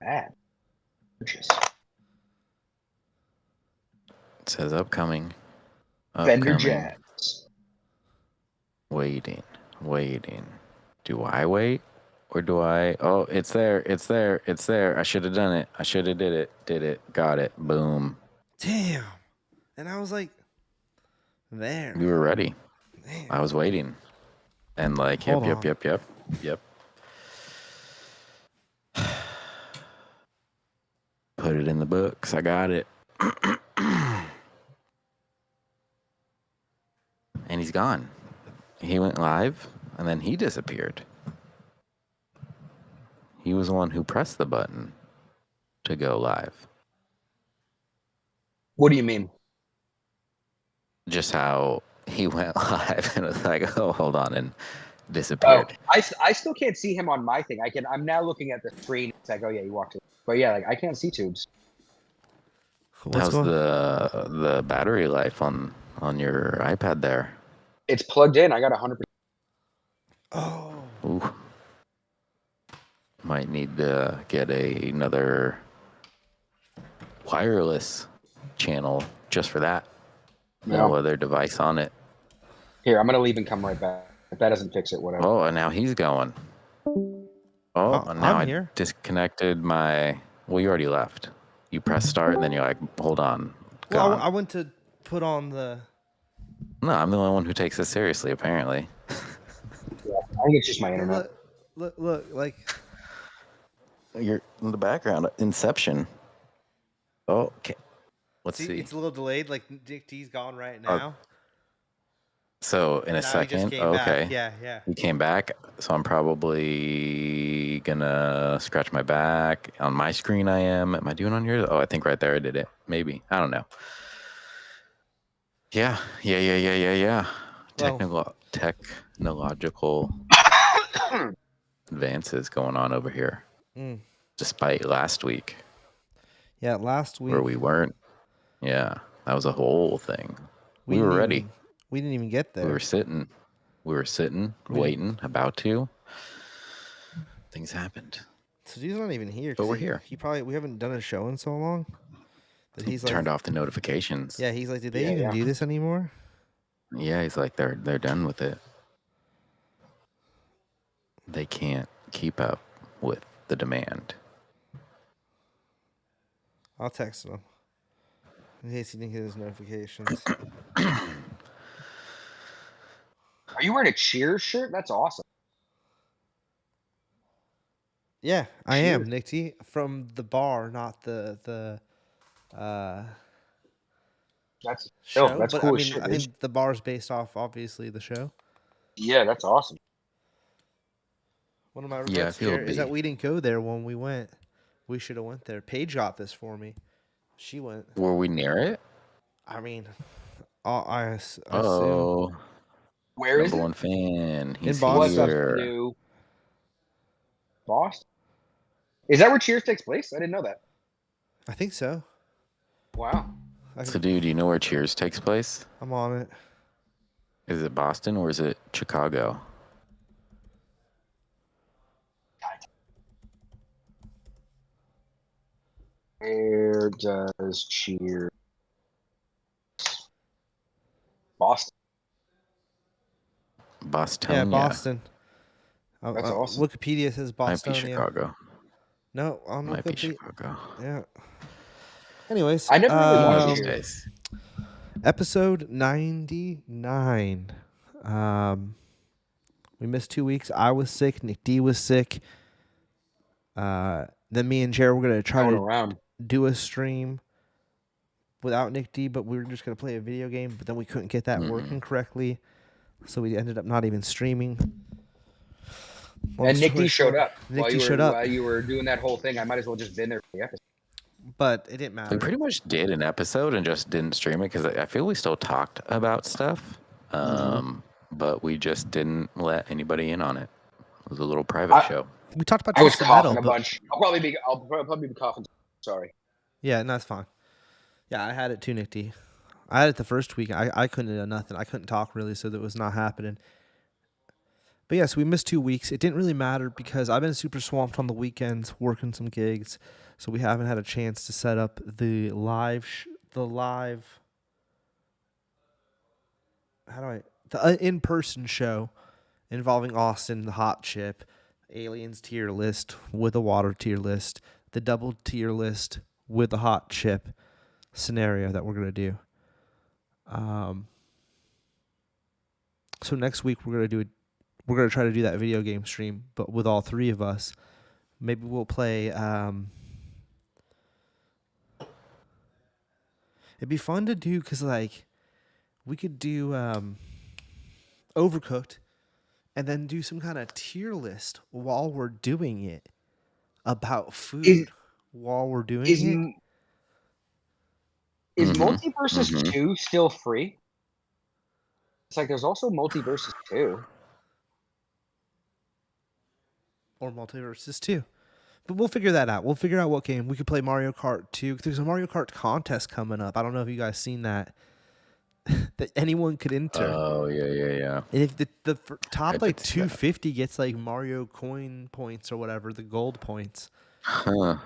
Bad. Purchase. It says upcoming. Fender Jazz. Waiting. Do I wait? Or do I? Oh, it's there. I should have done it. I should have did it. Got it. Boom. Damn. And I was like, there. We were ready. Damn. I was waiting. And like, Hold yep. Put it in the books. I got it. And he's gone. He went live, and then he disappeared. He was the one who pressed the button to go live. What do you mean? Just how he went live and it was like, oh, hold on, and disappeared. Oh, I still can't see him on my thing. I'm now looking at the screen. It's like, oh yeah, you walked in. But yeah, like I can't see Tubes. How's the battery life on your iPad there? It's plugged in. I got 100%. Oh. Ooh. Might need to get another wireless channel just for that. No other device on it. Here, I'm going to leave and come right back. If that doesn't fix it, whatever. Oh, and now he's going. Oh, and now I disconnected my... Well, you already left. You press start, and then you're like, hold on. Well, I went to put on the... No, I'm the only one who takes this seriously, apparently. Yeah, I think it's just my internet. Look, like... You're in the background. Inception. Oh, okay. Let's see. It's a little delayed. Like, Dick D's gone right now. So, in a second. Okay. Back. Yeah. He came back. So, I'm probably going to scratch my back. On my screen, I am. Am I doing on yours? Oh, I think right there I did it. Maybe. I don't know. Yeah. Well, Technological advances going on over here. Despite last week. Yeah, last week. Where we weren't. Yeah, that was a whole thing. We were ready. We didn't even get there. We were sitting, waiting, about to. Things happened. So he's not even here. But we're here. We haven't done a show in so long that he's turned off the notifications. Yeah, he's like, did they even do this anymore? Yeah, he's like, they're done with it. They can't keep up with the demand. I'll text him in case he didn't get his notifications. Are you wearing a Cheers shirt? That's awesome. Yeah, I am, Nick T. From the bar, not the that's show. That's but cool. I think the bar's based off obviously the show. Yeah, that's awesome. One of my regrets here is that we didn't go there when we went. We should have went there. Paige got this for me. She went. Were we near it? I mean, I assume. Where is it? Number one fan. He's in Boston. here. Boston? Is that where Cheers takes place? I didn't know that. I think so. Wow. So, dude, do you know where Cheers takes place? I'm on it. Is it Boston or is it Chicago? Where does Cheers? Boston. Boston. Yeah, Boston. That's awesome. Wikipedia says Boston. Might be Chicago. No, on Might be Chicago. Yeah. Anyways, I never really watched Cheers. Episode 99. We missed 2 weeks. I was sick. Nick D was sick. Then me and Jared were gonna try to do a stream without Nick D, but we were just gonna play a video game. But then we couldn't get that working correctly, so we ended up not even streaming. And Nick D showed up. Nick D showed up while you were doing that whole thing. I might as well just been there for the episode. But it didn't matter. We pretty much did an episode and just didn't stream it because I feel we still talked about stuff, but we just didn't let anybody in on it. It was a little private show. We talked about. I was coughing a bunch. I'll probably be coughing. Sorry. Yeah, no, that's fine. Yeah, I had it too, Nick D. I had it the first week. I couldn't do nothing. I couldn't talk really, so that was not happening. But yes, we missed 2 weeks. It didn't really matter because I've been super swamped on the weekends working some gigs, so we haven't had a chance to set up the in-person show involving Austin, the hot chip, aliens tier list with a water tier list, the double tier list with the hot chip scenario that we're gonna do. So next week we're gonna try to do that video game stream, but with all three of us. Maybe we'll play. It'd be fun to do because like we could do Overcooked, and then do some kind of tier list while we're doing it about food while we're doing it. Is Multiversus 2 still free? It's like there's also Multiversus 2. Or Multiversus 2. But we'll figure that out. We'll figure out what game. We could play Mario Kart 2. There's a Mario Kart contest coming up. I don't know if you guys seen that. That anyone could enter. Oh, yeah. And if the top like 250 gets like Mario coin points or whatever, the gold points,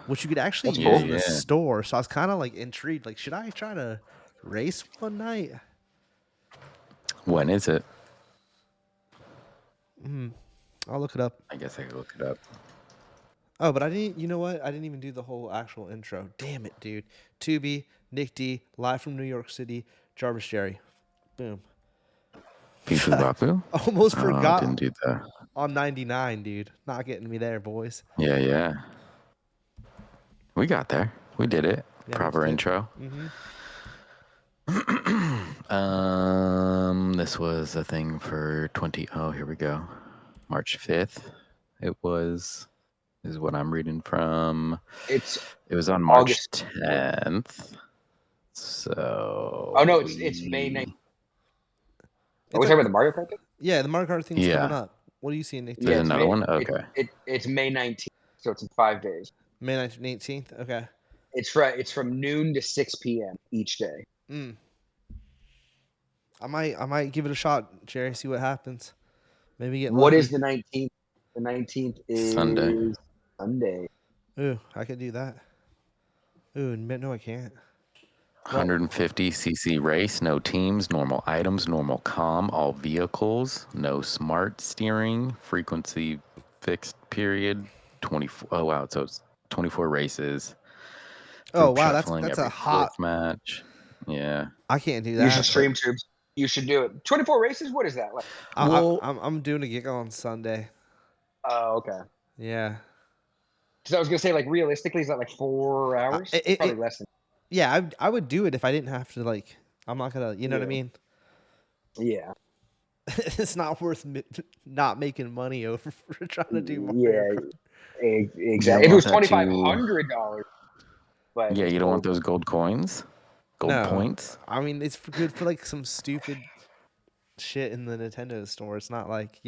which you could actually use in the store. So I was kind of like intrigued. Like, should I try to race one night? When is it? I'll look it up. I guess I could look it up. Oh, but I didn't. You know what? I didn't even do the whole actual intro. Damn it, dude. Tubi, Nick D, live from New York City. Jarvis Jerry. Boom. Pifu Bapu? Almost forgot. Didn't do that. On 99, dude. Not getting me there, boys. Yeah. We got there. We did it. Yeah, proper intro. This was a thing for 20. Oh, here we go. March 5th. Is what I'm reading from. It was on March August 10th. So. Oh no, it's May 9th. Are we talking about the Mario Kart thing? Yeah, the Mario Kart thing's coming up. What are you seeing, Nick? There's another one? Okay. It's May 19th, so it's in 5 days. May 19th? Okay. It's from noon to 6 p.m. each day. I might give it a shot, Jerry, see what happens. Maybe get lucky. What is the 19th? The 19th is Sunday. Ooh, I could do that. Ooh, no, I can't. 150cc race, no teams, normal items, normal comm, all vehicles, no smart steering, frequency fixed period, 24. Oh wow, so it's 24 races. Oh wow, that's a hot match. Yeah, I can't do that. You should stream tubes. You should do it. 24 races. What is that like? I'm doing a gig on Sunday. Oh, okay. Yeah. Because I was gonna say, like, realistically, is that like 4 hours? Probably less than. Yeah, I would do it if I didn't have to. Like, I'm not gonna. You know what I mean? Yeah. It's not worth not making money over for trying to do Mario Kart. Exactly. If it was $2,500, but yeah, you don't want those gold coins, points. I mean, it's good for like some stupid shit in the Nintendo store. It's not like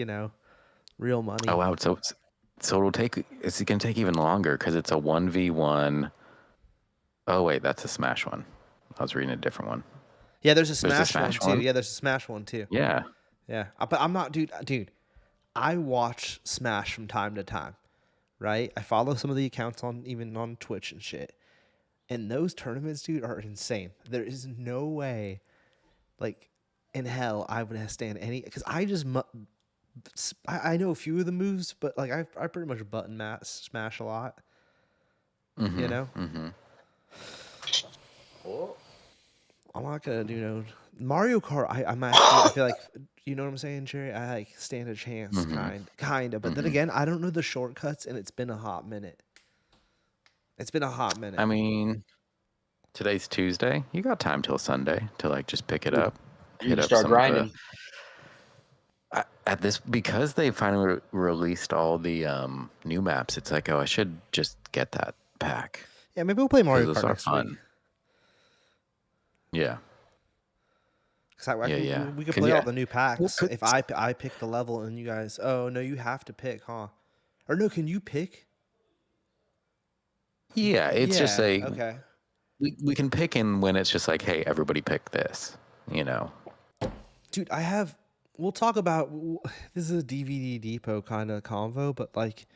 real money. Oh wow, so it'll take. It's gonna take even longer because it's a 1v1. Oh wait, that's a Smash one. I was reading a different one. Yeah, there's a Smash one too. Yeah, there's a Smash one too. Yeah. But I'm not, dude. I watch Smash from time to time, right? I follow some of the accounts even on Twitch and shit. And those tournaments, dude, are insane. There is no way, like, in hell I would stand any, because I know a few of the moves, but like I pretty much button smash a lot. You know. I'm not gonna do Mario Kart. I feel like you know what I'm saying, Jerry. I like stand a chance, kind of. But then again, I don't know the shortcuts, and it's been a hot minute. I mean, today's Tuesday. You got time till Sunday to like just pick it up, hit up start some grinding. Because they finally released all the new maps. It's like, I should just get that pack. Yeah, maybe we'll play Mario Kart next week. Yeah. We could play all the new packs. If I pick the level and you guys, oh no, you have to pick, huh? Or no, can you pick? Yeah, it's just okay. We can pick in when it's just like, hey, everybody pick this, Dude, I have we'll talk about this is a DVD Depot kind of convo, but like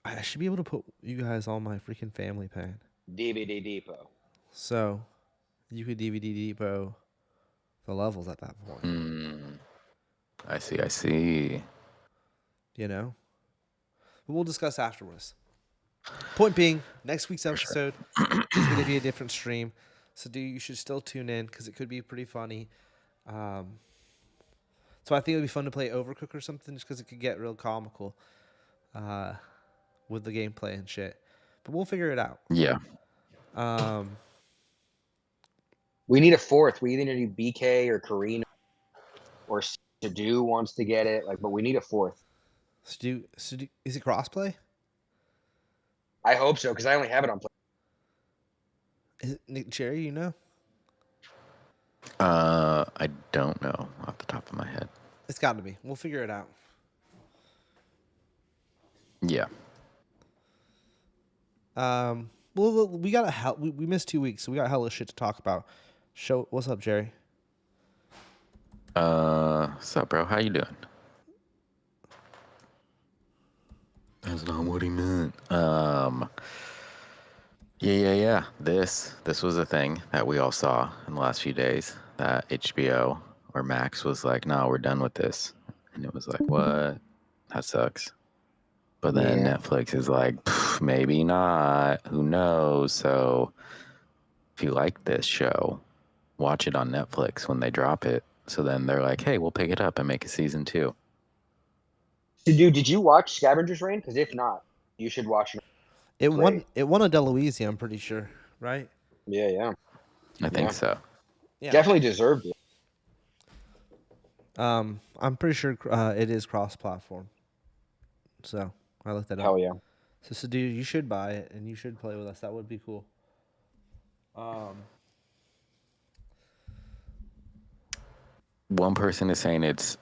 I should be able to put you guys on my freaking family plan. DVD Depot. So you could DVD Depot the levels at that point. I see. You know? But we'll discuss afterwards. Point being, next week's episode is going to be a different stream. So you should still tune in because it could be pretty funny. So I think it would be fun to play Overcooked or something just because it could get real comical with the gameplay and shit. But we'll figure it out. Yeah. We need a fourth. We either need to do BK or Karina or Siddhuey wants to get it. But we need a fourth. Siddhuey, is it crossplay? I hope so because I only have it on play. Is it Nick Cherry? You know? I don't know off the top of my head. It's got to be. We'll figure it out. Yeah. Well, we got we missed 2 weeks, so we got hella shit to talk about. What's up, Jerry? What's up, bro? How you doing? That's not what he meant. Yeah. This was a thing that we all saw in the last few days. That HBO or Max was like, "No, we're done with this," and it was like, "What? That sucks." But then Netflix is like, "Maybe not. Who knows?" So if you like this show, watch it on Netflix when they drop it. So then they're like, "Hey, we'll pick it up and make a season 2." Dude, did you watch Scavenger's Reign? Because if not, you should watch it. It won a Deloise, I'm pretty sure, right? Yeah. I think so. Yeah. Definitely deserved it. I'm pretty sure it is cross-platform. So I looked that up. Hell yeah. So dude, you should buy it and you should play with us. That would be cool. One person is saying it's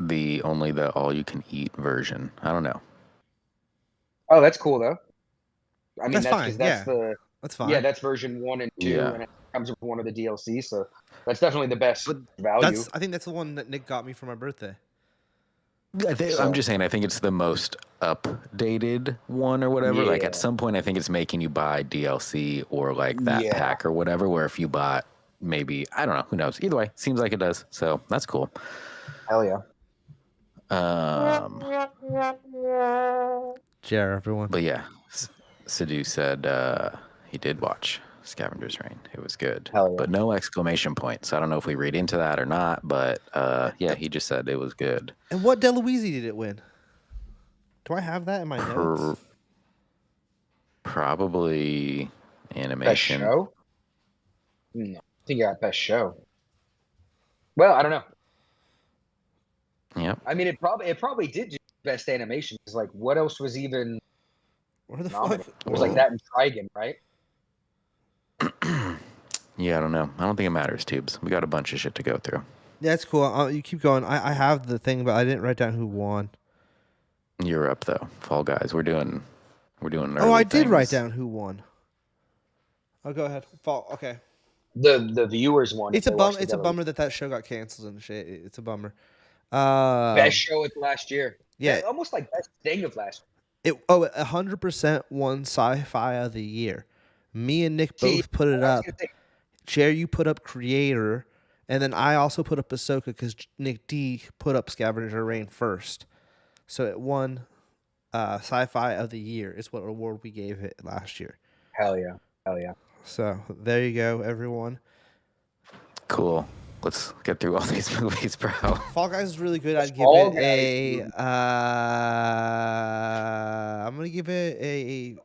only the all-you-can-eat version. I don't know. Oh, that's cool though. I mean, that's fine. That's fine. Yeah, that's version 1 and 2, and it comes with one of the DLC. So that's definitely the best value. I think that's the one that Nick got me for my birthday. I'm just saying, I think it's the most updated one or whatever. Yeah. Like at some point, I think it's making you buy DLC or like that pack or whatever. Where if you bought maybe, I don't know, who knows? Either way, seems like it does. So that's cool. Hell yeah. Jer, everyone. But yeah, Siddhuey said he did watch Scavenger's Reign. It was good. Hell yeah. But no exclamation point. So I don't know if we read into that or not. But yeah, he just said it was good. And what Deloise did it win? Do I have that in my notes? Probably animation. Best show? No, I think you got best show. Well, I don't know. Yep. I mean, it probably did do best animation. It's like, what else was even Where the nominated? fuck? It was like that in Trigon, right? Yeah, I don't know. I don't think it matters, Tubes. We got a bunch of shit to go through. Yeah, that's cool. You keep going. I have the thing, but I didn't write down who won. You're up though. Fall Guys. We're doing. Oh, I did write down who won. Oh, go ahead. Fall. Okay. The viewers won. It's a bummer. It's a bummer that show got canceled and shit. It's a bummer. Best show of last year. Yeah, almost like best thing of last year. 100% won Sci-Fi of the Year. Me and Nick both put it up. Jer, you put up Creator, and then I also put up Ahsoka because Nick D put up Scavenger Reign first. So it won Sci-Fi of the Year is what award we gave it last year. Hell yeah. So there you go, everyone. Cool. Let's get through all these movies, bro. Fall Guys is really good. I'd give it I'm gonna give it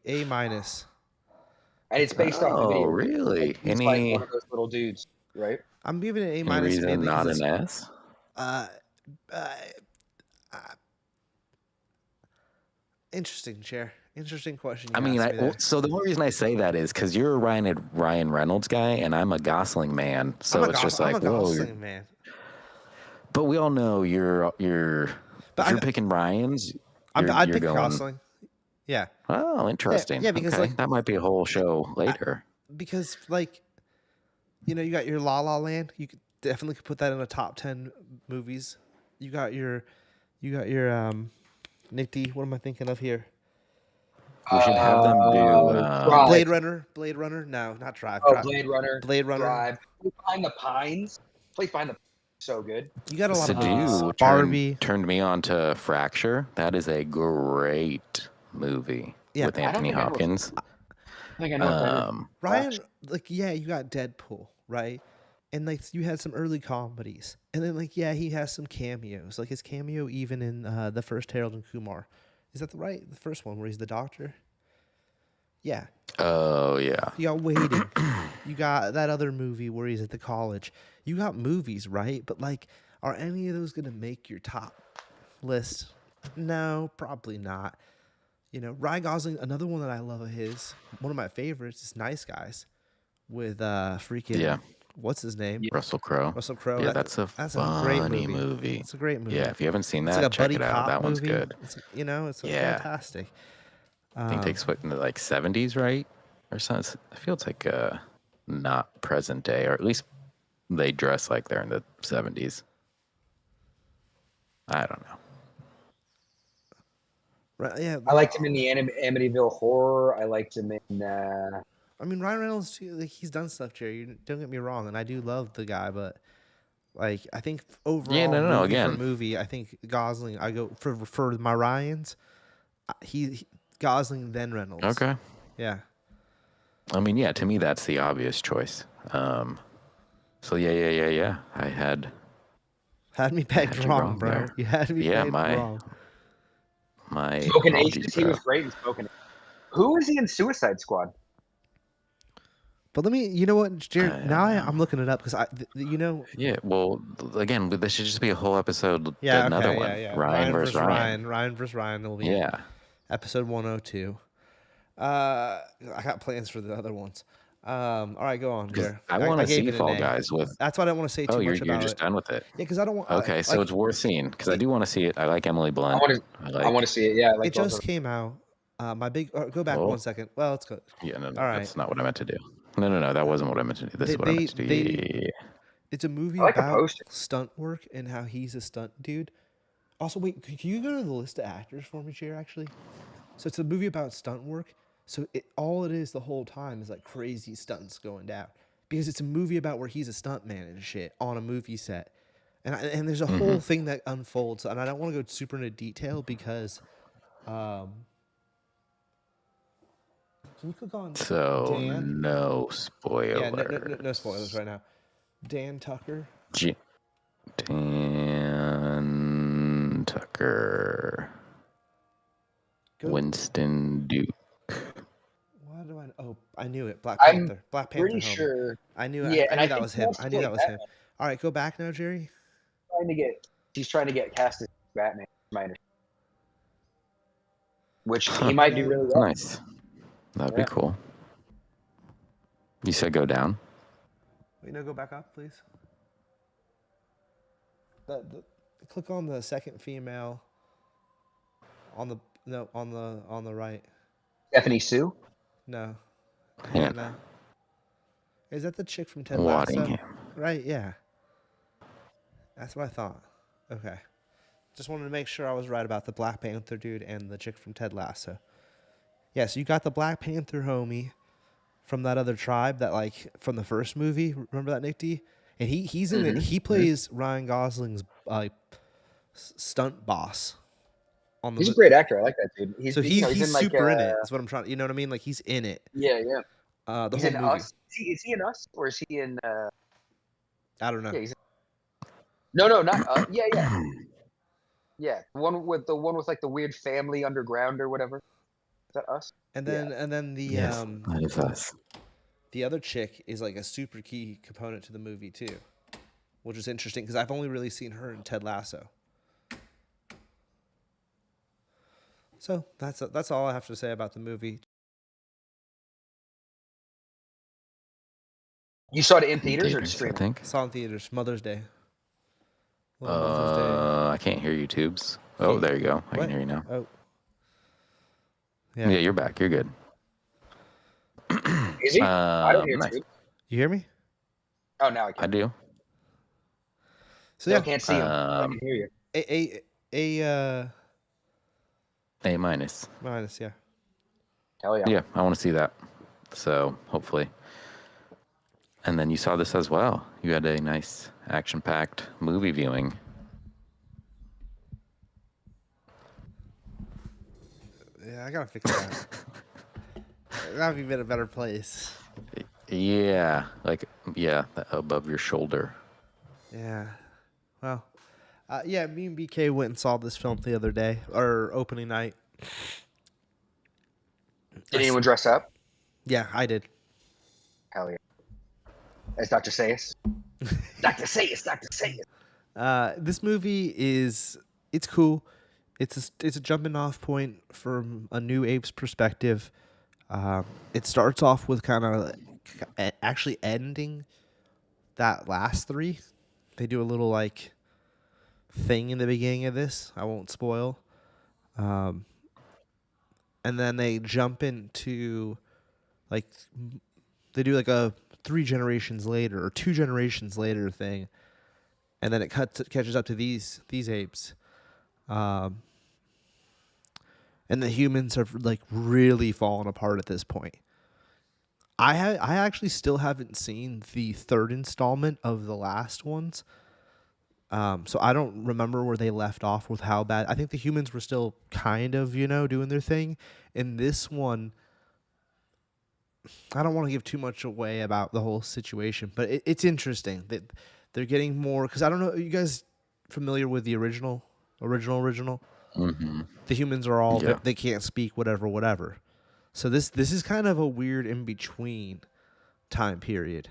a minus. And it's based off the video. Oh, really? It's like one of those little dudes, right? I'm giving it a Any minus. reason not an S? Interesting, Chair. Interesting question. I mean, so the only reason I say that is because you're a Ryan Reynolds guy, and I'm a Gosling man. So it's just like, whoa. Man. But we all know you're picking Ryan's. I'd pick Gosling. Yeah. Oh, interesting. Yeah, because okay. That might be a whole show later. Because you got your La La Land. You could definitely put that in the top 10 movies You got your Nick D. What am I thinking of here? We should have them do Blade Runner. Blade Runner. No, not Drive. Oh, Blade Runner. Blade Runner. Drive. Behind the Pines. Place Behind the Pines. So good. You got a lot Siddhuey of Barbie. turned me on to Fracture. That is a great movie with Anthony Hopkins. I think I know. Ryan, like, yeah, you got Deadpool, right? And like you had some early comedies, and then like he has some cameos. Like his cameo even in the first Harold and Kumar. Is that the first one where he's the doctor? Yeah. Oh yeah. You got Waiting. You got that other movie where he's at the college. You got movies, right? But like, are any of those gonna make your top list? No, probably not. You know, Ryan Gosling. Another one that I love of his, one of my favorites, is Nice Guys, with what's his name? Russell Crowe. Russell Crowe. Yeah, that's a funny movie. It's a great movie. Yeah, if you haven't seen that, it's like a check buddy it out. cop That one's movie. good. It's fantastic. I think it takes place in the like 70s, right? Or something. I feel it's like not present day, or at least they dress like they're in the 70s. I don't know. Right, yeah. I liked him in the Amityville Horror. I liked him in. I mean, Ryan Reynolds too. Like, he's done stuff, Jerry. Don't get me wrong, and I do love the guy, but like I think overall, movie, I think Gosling. I go for my Ryans. He Gosling then Reynolds. Okay. Yeah. I mean, yeah. To me, that's the obvious choice. So yeah. I had me pegged wrong, bro. There. You had me pegged wrong. My Spoken Aces. He was great in Spoken Aces. Who is he in Suicide Squad? But you know what, Jared? Now I'm looking it up because Yeah, well, again, this should just be a whole episode. Yeah, another one. Yeah. Ryan versus Ryan. Ryan versus Ryan will be episode 102. I got plans for the other ones. All right, go on, Jared. I want to see Fall Guys with. That's why I don't want to say too much about it. You're just done with it. Yeah, because I don't want. Okay, so it's worth seeing because I do want to see it. I like Emily Blunt. I want to see it. Yeah, it just came out. My big. Go back 1 second. Well, let's go. Yeah, no, all right. That's not what I meant to do. No, that wasn't what I meant to do. This is what I meant to do. It's a movie about stunt work and how he's a stunt dude. Also, wait, can you go to the list of actors for me, Chair, actually? So it's a movie about stunt work. So all it is the whole time is like crazy stunts going down. Because it's a movie about where he's a stuntman and shit on a movie set. And there's a whole thing that unfolds. And I don't want to go super into detail because... can you click on Dan? No spoilers. Yeah, no spoilers right now. Dan Tucker. Dan Tucker. Winston Duke. Why do I? Oh, I knew it. Black Panther. Black Panther. Pretty sure. I knew it. Yeah, I knew that was him. I knew that was him. All right, go back now, Jerry. He's trying to get cast as Batman. Which he might do really well. Nice. That'd be cool. You said go down. Wait, no, go back up, please. Click on the second female. On the right. Stephanie Sue? No. Yeah. No. Is that the chick from Ted Lasso? Right, yeah. That's what I thought. Okay. Just wanted to make sure I was right about the Black Panther dude and the chick from Ted Lasso. Yeah, so you got the Black Panther homie from that other tribe that like from the first movie. Remember that, Nick D? And he's in it. He plays Ryan Gosling's stunt boss. He's a great actor. I like that dude. He's super in it. That's what I'm trying. You know what I mean? Like he's in it. Yeah. The he's whole in movie. Us. Is he in Us or is he in? I don't know. Yeah, no, not Us. Yeah. Yeah, the one with like the weird family underground or whatever. Is that Us? And then the that is Us. The other chick is like a super key component to the movie too, which is interesting because I've only really seen her in Ted Lasso. So that's all I have to say about the movie. You saw it in theaters or streaming? I think. Saw it in theaters. Mother's Day. I can't hear you, Tubes. Oh, there you go. I can hear you now. Oh. Yeah, you're back. You're good. Is he? I don't hear you. You hear me? Oh, now I can. I do. So yeah, I can't see him. I can hear you. A minus. Minus, yeah. Hell yeah. Yeah, I want to see that. So hopefully. And then you saw this as well. You had a nice action-packed movie viewing. Yeah, I gotta fix that. That would be in a better place. Yeah, above your shoulder. Yeah. Well, yeah, me and BK went and saw this film the other day, or opening night. Did anyone dress up? Yeah, I did. Hell yeah. As Dr. Sayus. Dr. Sayus, Dr. Sayus. This movie it's cool. It's a jumping off point from a new Apes perspective. It starts off with kind of actually ending that last three. They do a little like thing in the beginning of this. I won't spoil. And then they jump into like they do like a 3 generations later or 2 generations later thing, and then it catches up to these apes. And the humans are like really falling apart at this point. I actually still haven't seen the 3rd installment of the last ones. So I don't remember where they left off with how bad. I think the humans were still kind of, doing their thing. In this one, I don't want to give too much away about the whole situation, but it's interesting that they're getting more, because I don't know, are you guys familiar with the original? Mm-hmm. The humans are all, they can't speak, whatever. So this is kind of a weird in between time period.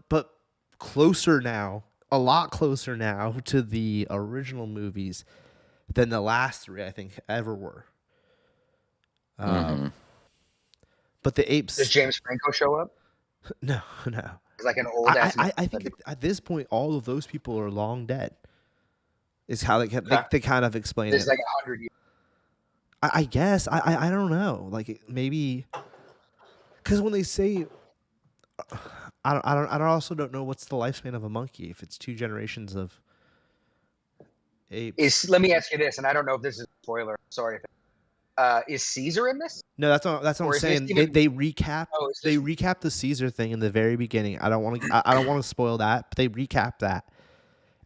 But closer now, a lot closer now to the original movies than the last 3 I think ever were. But the apes. Does James Franco show up? No. It's like an old ass. I think at this point all of those people are long dead. Is how they kind of explain There's it. like 100 years. I guess I don't know. Like maybe because when they say, I also don't know what's the lifespan of a monkey if it's 2 generations of apes. Let me ask you this, and I don't know if this is a spoiler. Sorry. Is Caesar in this? No, that's what I'm saying. They recap. They recap the Caesar thing in the very beginning. I don't want to spoil that, but they recap that,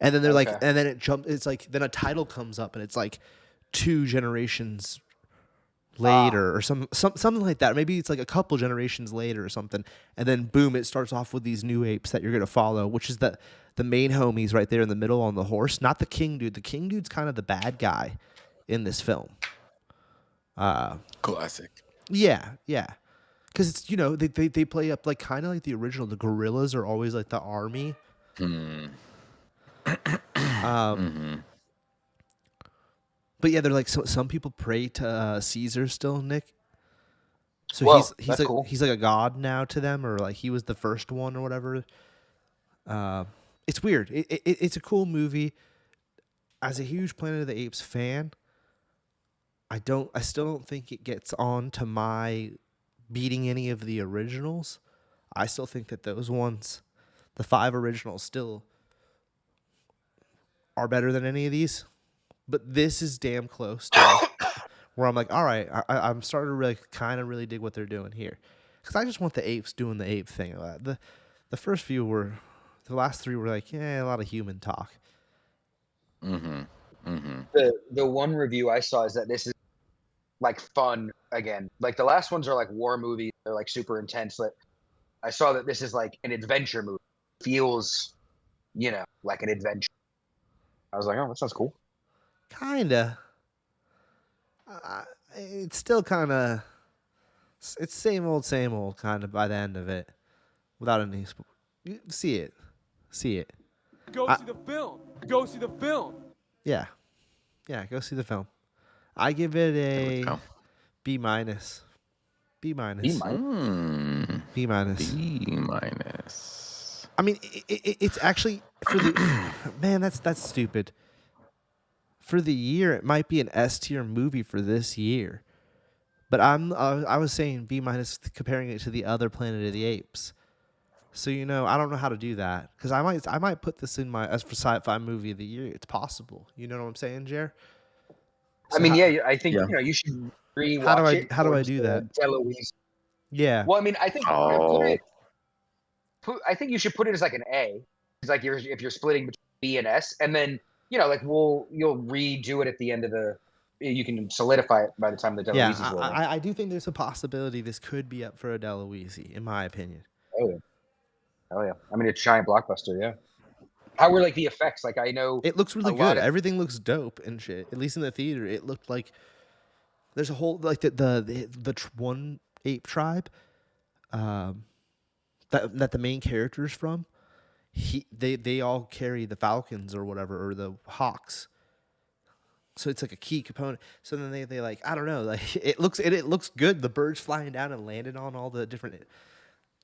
and then they're like, and then it jumps. It's like then a title comes up, and it's like 2 generations later, or something like that. Maybe it's like a couple generations later or something, and then boom, it starts off with these new apes that you're gonna follow, which is the main homies right there in the middle on the horse, not the king dude. The king dude's kind of the bad guy in this film. Classic. Yeah, because it's they play up like kind of like the original. The gorillas are always like the army. But yeah, they're like some people pray to Caesar still, Nick. So Whoa, he's like cool. He's like a god now to them, or like he was the first one or whatever. It's weird. It's a cool movie. As a huge Planet of the Apes fan, I still don't think it gets on to my beating any of the originals. I still think that those ones, the 5 originals, still are better than any of these. But this is damn close to where I'm like, all right, I'm starting to really kind of really dig what they're doing here, because I just want the apes doing the ape thing. The first few were, the last 3 were like, a lot of human talk. The one review I saw is that this is like fun again. Like the last ones are like war movies. They're like super intense. But I saw that this is like an adventure movie. Feels, like an adventure. I was like, oh, that sounds cool. Kinda. It's still kind of. It's same old kind of by the end of it, without any. See it. Go see the film. Go see the film. Yeah, go see the film. I give it a B minus. B minus. B minus. I mean, it's actually for the man. That's stupid. For the year, it might be an S tier movie for this year, but I was saying B minus comparing it to the other Planet of the Apes. So I don't know how to do that because I might put this in my as for sci-fi movie of the year. It's possible. You know what I'm saying, Jer? I mean, I think you should rewatch it. How do I do that? Deloise. Yeah. Well, I mean, I think Oh, I think you should put it as like an A. It's like if you're splitting between B and S, and then like you'll redo it at the end of the. You can solidify it by the time the Deloise is rolling. I do think there's a possibility this could be up for a Deloise, in my opinion. Oh yeah. I mean, it's a giant blockbuster. Yeah. How were like the effects? Like I know it looks really good. Everything looks dope and shit. At least in the theater, it looked like there's a whole like the one ape tribe, that the main character's from. They all carry the falcons or whatever, or the hawks. So it's like a key component. So then they like, I don't know, like it looks good. The birds flying down and landing on all the different,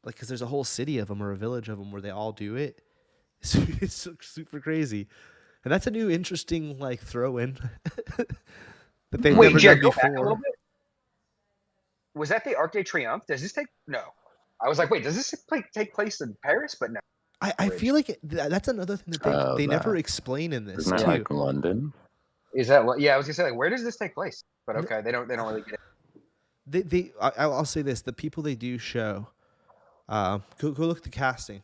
like, because there's a whole city of them or a village of them where they all do it. It's super crazy, and that's a new interesting like throw in that they've never done before. Was that the Arc de Triomphe? Does this take? No, I was like, wait, does this take place in Paris? But no. I feel like that's another thing that they never explain in this. Isn't that like London? Is that? Yeah, I was gonna say, like, where does this take place? But okay, they don't really get it. I'll say this: the people they do show, go look at the casting.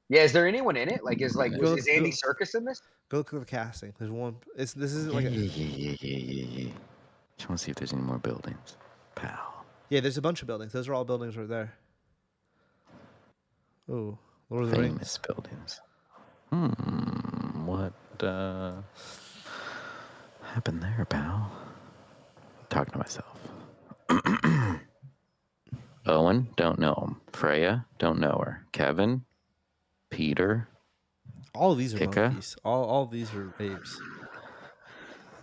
Yeah, is there anyone in it? Like, is Andy Serkis in this? Go look at the casting. There's one. This isn't like yeah. Just want to see if there's any more buildings, pal. Yeah, there's a bunch of buildings. Those are all buildings right there. Oh, Lord of the Rings. Famous buildings. What happened there, pal? Talking to myself. Owen, don't know him. Freya, don't know her. Kevin, Peter. All of these are Pika. monkeys. All of these are apes.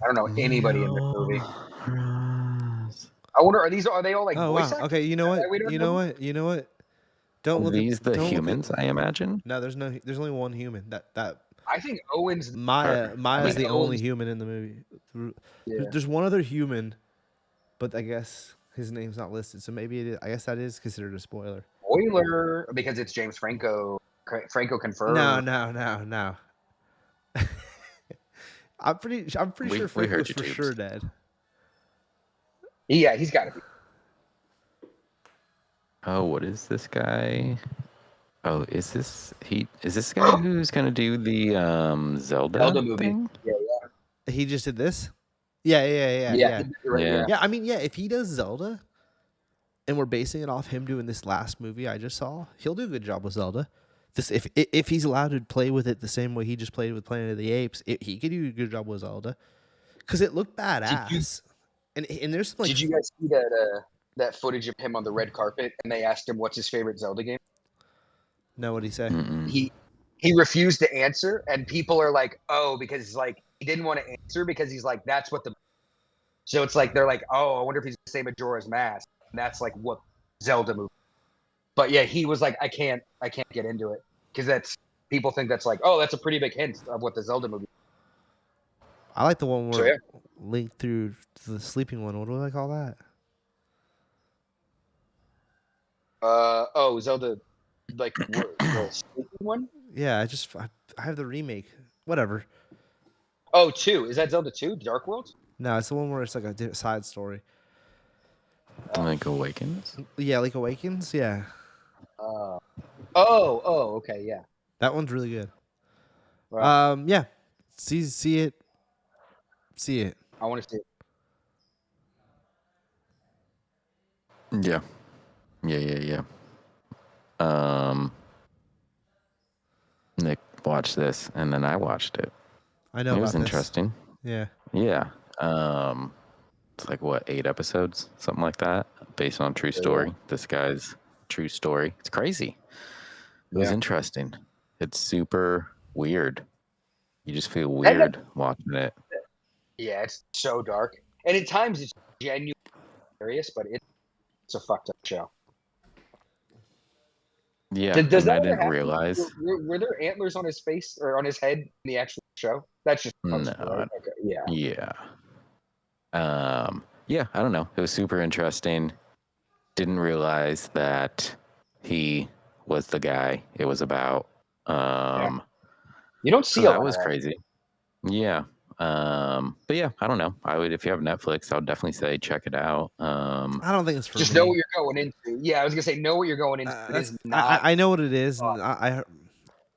I don't know anybody in this movie. I wonder, are they all like voice actors? Okay, you know what? Don't look these the humans, I imagine? No, there's only one human. That I think Owen's Maya's the only human in the movie. Yeah. There's one other human, but I guess his name's not listed. So maybe it is, I guess that is considered a spoiler. Spoiler because it's James Franco. Franco confirmed. No. I'm pretty sure Franco's for sure dead. Yeah, he's got to be. Oh, what is this guy? Oh, is this guy who's gonna do the Zelda movie? Thing? Yeah. He just did this. Yeah. Yeah. I mean, if he does Zelda, and we're basing it off him doing this last movie I just saw, he'll do a good job with Zelda. This if he's allowed to play with it the same way he just played with Planet of the Apes, he could do a good job with Zelda, because it looked badass. And there's like. Did you guys see that footage of him on the red carpet, and they asked him what's his favorite Zelda game? No, what'd he say? He refused to answer, and people are like, oh, because like he didn't want to answer because he's like, that's what the. So it's like they're like, oh, I wonder if he's the same Majora's Mask, and that's like what Zelda movie. But yeah, he was like, I can't get into it because that's people think that's like, oh, that's a pretty big hint of what the Zelda movie. I like the one where Link through the sleeping one. What do I call that? Zelda, like the sleeping one. Yeah, I have the remake. Whatever. Oh, 2. Is that Zelda 2? Dark World? No, it's the one where it's like a side story. Link Awakens? Yeah, Link Awakens. Yeah. Okay, yeah. That one's really good. Right. Yeah. See it. I want to see it. Yeah. Nick watched this, and then I watched it. I know. It was interesting. Yeah. Yeah. It's like 8 episodes, something like that, based on a true story. Yeah. This guy's true story. It's crazy. It was interesting. It's super weird. You just feel weird watching it. Yeah, it's so dark, and at times it's genuinely hilarious, but it's a fucked up show. Yeah, I didn't realize. Were there antlers on his face or on his head in the actual show? That's just no. Right? Okay. Yeah. Yeah, I don't know. It was super interesting. Didn't realize that he was the guy it was about. You don't see so that was crazy. Yeah. But yeah, I don't know. I would, if you have Netflix, I would definitely say check it out. I don't think it's for just me. Know what you're going into. Yeah, I was gonna say know what you're going into. It is not. I know what it is, and I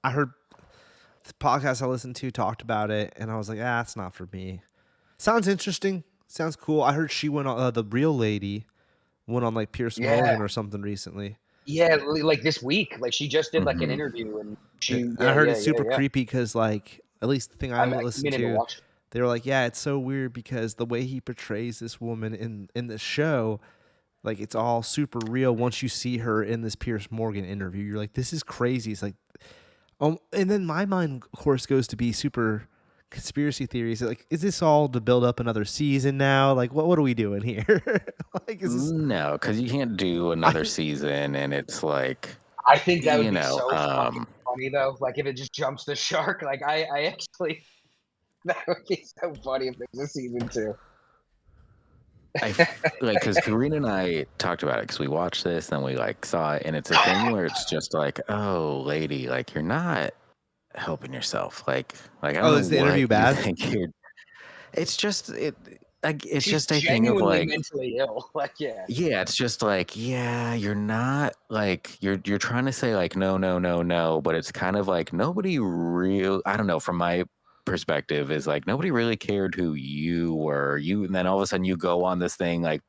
heard the podcast I listened to talked about it, and I was like, it's not for me. Sounds interesting. Sounds cool. I heard she went on the real lady went on like Piers Morgan or something recently. Yeah, like this week. Like she just did like an interview, and I heard it's super creepy because like at least the thing I listened to, they were like, it's so weird because the way he portrays this woman in the show, like it's all super real. Once you see her in this Piers Morgan interview, you're like, this is crazy. It's like, and then my mind, of course, goes to be super conspiracy theories. Like, is this all to build up another season now? Like, what are we doing here? Like, is this... No, because you can't do another season, and it's like, I think that would be so fucking funny though. Like if it just jumps the shark. Like I actually, that would be so funny if there's a season 2. Like, because Karina and I talked about it because we watched this and we like saw it, and it's a thing where it's just like, oh, lady, like you're not helping yourself. Like I don't know. Is the interview bad? It's just it. Like it's She's just a thing of like mentally ill. Like yeah, it's just like you're not like you're trying to say like no, but it's kind of like nobody real. I don't know, from my perspective is like nobody really cared who you were, and then all of a sudden you go on this thing like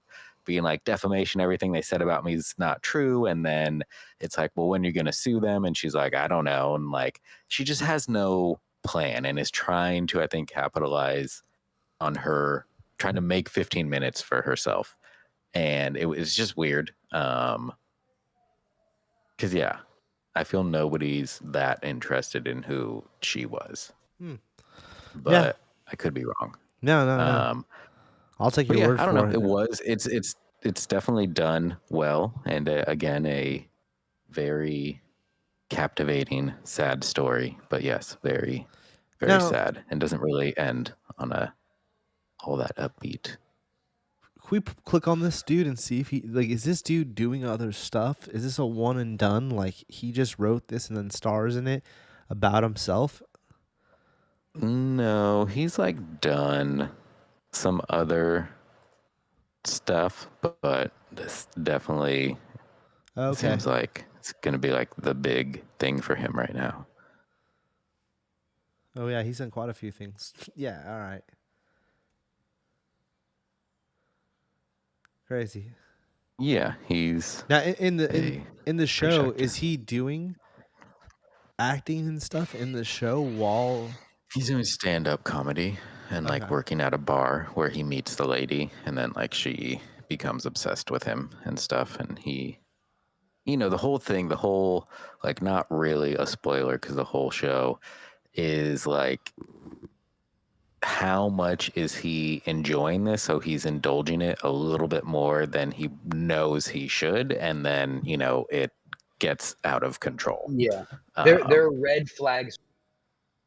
being like defamation, everything they said about me is not true, and then it's like, well, when you're gonna sue them? And she's like, I don't know, and like she just has no plan and is trying to, I think, capitalize on her trying to make 15 minutes for herself, and it was just weird because I feel nobody's that interested in who she was. But I could be wrong. No. I'll take your word for it. I don't know. It's definitely done well, and again, a very captivating, sad story. But yes, very, very sad, and doesn't really end on all that upbeat. Can we click on this dude and see if he is this dude doing other stuff? Is this a one and done? Like he just wrote this and then stars in it about himself? No, he's like done some other stuff, but this definitely seems like it's gonna be like the big thing for him right now. Oh yeah, he's done quite a few things. Yeah, all right. Crazy. Yeah, he's now in the show. Is he doing acting and stuff in the show while he's doing stand-up comedy and like working at a bar where he meets the lady, and then like she becomes obsessed with him and stuff, and he, the whole thing, like, not really a spoiler because the whole show is like, how much is he enjoying this? So he's indulging it a little bit more than he knows he should, and then it gets out of control. Yeah, there are red flags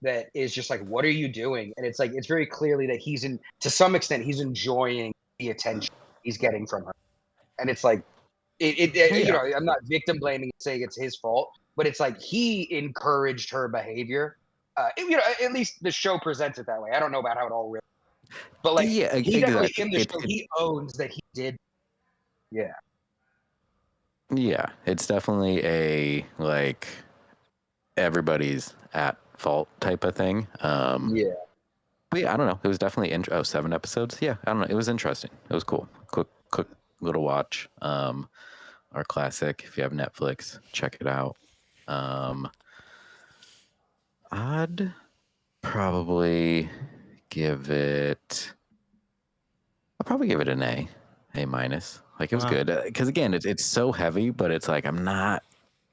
that is just like, what are you doing? And it's like it's very clearly that to some extent he's enjoying the attention he's getting from her, and it's like I'm not victim blaming saying it's his fault, but it's like he encouraged her behavior. At least the show presents it that way. I don't know about how it all really, but like he definitely in the show he owns that he did. Yeah. Yeah, it's definitely a like everybody's at fault type of thing. Yeah. But yeah, I don't know. It was definitely 7 episodes. Yeah, I don't know. It was interesting. It was cool. Quick little watch. Our classic. If you have Netflix, check it out. I'd probably give it. I'll probably give it an A minus. Like it was good because again, it's so heavy, but it's like I'm not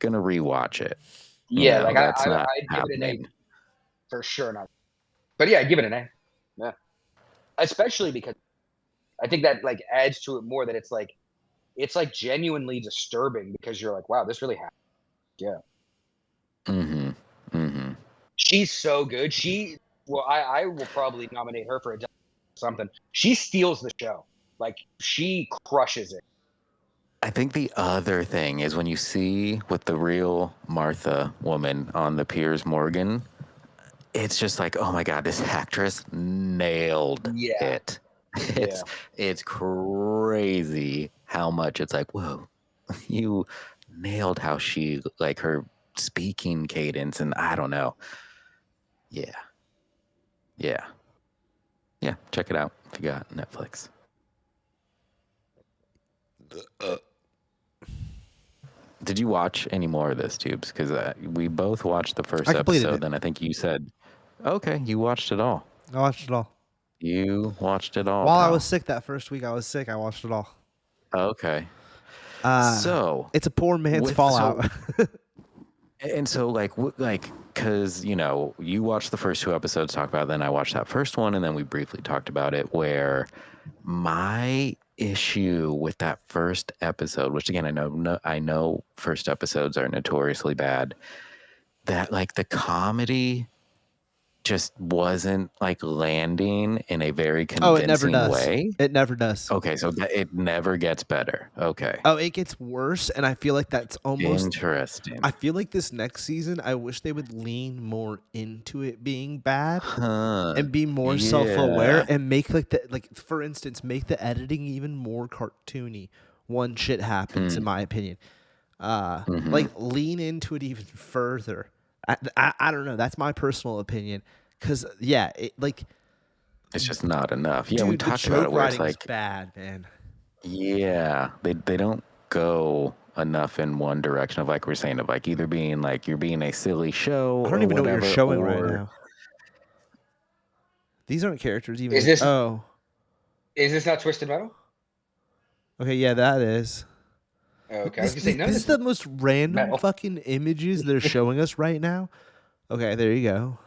gonna rewatch it. Yeah, like I'd give it an A for sure. Not, but yeah, I'd give it an A. Yeah, especially because I think that like adds to it more that it's like genuinely disturbing because you're like, wow, this really happened. Yeah. She's so good. I will probably nominate her for something. She steals the show. Like she crushes it. I think the other thing is when you see with the real Martha woman on the Piers Morgan, it's just like, oh my God, this actress nailed it. It's crazy how much it's like, whoa, you nailed how she, like her speaking cadence, and I don't know. Yeah. Check it out if you got Netflix. Did you watch any more of this, Tubes? Because we both watched the first episode, and I think you said, okay, you watched it all. I watched it all. You watched it all. While I was sick that first week, I watched it all. Okay. So it's a poor man's Fallout. And so, because, you know, you watched the first 2 episodes, talk about it, then I watched that first one, and then we briefly talked about it, where my issue with that first episode, which, again, I know first episodes are notoriously bad, that, like, the comedy just wasn't like landing in a very convincing way. It never does. Okay, so it never gets better. Okay. Oh, it gets worse, and I feel like that's almost interesting. I feel like this next season, I wish they would lean more into it being bad and be more self-aware and make for instance, make the editing even more cartoony. One shit happens, in my opinion. Like lean into it even further. I don't know. That's my personal opinion. Because it's just not enough. Yeah, dude, we talked about it where it's like bad, man. Yeah, they don't go enough in one direction of like we're saying of like either being like you're being a silly show. I don't even know what you're showing right now. These aren't characters even. Is this not Twisted Metal? Okay, yeah, that is. Okay, this is the most random fucking images they're showing us right now. Okay, there you go.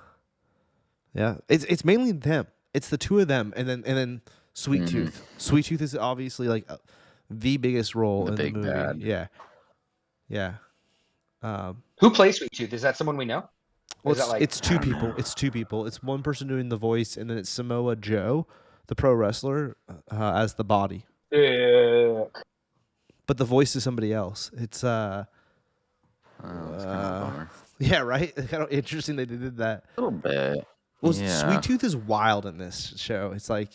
Yeah, it's mainly them. It's the 2 of them, and then Sweet Tooth. Sweet Tooth is obviously like the biggest role in the movie. Bad. Yeah. Who plays Sweet Tooth? Is that someone we know? Well, it's 2 people. It's 2 people. It's one person doing the voice, and then it's Samoa Joe, the pro wrestler, as the body. But the voice is somebody else. It's it's kind of yeah, right. Kind of interesting they did that. A little bit. Well, Sweet Tooth is wild in this show. It's like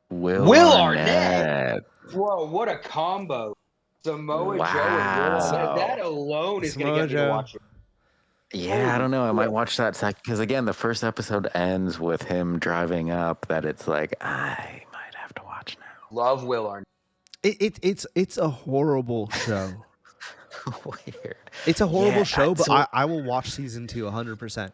Will Arnett. Whoa, what a combo! Samoa Joe and Will Arnett. That alone is going to get me to watch it. Yeah, I don't know. I might watch that because again, the first episode ends with him driving up. That it's like I might have to watch now. Love Will Arnett. It's a horrible show. Weird. It's a horrible show, but I will watch season 2 100%.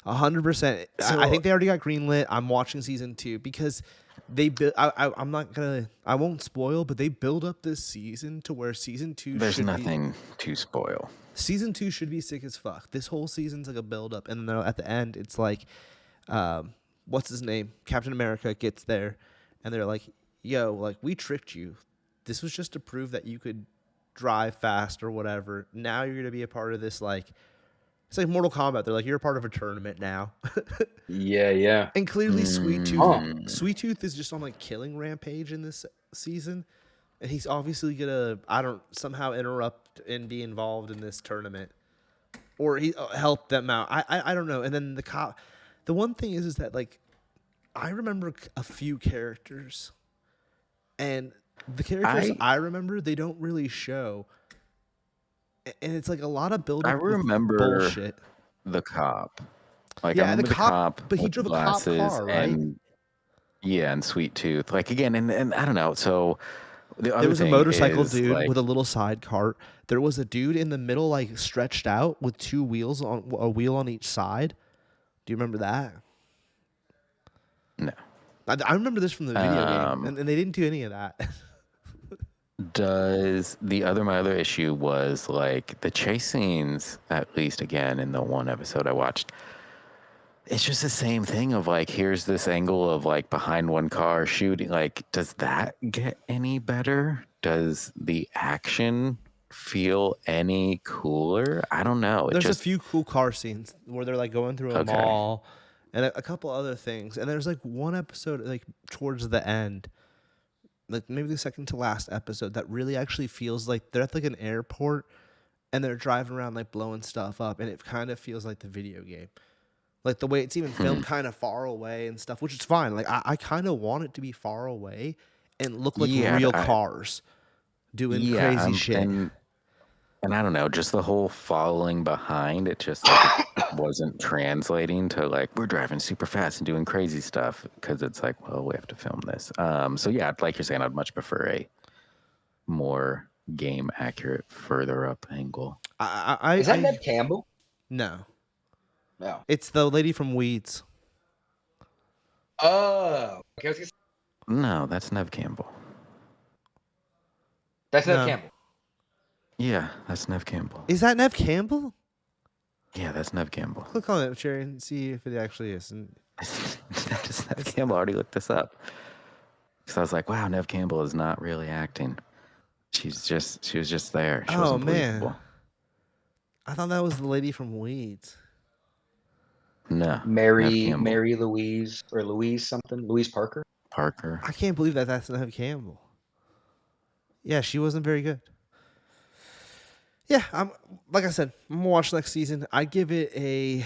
100%. I think they already got greenlit. I'm watching season 2 because they I won't spoil, but they build up this season to where season 2 there's nothing to spoil. Season 2 should be sick as fuck. This whole season's like a build up, and then at the end it's like what's his name? Captain America gets there and they're like, "Yo, like we tricked you. This was just to prove that you could drive fast or whatever. Now you're going to be a part of this like it's like Mortal Kombat. They're like, you're a part of a tournament now." Yeah. And clearly Sweet Tooth is just on like killing rampage in this season. And he's obviously going to, somehow interrupt and be involved in this tournament. Or he help them out. I don't know. And then the one thing is that like, I remember a few characters. And the characters I remember, they don't really show. And it's like a lot of build-up. I remember bullshit. The cop. Like, yeah, the cop, but he drove a cop car, right? And Sweet Tooth. Like, again, and I don't know. So there was a motorcycle dude with a little side cart. There was a dude in the middle, like stretched out with 2 wheels on a wheel on each side. Do you remember that? No. I remember this from the video game, and they didn't do any of that. My other issue was like the chase scenes, at least again in the one episode I watched, it's just the same thing of like, here's this angle of like behind one car shooting. Like, does that get any better? Does the action feel any cooler? I don't know. There's a few cool car scenes where they're like going through a mall and a couple other things. And there's like one episode like towards the end like maybe the second to last episode that really actually feels like they're at like an airport and they're driving around like blowing stuff up, and it kind of feels like the video game. Like the way it's even filmed kind of far away and stuff, which is fine. Like I kind of want it to be far away and look like real cars doing crazy shit. And I don't know, just the whole following behind it just like it wasn't translating to like we're driving super fast and doing crazy stuff because it's like, well, we have to film this. So yeah, like you're saying, I'd much prefer a more game accurate, further up angle. Is that Ned Campbell? No. No. It's the lady from Weeds. Oh. Okay, no, that's Neve Campbell. That's Neve Campbell. Yeah, that's Neve Campbell. Is that Neve Campbell? Yeah, that's Neve Campbell. Click on it, Cherry, and see if it actually is. That is Neve Campbell. I already looked this up. Because I was like, wow, Neve Campbell is not really acting. She was just there. She wasn't believable. Man. I thought that was the lady from Weeds. No. Mary Louise or Louise something. Louise Parker. I can't believe that's Neve Campbell. Yeah, she wasn't very good. Yeah, like I said, I'm gonna watch next season. I give it a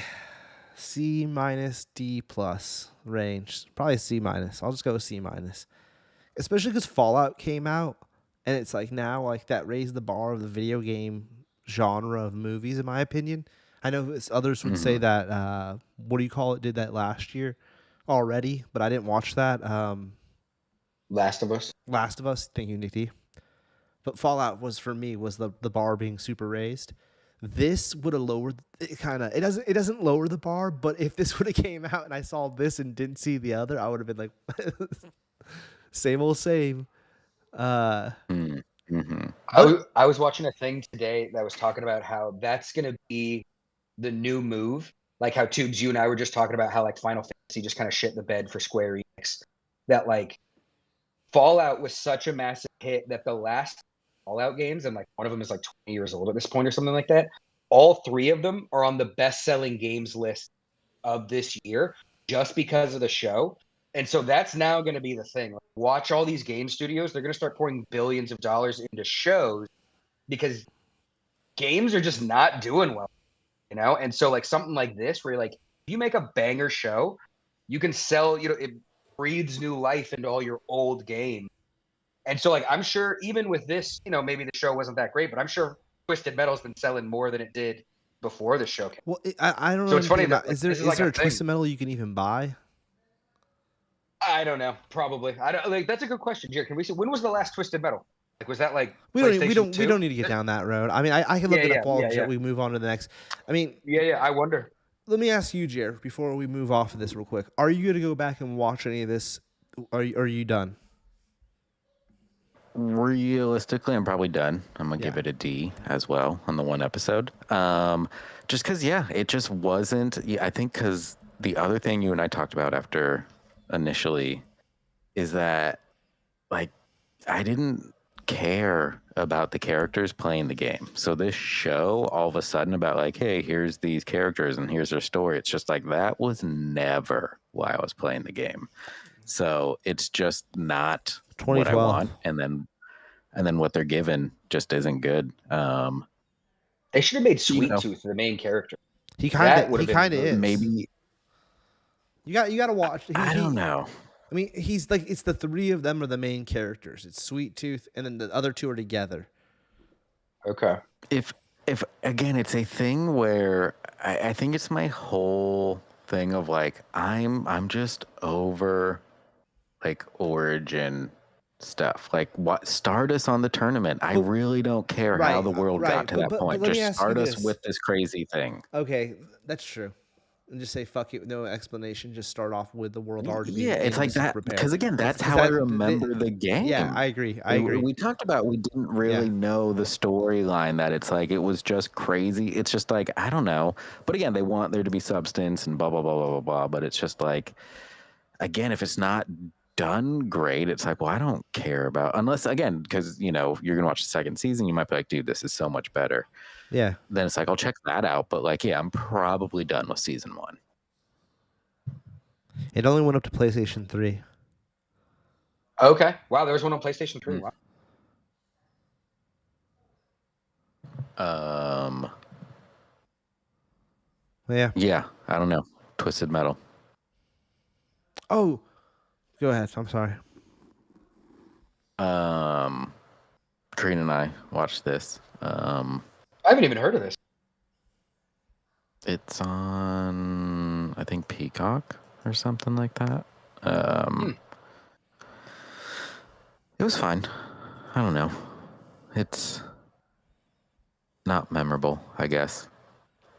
C minus D plus range. Probably C minus. I'll just go with C minus. Especially because Fallout came out, and it's like now like that raised the bar of the video game genre of movies, in my opinion. I know others would say that what do you call it did that last year already, but I didn't watch that. Last of Us. Thank you, Nick D. But Fallout was for me was the bar being super raised. This would have lowered it kind of. It doesn't lower the bar, but if this would have came out and I saw this and didn't see the other, I would have been like, same old same. I was watching a thing today that was talking about how that's gonna be the new move. Like how Tubes, you and I were just talking about how like Final Fantasy just kind of shit the bed for Square Enix. That like Fallout was such a massive hit that the last Fallout games, and like one of them is like 20 years old at this point or something like that. All three of them are on the best-selling games list of this year just because of the show. And so that's now going to be the thing. Like, watch all these game studios. They're going to start pouring billions of dollars into shows because games are just not doing well, you know? And so like something like this where you're like, if you make a banger show, you can sell, you know, it breathes new life into all your old games. And so like, I'm sure even with this, you know, maybe the show wasn't that great, but I'm sure Twisted Metal's been selling more than it did before the show came. Well, I don't know. So it's funny that, is there a Twisted Metal you can even buy? I don't know. Probably. I don't like. That's a good question, Jared. Can we see when was the last Twisted Metal? Like, was that like we don't need to get down that road. I mean, I can look it up while we move on to the next. I mean, I wonder. Let me ask you, Jared, before we move off of this real quick. Are you going to go back and watch any of this? Are you done? Realistically, I'm probably done. I'm gonna give it a D as well on the one episode. Just because, it just wasn't. Yeah, I think because the other thing you and I talked about after initially is that like I didn't care about the characters playing the game. So this show all of a sudden about like, hey, here's these characters and here's their story. It's just like that was never why I was playing the game. So it's just not what I want. And then what they're given just isn't good. They should have made Sweet Tooth the main character. He kind of is. Maybe you got to watch. I don't know. I mean, he's like, it's the three of them are the main characters. It's Sweet Tooth, and then the other two are together. Okay. If again, it's a thing where I think it's my whole thing of like I'm just over like origin stuff. Like what start us on the tournament. I really don't care how the world got to that point. Just start us with this crazy thing. Okay, that's true. And just say fuck it with no explanation. Just start off with the world already. Yeah, it's like that because again, that's how I remember the game. Yeah, I agree. We talked about we didn't really know the storyline. That it's like it was just crazy. It's just like I don't know. But again, they want there to be substance and blah blah blah blah blah blah. But it's just like again, if it's not done great, it's like well, I don't care about unless again because you know you're gonna watch the second season. You might be like, dude, this is so much better. Yeah. Then it's like, I'll check that out. But like, I'm probably done with season 1. It only went up to PlayStation 3. Okay. Wow, there was one on PlayStation 3. Wow. Yeah. Yeah, I don't know. Twisted Metal. Oh, go ahead. I'm sorry. Trina and I watched this. I haven't even heard of this. It's on, I think, Peacock or something like that. It was fine. I don't know. It's not memorable, I guess.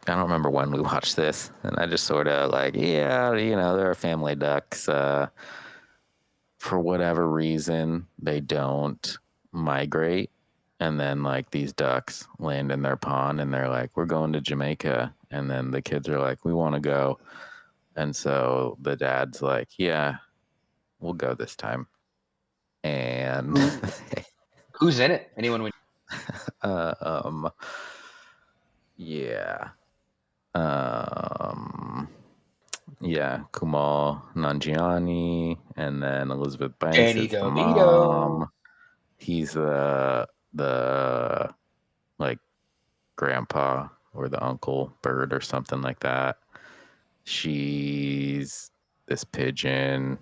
I don't remember when we watched this, and I just sort of like, yeah, there are family ducks. For whatever reason, they don't migrate, and then like these ducks land in their pond, and they're like, "We're going to Jamaica," and then the kids are like, "We want to go," and so the dad's like, "Yeah, we'll go this time," and who's in it? Anyone? Yeah. Yeah, Kumail Nanjiani, and then Elizabeth Banks Danny is the DeVito. mom. He's the like grandpa or the uncle bird or something like that. She's this pigeon.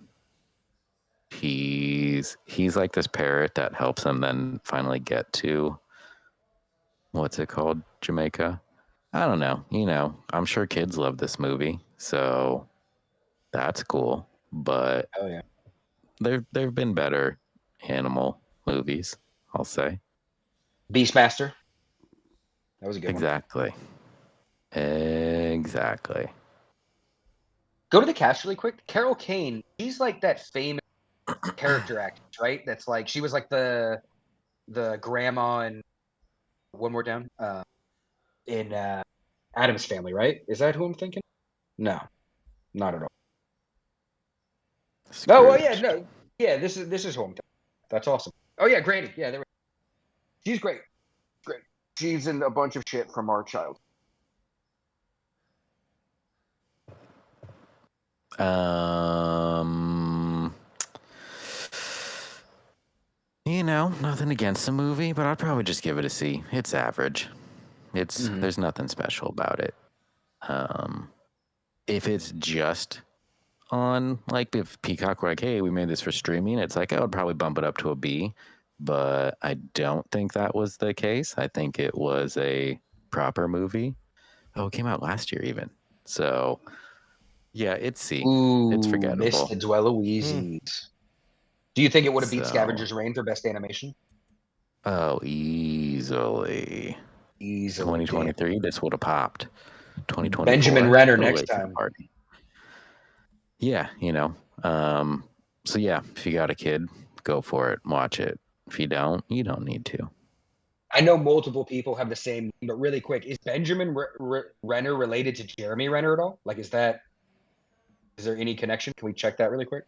He's like this parrot that helps him then finally get to what's it called? Jamaica. I don't know. I'm sure kids love this movie, so that's cool. But Oh yeah, there've been better animal movies, I'll say. Beastmaster. That was a good one. Exactly. Go to the cast really quick. Carol Kane. She's like that famous character actress, right? That's like she was like the grandma in One More Down in Addams Family, right? Is that who I'm thinking? No, not at all. Scrooge. Oh well, yeah, no, yeah. This is who I'm thinking. That's awesome. Oh yeah, Granny. Yeah, there. She's great. Great. She's in a bunch of shit from our child. Nothing against the movie, but I'd probably just give it a C. It's average. There's nothing special about it. If it's just on, like, if Peacock were like, hey, we made this for streaming, it's like I would probably bump it up to a B, but I don't think that was the case. I think it was a proper movie. Oh, it came out last year even. So yeah, it's C. Ooh, it's forgettable. Mr. Dweloweezy. Do you think it would have beat Scavenger's Reign for best animation? Oh, easily. 2023, this would have popped. 2024. Benjamin Renner next time. Party. Yeah, So yeah, if you got a kid, go for it. Watch it. If you don't, you don't need to. I know multiple people have the same, but really quick, is Benjamin Renner related to Jeremy Renner at all? Like, is there any connection? Can we check that really quick?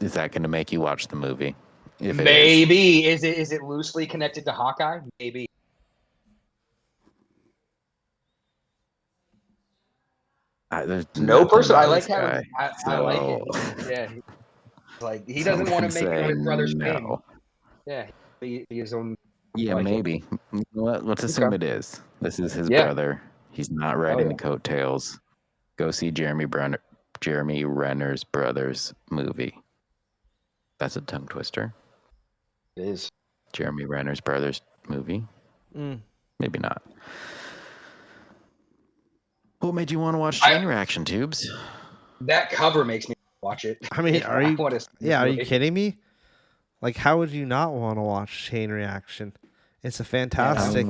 Is that going to make you watch the movie? Maybe. Is it loosely connected to Hawkeye? Maybe. No person. I like how I like it. Yeah, like he doesn't want to make another brother's pain. Yeah, be his own. Yeah, maybe. Let's assume it is. This is his brother. He's not riding the coattails. Go see Jeremy Renner's brother's movie. That's a tongue twister. It is. Jeremy Renner's brother's movie. Maybe not. What made you want to watch Chain Reaction, Tubes? That cover makes me watch it. I mean, are you kidding me? Like, how would you not want to watch Chain Reaction? It's a fantastic.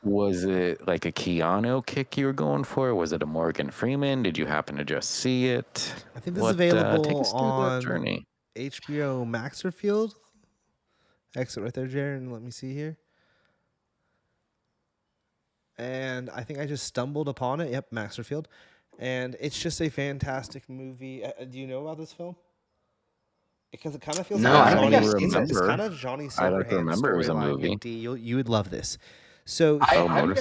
Was it like a Keanu kick you were going for? Was it a Morgan Freeman? Did you happen to just see it? I think this is available take us through on that journey. HBO Maxerfield. Exit right there, Jaron. Let me see here. And I think I just stumbled upon it. Yep, Maxerfield. And it's just a fantastic movie. Do you know about this film? Because it kind of feels like I don't think I've seen it. It's kind of Johnny Silverhand storyline. You would love this. So I'm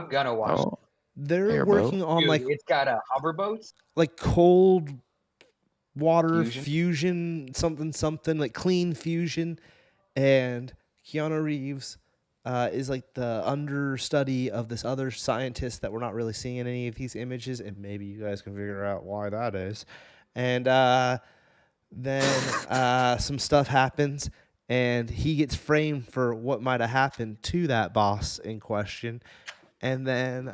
gonna watch. They're working on it's got a hoverboats, like cold water fusion something like clean fusion, and Keanu Reeves is like the understudy of this other scientist that we're not really seeing in any of these images, and maybe you guys can figure out why that is. And then some stuff happens, and he gets framed for what might have happened to that boss in question, and then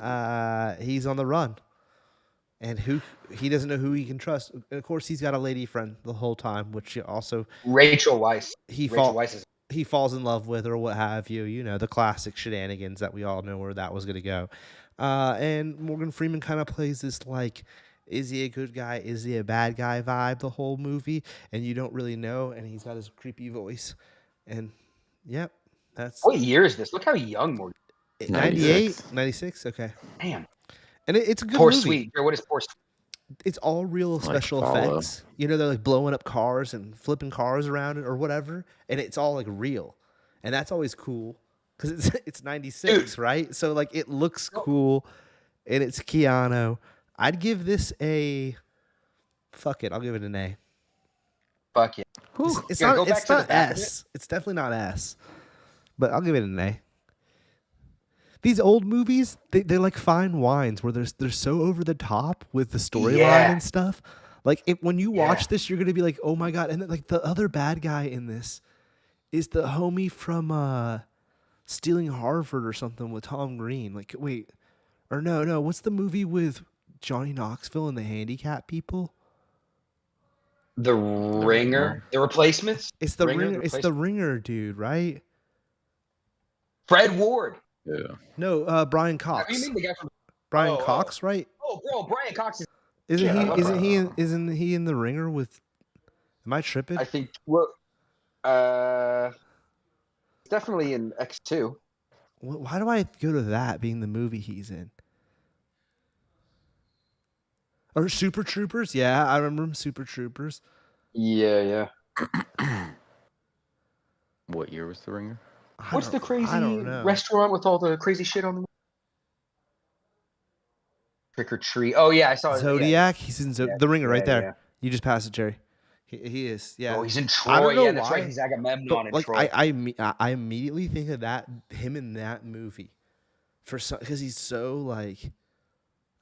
he's on the run. And he doesn't know who he can trust. And of course, he's got a lady friend the whole time, which also Rachel Weisz. Rachel Weisz he falls in love with, or what have you. You know, the classic shenanigans that we all know where that was going to go. And Morgan Freeman kind of plays this like, is he a good guy? Is he a bad guy vibe the whole movie? And you don't really know. And he's got his creepy voice. And yep, that's. What year is this? Look how young Morgan. 98, 96. Okay. Damn. And it's a good Poor movie. Sweet. What is Poor Sweet? It's all real special effects. You know, they're like blowing up cars and flipping cars around or whatever, and it's all like real, and that's always cool because it's 96, dude. Right? So like it looks cool, and it's Keanu. I'd give this a fuck it. I'll give it an A. Fuck it. It's not S. It's definitely not S, but I'll give it an A. These old movies, they're like fine wines where they're so over the top with the storyline and stuff. Like when you watch this, you're gonna be like, oh my god! And then, like the other bad guy in this is the homie from Stealing Harvard or something with Tom Green. Like wait, or no, what's the movie with Johnny Knoxville and the handicapped people? The Ringer, The Replacements. It's the Ringer. It's the Ringer, dude, right? Fred Ward. Yeah. No, Brian Cox. You mean the guy from Brian Cox, right? Oh, bro, Brian Cox is. Isn't he in the Ringer with? Am I tripping? I think. Well, definitely in X2. Why do I go to that being the movie he's in? Or Super Troopers? Yeah, I remember him. Super Troopers. Yeah. What year was The Ringer? What's the crazy restaurant with all the crazy shit on the Trick or Treat? Oh yeah, I saw it. Zodiac. He's in The Ringer right there. Yeah. You just passed it, Jerry. He is. Yeah. Oh, he's in Troy. I don't know that's right. He's Agamemnon in Troy. I immediately think of him in that movie, because he's so like,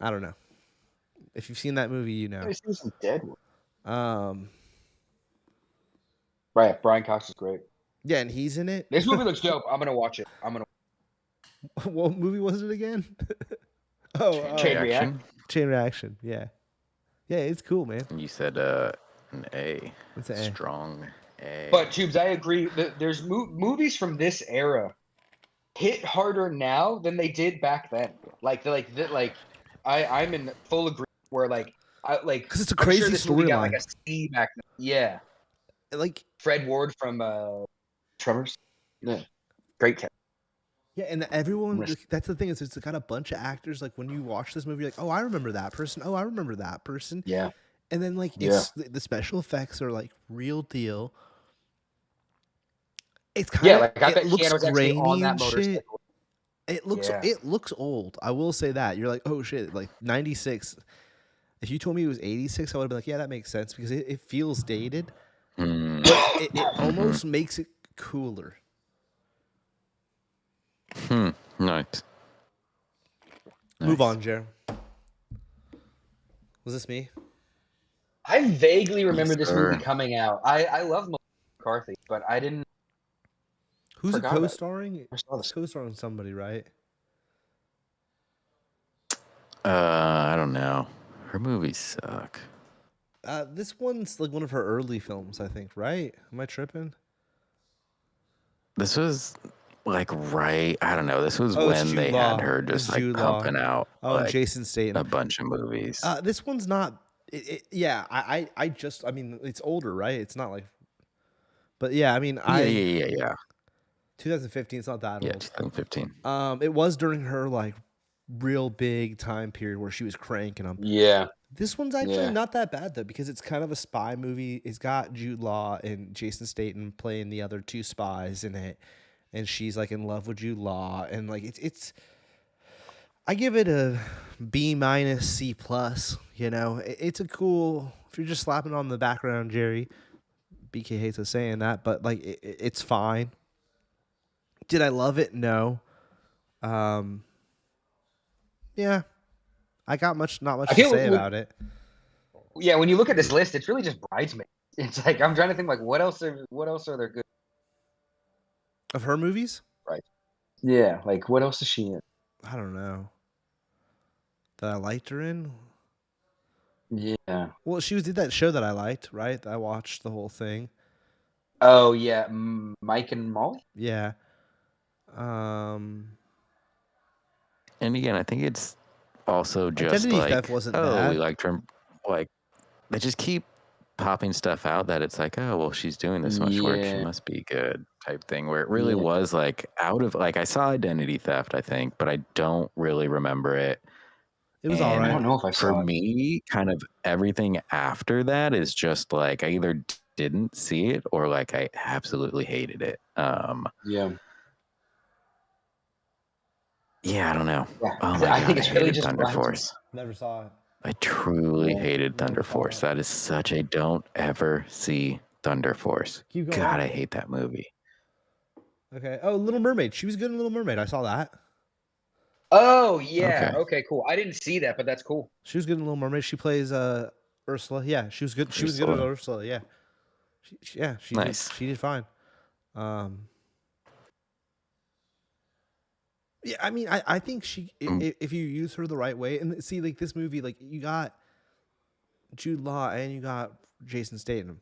I don't know. If you've seen that movie, you know. I've seen some dead one. Right, Brian Cox is great. Yeah, and he's in it. This movie looks dope. I'm gonna watch it. What movie was it again? Chain Reaction. Chain Reaction. Yeah, it's cool, man. You said an A. It's an A. Strong A. But Tubes, I agree. There's movies from this era hit harder now than they did back then. I'm in full agreement. Where because it's a crazy storyline. Like a C back then. Yeah. Like Fred Ward from Tremors. Yeah. Great cat. Yeah, and everyone, that's the thing, is it's got a bunch of actors, like when you watch this movie, you're like, oh, I remember that person. Oh, I remember that person. Yeah. And then it's the special effects are like real deal. It's kind of, I bet looks grainy on that shit. It looks old. I will say that. You're like, oh shit, like 96. If you told me it was 86, I would have been like, yeah, that makes sense, because it feels dated. But it almost makes it cooler. Nice. Move on, Jer. Was this me? I vaguely remember this movie coming out. I love McCarthy, but I didn't. Who's co-starring? It's co-starring somebody, right? I don't know. Her movies suck. This one's like one of her early films, I think, right? Am I tripping? This was like I don't know. This was when they had her just like pumping out. Oh, like, Jason Statham. A bunch of movies. This one's not. I mean, it's older, right? It's not like. But yeah, I mean, Yeah. 2015. It's not that old. Yeah, 2015. It was during her like real big time period where she was cranking them. Yeah. This one's actually not that bad though, because it's kind of a spy movie. It's got Jude Law and Jason Statham playing the other two spies in it, and she's like in love with Jude Law, and like it's. I give it a B- C+. You know, it's a cool if you're just slapping on the background, Jerry, BK hates us saying that, but like it's fine. Did I love it? No. Yeah, I got not much to say about it. Yeah, when you look at this list, it's really just Bridesmaids. It's like I'm trying to think like what else are there good of her movies? Right. Yeah, like what else is she in? I don't know. That I liked her in. Yeah. Well, she did that show that I liked, right? I watched the whole thing. Oh yeah, Mike and Molly. Yeah. And again, I think it's also just Identity like, Theft wasn't we bad. liked her. Like, they just keep popping stuff out that it's like, oh, well, she's doing this much work, she must be good type thing. Where it really was like out of like I saw Identity Theft, I think, but I don't really remember it. It was all right. I don't know if I saw For me, kind of everything after that is just like I either didn't see it or like I absolutely hated it. Yeah, I don't know. Yeah. Oh my God, I think it's really just Thunder Force. Never saw it. I truly hated Thunder Force. That is such a don't ever see Thunder Force. God, I hate that movie. Okay. Oh, Little Mermaid. She was good in Little Mermaid. I saw that. Oh yeah. Okay, cool. I didn't see that, but that's cool. She was good in Little Mermaid. She plays Ursula. Yeah, she was good. She was good as Ursula. Yeah. She did fine. Yeah, I mean, I think if you use her the right way, and see, like this movie, like you got Jude Law and you got Jason Statham,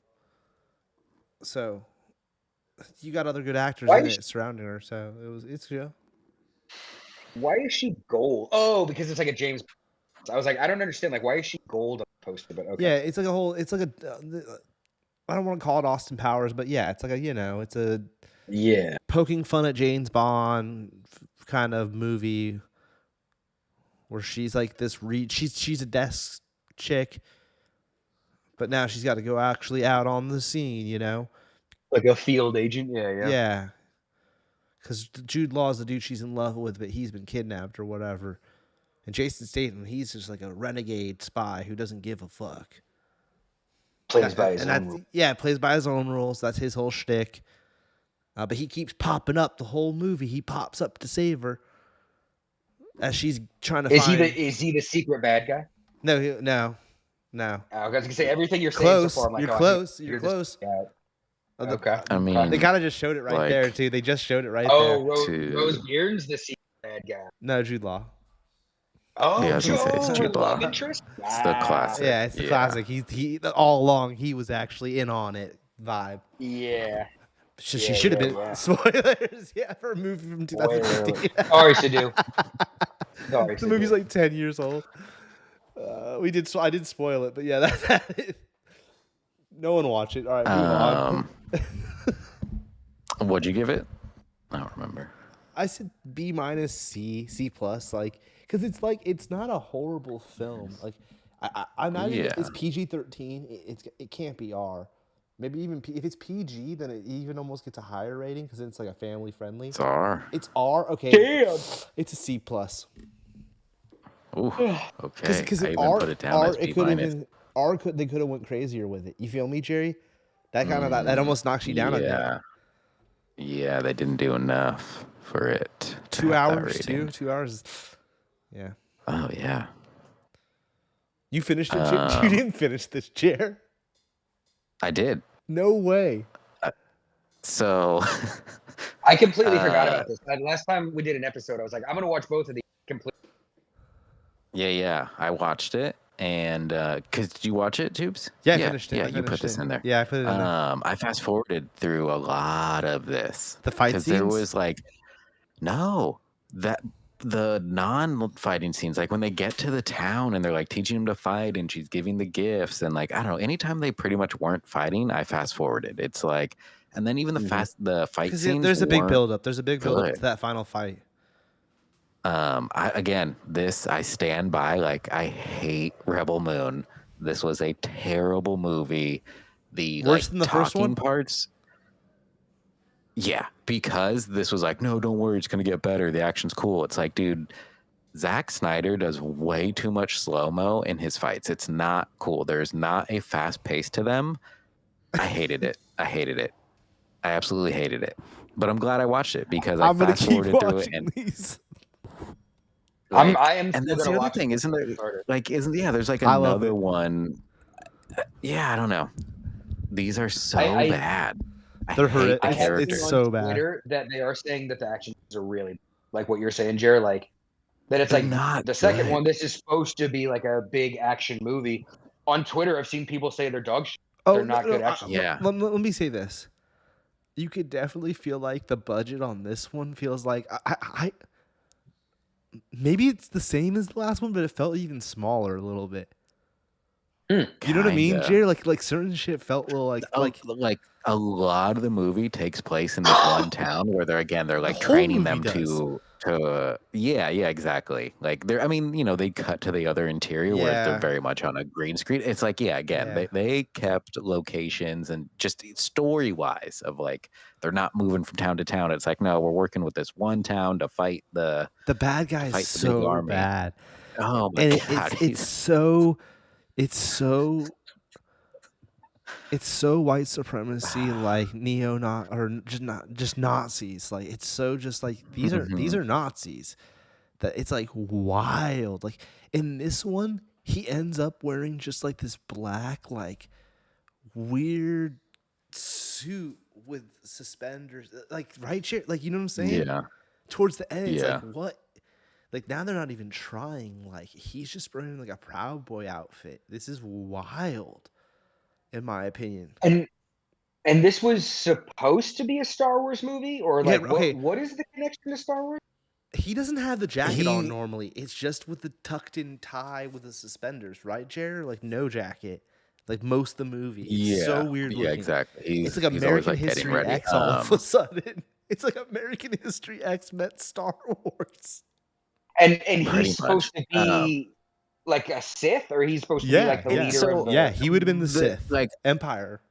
so you got other good actors in it surrounding her. So it's good. Why is she gold? Oh, because it's like a James. I was like, I don't understand. Like, why is she gold on the poster? But okay. Yeah, it's like a whole. It's like a. I don't want to call it Austin Powers, but yeah, it's like it's a poking fun at James Bond kind of movie where she's like this she's a desk chick, but now she's got to go actually out on the scene, like a field agent. Yeah. Because Jude Law is the dude she's in love with, but he's been kidnapped or whatever. And Jason Statham, he's just like a renegade spy who doesn't give a fuck. Plays by his own rules. Yeah, plays by his own rules. That's his whole shtick. But he keeps popping up the whole movie. He pops up to save her as she's trying to find... Is he the secret bad guy? No. I was gonna say everything you're saying close. so far. I'm like, You're close. Okay. I mean, they kind of just showed it right there too. They just showed it right there. Oh, Rose Byrne's the secret bad guy. No, Jude Law. Oh, yeah, I was gonna say it's Jude Law. Interest? It's the classic. Yeah, it's the classic. He all along he was actually in on it vibe. Yeah. She should have been spoilers. Yeah, for a movie from 2015. Sorry, Siddhuey. The movie's like 10 years old. I did spoil it, but yeah, that no one watch it. All right, move on. What'd you give it? I don't remember. I said B-, C+, like, because it's not a horrible film. Like, I imagine it's PG-13. It can't be R. Maybe even if it's PG, then it even almost gets a higher rating because it's like a family friendly. It's R. It's R. Okay. Damn. It's a C+. Ooh. Okay. Because I even put it down as B-. They could have went crazier with it. You feel me, Jerry? That kind of that almost knocks you down a bit. Yeah, they didn't do enough for it. 2 hours too. 2 hours. Yeah. Oh yeah. You finished it. You didn't finish this chair. I did. No way. So I completely forgot about this. Last time we did an episode, I was like, I'm gonna watch both of these completely. Yeah. I watched it, and did you watch it, Tubes? Yeah, I finished it. Yeah, you put this in there. Yeah, I put it in there. I fast forwarded through a lot of this. The fight scenes? Because there was the non-fighting scenes, like when they get to the town and they're like teaching them to fight and she's giving the gifts and like, I don't know, anytime they pretty much weren't fighting, I fast forwarded. It's like, and then even the fight scenes. There's a big build up. There's a big build up to that final fight. I stand by, like, I hate Rebel Moon. This was a terrible movie. Worse than the first one? Parts. Yeah, because this was like, no, don't worry, it's gonna get better. The action's cool. It's like, dude, Zack Snyder does way too much slow-mo in his fights. It's not cool. There's not a fast pace to them. I hated it. I absolutely hated it. But I'm glad I watched it because I I'm gonna fast keep forwarded through it, watching and these. like, I am and still that's gonna the other watch thing, it. isn't there? There's like I love another it. one. Yeah, I don't know. These are so I- bad. They're hate horrific. the I have characters. seen on so bad. Twitter that they are saying that the action scenes are really like what you're saying, Jer. Like that it's They're like not the second good. one. This is supposed to be like a big action movie. On Twitter, I've seen people say they're dog shit. Oh, They're not good action. Yeah. Let me say this. You could definitely feel like the budget on this one feels like I maybe it's the same as the last one, but it felt even smaller a little bit. You know what I mean, Kinda. Jerry? Like certain shit felt a little like Like a lot of the movie takes place in this one town where they're like whole training movie them does. to yeah, exactly. Like they're, I mean, they cut to the other interior where they're Yeah. very much on a green screen. It's like, yeah, again, Yeah. they kept locations and just story wise of like they're not moving from town to town. It's like, no, we're working with this one town to fight the bad guy is fight the big so army. bad. Oh my And god, it's so white supremacy, like just Nazis. Like it's so just like these are Nazis. That it's like wild. Like in this one, he ends up wearing just like this black, like weird suit with suspenders. Like right here, like you know what I'm saying? Yeah. Towards the end, it's Yeah. like what? Like now they're not even trying. Like he's just wearing like a Proud Boy outfit. This is wild, in my opinion. And this was supposed to be a Star Wars movie, or like what is the connection to Star Wars? He doesn't have the jacket on normally. It's just with the tucked in tie with the suspenders, right, Jer? Like no jacket. Like most of the movie. It's so weird looking. Yeah, exactly. It's like American History X all of a sudden. It's like American History X met Star Wars. And he's supposed to be like a Sith, or he's supposed to be like the leader of the... he would have been the Sith. Like Empire.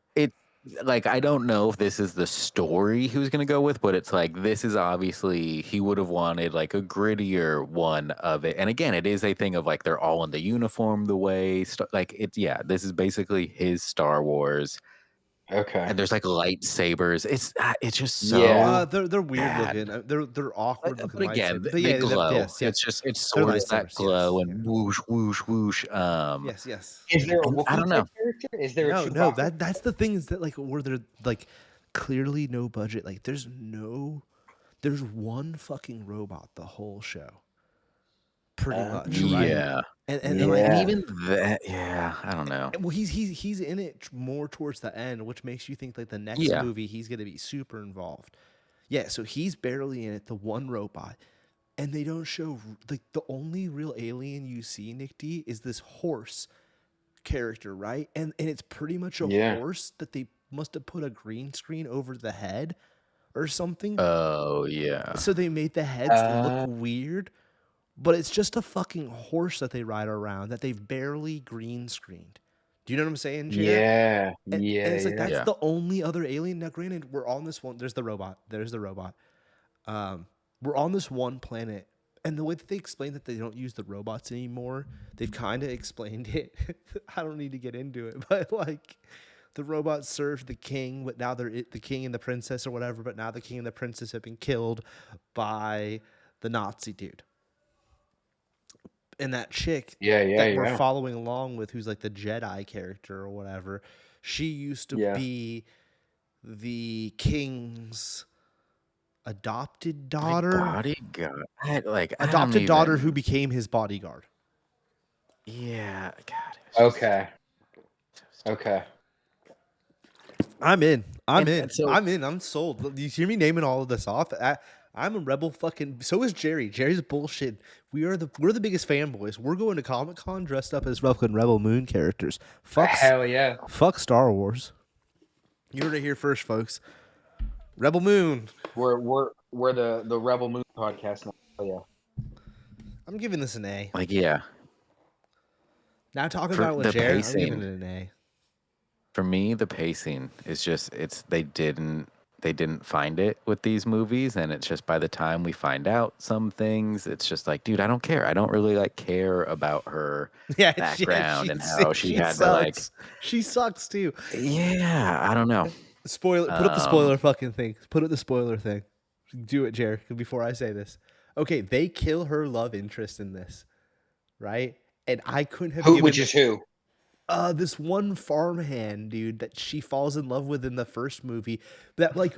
Like, I don't know if this is the story he was going to go with, but it's like, this is obviously, he would have wanted like a grittier one of it. And again, it is a thing of like, they're all in the uniform the way, like it's, this is basically his Star Wars. Okay. And there's like lightsabers. It's just so they're weird bad. looking. They're awkward looking. But again, lightsabers. they glow. Yes. It's sort of that glow and whoosh, whoosh, whoosh. Yes. Is there a Wookiee I don't know. character? Is there a Chewbacca? No. That's the thing is that like where they're like clearly no budget. Like there's one fucking robot the whole show. Pretty much, right? Yeah. And even that, I don't know. Well, he's in it more towards the end, which makes you think like the next movie he's gonna be super involved. Yeah, so he's barely in it. The one robot, and they don't show like the only real alien you see, Nick D, is this horse character, right? And it's pretty much a horse that they must have put a green screen over the head or something. Oh yeah. So they made the heads look weird. But it's just a fucking horse that they ride around that they've barely green screened. Do you know what I'm saying, Jared? Yeah. And it's like that's the only other alien. Now, granted, we're on this one. There's the robot. We're on this one planet, and the way that they explain that they don't use the robots anymore, they've kind of explained it. I don't need to get into it, but like the robots served the king, but now they're the king and the princess or whatever. But now the king and the princess have been killed by the Nazi dude. And that chick that we're following along with, who's like the Jedi character or whatever, she used to be the king's adopted daughter. Bodyguard. Adopted daughter who became his bodyguard. Yeah. God. Okay. I'm in. I'm sold. You hear me naming all of this off? I'm a rebel fucking. So is Jerry. Jerry's bullshit. We're the biggest fanboys. We're going to Comic-Con dressed up as fucking Rebel Moon characters. Hell yeah. Fuck Star Wars. You heard it here first, folks. Rebel Moon. We're the Rebel Moon podcast now. Oh yeah. I'm giving this an A. Like yeah. Now talking about it with Jerry, I'm giving it an A. For me, the pacing is just they didn't they didn't find it with these movies, and it's just by the time we find out some things, it's just like, dude, I don't care. I don't really like care about her background and how she had to like. She sucks too. Yeah, I don't know. Spoiler. Put up the spoiler fucking thing. Put up the spoiler thing. Do it, Jared. Before I say this, okay, they kill her love interest in this, right? And I couldn't have. Which is who? This one farmhand dude that she falls in love with in the first movie. That like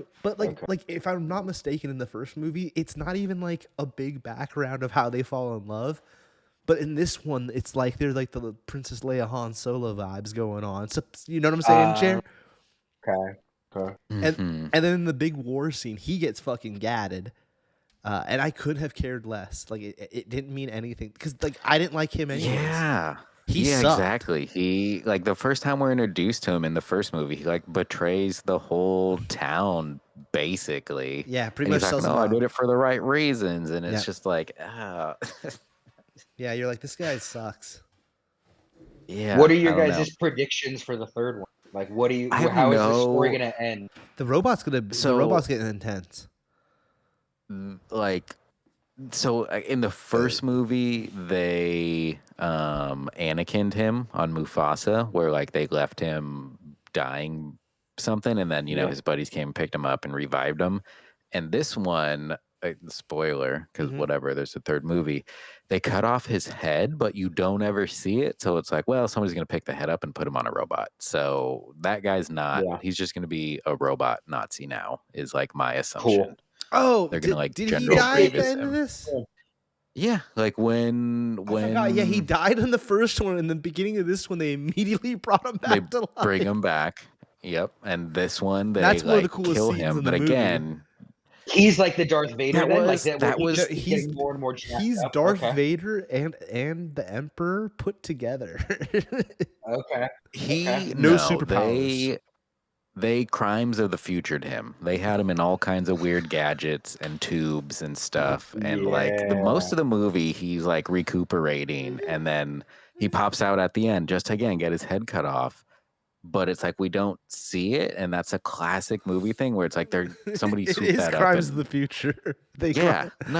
if I'm not mistaken, in the first movie, it's not even like a big background of how they fall in love. But in this one, it's like there's like the Princess Leia Han Solo vibes going on. So, you know what I'm saying, Chair? Okay. And then in the big war scene, he gets fucking gadded. And I couldn't have cared less. Like it didn't mean anything because like I didn't like him anyways. Yeah. He sucked. Exactly. He like the first time we're introduced to him in the first movie, he like betrays the whole town basically. Yeah, pretty and much. He's like, no, I did it for the right reasons, and it's just like, yeah, you're like, this guy sucks. Yeah. What are your guys' predictions for the third one? Like, what do you? How is the story gonna end? The robot's getting intense. Like. So in the first movie, they Anakin'd him on Mufasa, where like they left him dying something, and then his buddies came and picked him up and revived him. And this one, spoiler, because whatever, there's a third movie, they cut off his head, but you don't ever see it. So it's like, well, somebody's gonna pick the head up and put him on a robot. So that guy's not. Yeah. He's just gonna be a robot Nazi now. Is like my assumption. Cool. Oh, they're gonna like did General he die at the Grievous end of this? Yeah, like when yeah, he died in the first one, and in the beginning of this one, they immediately brought him back to life. Bring him back. Yep, and this one they That's one of the like coolest kill scenes him, in the but movie. again, he's like the Darth Vader. He's more and more. He's Darth Vader and the Emperor put together. No superpowers. They crimes of the futured him. They had him in all kinds of weird gadgets and tubes and stuff. And like most of the movie, he's like recuperating, and then he pops out at the end just to again get his head cut off. But it's like we don't see it, and that's a classic movie thing where it's like somebody swooped that up. Crimes of the future. They put him in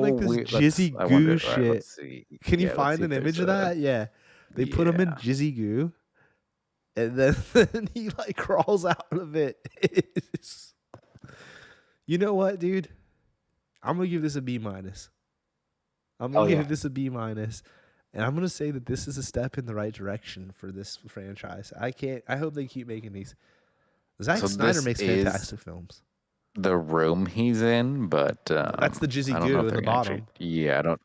like this jizzy goo shit. Can you find an image of that? Yeah, they put him in jizzy goo. And then he like crawls out of it. You know what, dude? I'm gonna give this a B-. I'm gonna give this a B-, and I'm gonna say that this is a step in the right direction for this franchise. I hope they keep making these. Zack Snyder makes fantastic films. The room he's in, but that's the jizzy goo at the bottom. I don't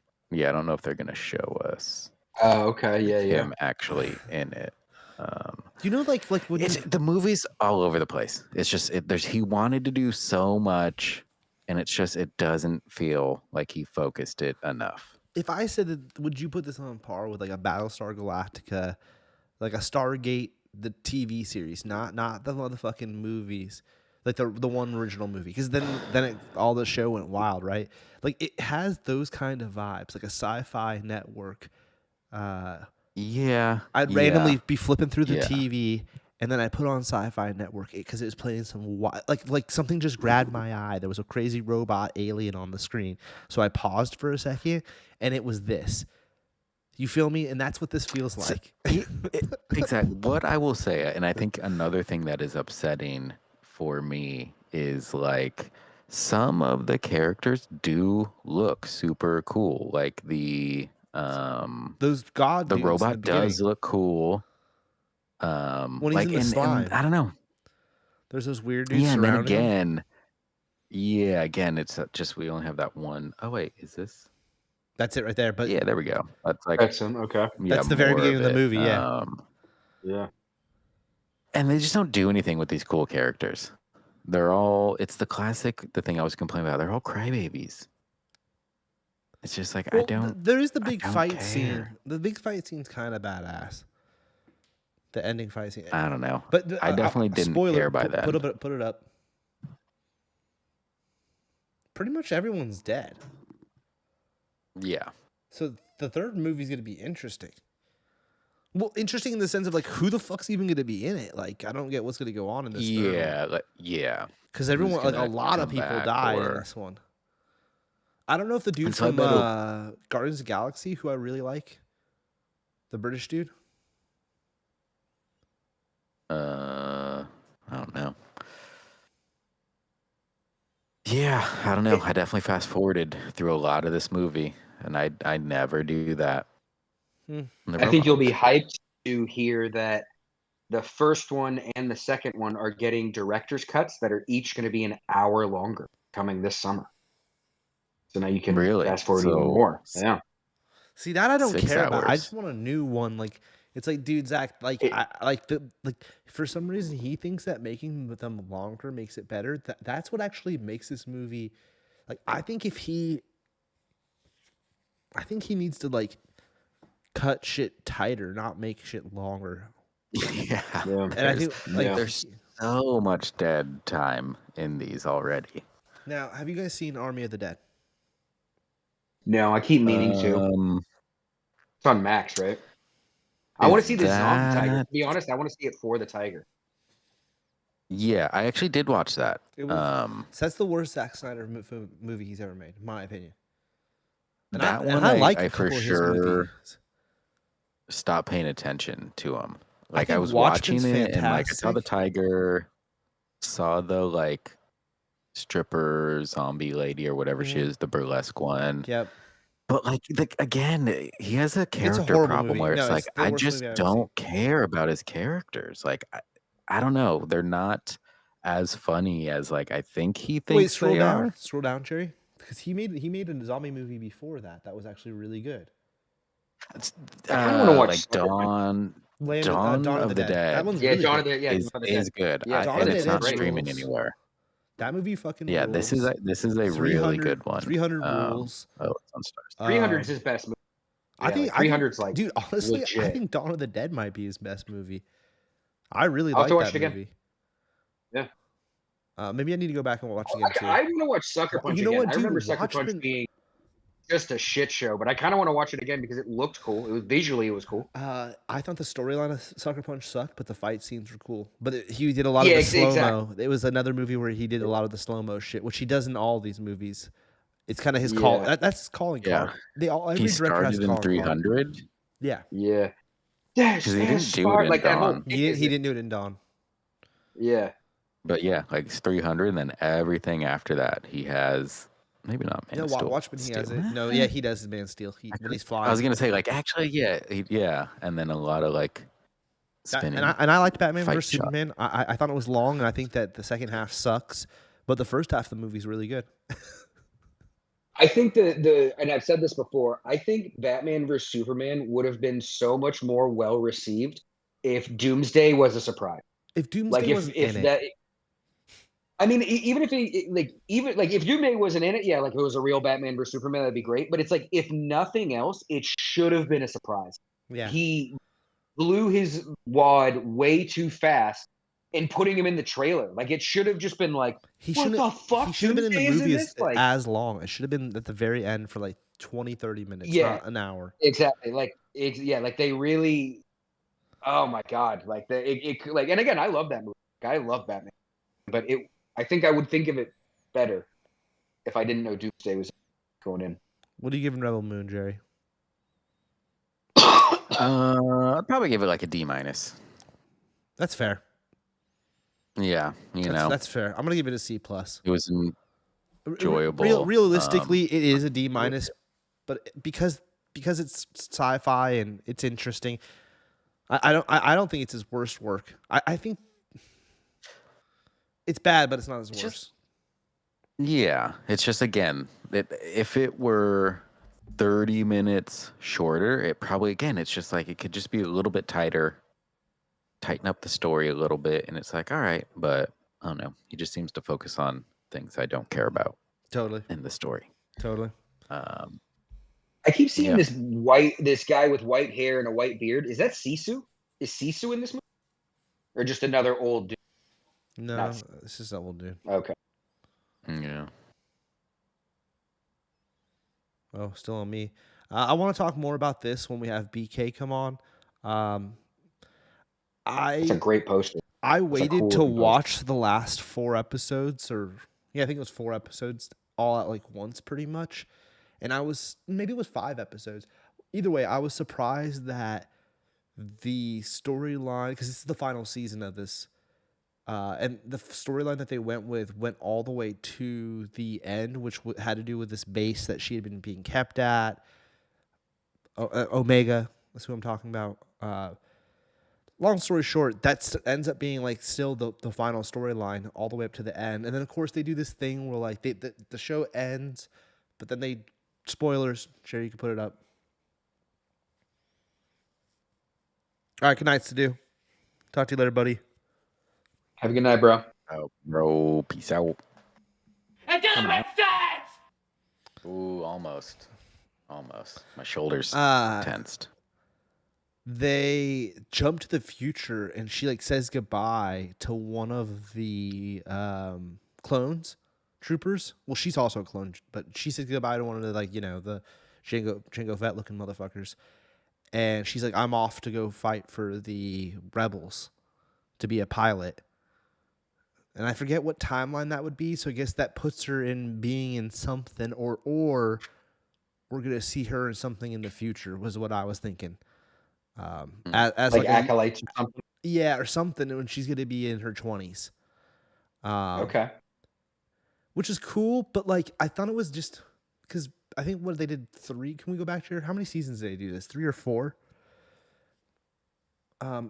know if they're gonna show us. Oh, okay, him actually in it. You know, like when the movie's all over the place. It's just he wanted to do so much, and it's just it doesn't feel like he focused it enough. If I said that, would you put this on par with like a Battlestar Galactica, like a Stargate, the TV series, not the motherfucking movies, like the one original movie? Because then all the show went wild, right? Like it has those kind of vibes, like a sci-fi network. I'd randomly be flipping through the TV, and then I put on Sci-Fi Network because it was playing some like something just grabbed my eye. There was a crazy robot alien on the screen, so I paused for a second, and it was this. You feel me? And that's what this feels like. Exactly. What I will say, and I think another thing that is upsetting for me is like some of the characters do look super cool, like the robot does look cool. When he's in the slime, and I don't know. There's those weird dudes. Yeah, and then again, it's just we only have that one. Oh wait, is this? That's it right there. But yeah, there we go. That's like him. Okay, that's the very beginning of the movie. Yeah. And they just don't do anything with these cool characters. It's the classic. The thing I was complaining about. They're all crybabies. It's just like there is the big fight scene. The big fight scene's kind of badass. The ending fight scene. I don't know, but I definitely didn't care by that. Put it up. Pretty much everyone's dead. Yeah. So the third movie's gonna be interesting. Well, interesting in the sense of like, who the fuck's even going to be in it? Like, I don't get what's going to go on in this. Yeah. Because everyone, like, a lot of people died in this one. I don't know if the dude from Guardians of the Galaxy, who I really like, the British dude. I don't know. Yeah, I don't know. I definitely fast forwarded through a lot of this movie, and I never do that. I think you'll be hyped to hear that the first one and the second one are getting director's cuts that are each going to be an hour longer coming this summer. So now you can fast forward even more. Yeah. See, that I don't 6 care hours. about. I just want a new one. Like, it's like, dude, Zach, like, for some reason he thinks that making them longer makes it better. That's what actually makes this movie. Like, I think he needs to like cut shit tighter, not make shit longer. Yeah. And I think like there's so much dead time in these already. Now, have you guys seen Army of the Dead? No, I keep meaning to. It's on Max, right? I want to see the zombie tiger. To be honest, I want to see it for the tiger. Yeah, I actually did watch that. So that's the worst Zack Snyder movie he's ever made, in my opinion. And I like I a couple for of his sure movies. stopped paying attention to him. Like I was Watchmen's watching it fantastic. and like I saw the tiger, saw the like stripper zombie lady or whatever she is, the burlesque one. Yep. But like again, he has a character problem movie. where it's No, like the I worst just movie I've ever don't care about his characters. Like I don't know, they're not as funny as like I think he thinks they are. Scroll down, Jerry, because he made a zombie movie before that was actually really good. I kind of want to watch like Dawn of the Dead. That one's really Dawn good. of the is good. Yeah, Dawn and of the it's Dead not rules. streaming anywhere. That movie fucking Yeah, rules. this is a really good one. 300 rules. Oh, it's on Stars. 300 is his best movie. I think 300's like, dude, honestly, legit. I think Dawn of the Dead might be his best movie. I really I'll like have to watch that it movie. Again. Yeah. Maybe I need to go back and watch it again too. I want to watch Sucker Punch You know again. what, dude? I remember Sucker Punch being just a shit show, but I kind of want to watch it again because it looked cool. It was visually, it was cool. I thought the storyline of Sucker Punch sucked, but the fight scenes were cool. But he did a lot of the slow-mo. Exactly. It was another movie where he did a lot of the slow-mo shit, which he does in all these movies. It's kind of his call. That's his calling card. He started in 300. Yeah. Yeah. Because he didn't do it in Dawn. He didn't do it in Dawn. Yeah. But yeah, like 300, and then everything after that, he has maybe not Man of Steel. Watchmen, he has it. No, yeah, he does Man of Steel. When he's flying. I was gonna say like actually, yeah, and then a lot of like spinning. And I liked Batman vs Superman. I thought it was long, and I think that the second half sucks, but the first half of the movie is really good. I think and I've said this before, I think Batman vs Superman would have been so much more well received if Doomsday was a surprise. If Doomsday wasn't in it. I mean, even if if Doomsday wasn't in it, yeah, like if it was a real Batman vs Superman, that'd be great. But it's like, if nothing else, it should have been a surprise. Yeah. He blew his wad way too fast and putting him in the trailer. Like, it should have just been like, what the fuck? He should have been in the movie as long. It should have been at the very end for like 20, 30 minutes, not an hour. Exactly. Like they really, oh my God. Like, and again, I love that movie. I love Batman. But I think I would think of it better if I didn't know Doomsday was going in. What are you giving Rebel Moon, Jerry? I'd probably give it like a D-. That's fair. Yeah, that's fair. I'm gonna give it a C+. It was enjoyable. Realistically, it is a D-, but because it's sci-fi and it's interesting, I don't think it's his worst work. I think it's bad, but it's not his worst. Yeah, it's just, again, if it were 30 minutes shorter, it probably, again, it's just like it could just be a little bit tighter, tighten up the story a little bit, and it's like, all right, but I don't know. He just seems to focus on things I don't care about. Totally. In the story. Totally. I keep seeing this guy with white hair and a white beard. Is that Sisu? Is Sisu in this movie? Or just another old dude? No, this is an old dude. Okay. Yeah. Oh, still on me. I want to talk more about this when we have BK come on. Um, It's a great poster. I That's a waited cool to looking poster. watch the last 4 episodes, or yeah, I think it was 4 episodes all at like once, pretty much. And maybe it was 5 episodes. Either way, I was surprised that the storyline, because this is the final season of this, and the storyline that they went all the way to the end, which had to do with this base that she had been being kept at. Omega, that's who I'm talking about. Long story short, that ends up being like still the final storyline all the way up to the end. And then of course they do this thing where like the show ends, but then spoilers. Sure, you can put it up. All right, good night, Siddhuey. Talk to you later, buddy. Have a good night, bro. Oh, bro, peace out. Until next time! Ooh, almost. My shoulders tensed. They jump to the future, and she like says goodbye to one of the clones troopers. Well, she's also a clone, but she says goodbye to one of the the Jango Fett looking motherfuckers. And she's like, I'm off to go fight for the rebels to be a pilot. And I forget what timeline that would be, so I guess that puts her in being in something, or we're gonna see her in something in the future, was what I was thinking. As like acolytes or something. Yeah, or something when she's gonna be in her 20s. Okay. Which is cool, but like I thought it was just because I think what they did 3. Can we go back here? How many seasons did they do this? 3 or 4? I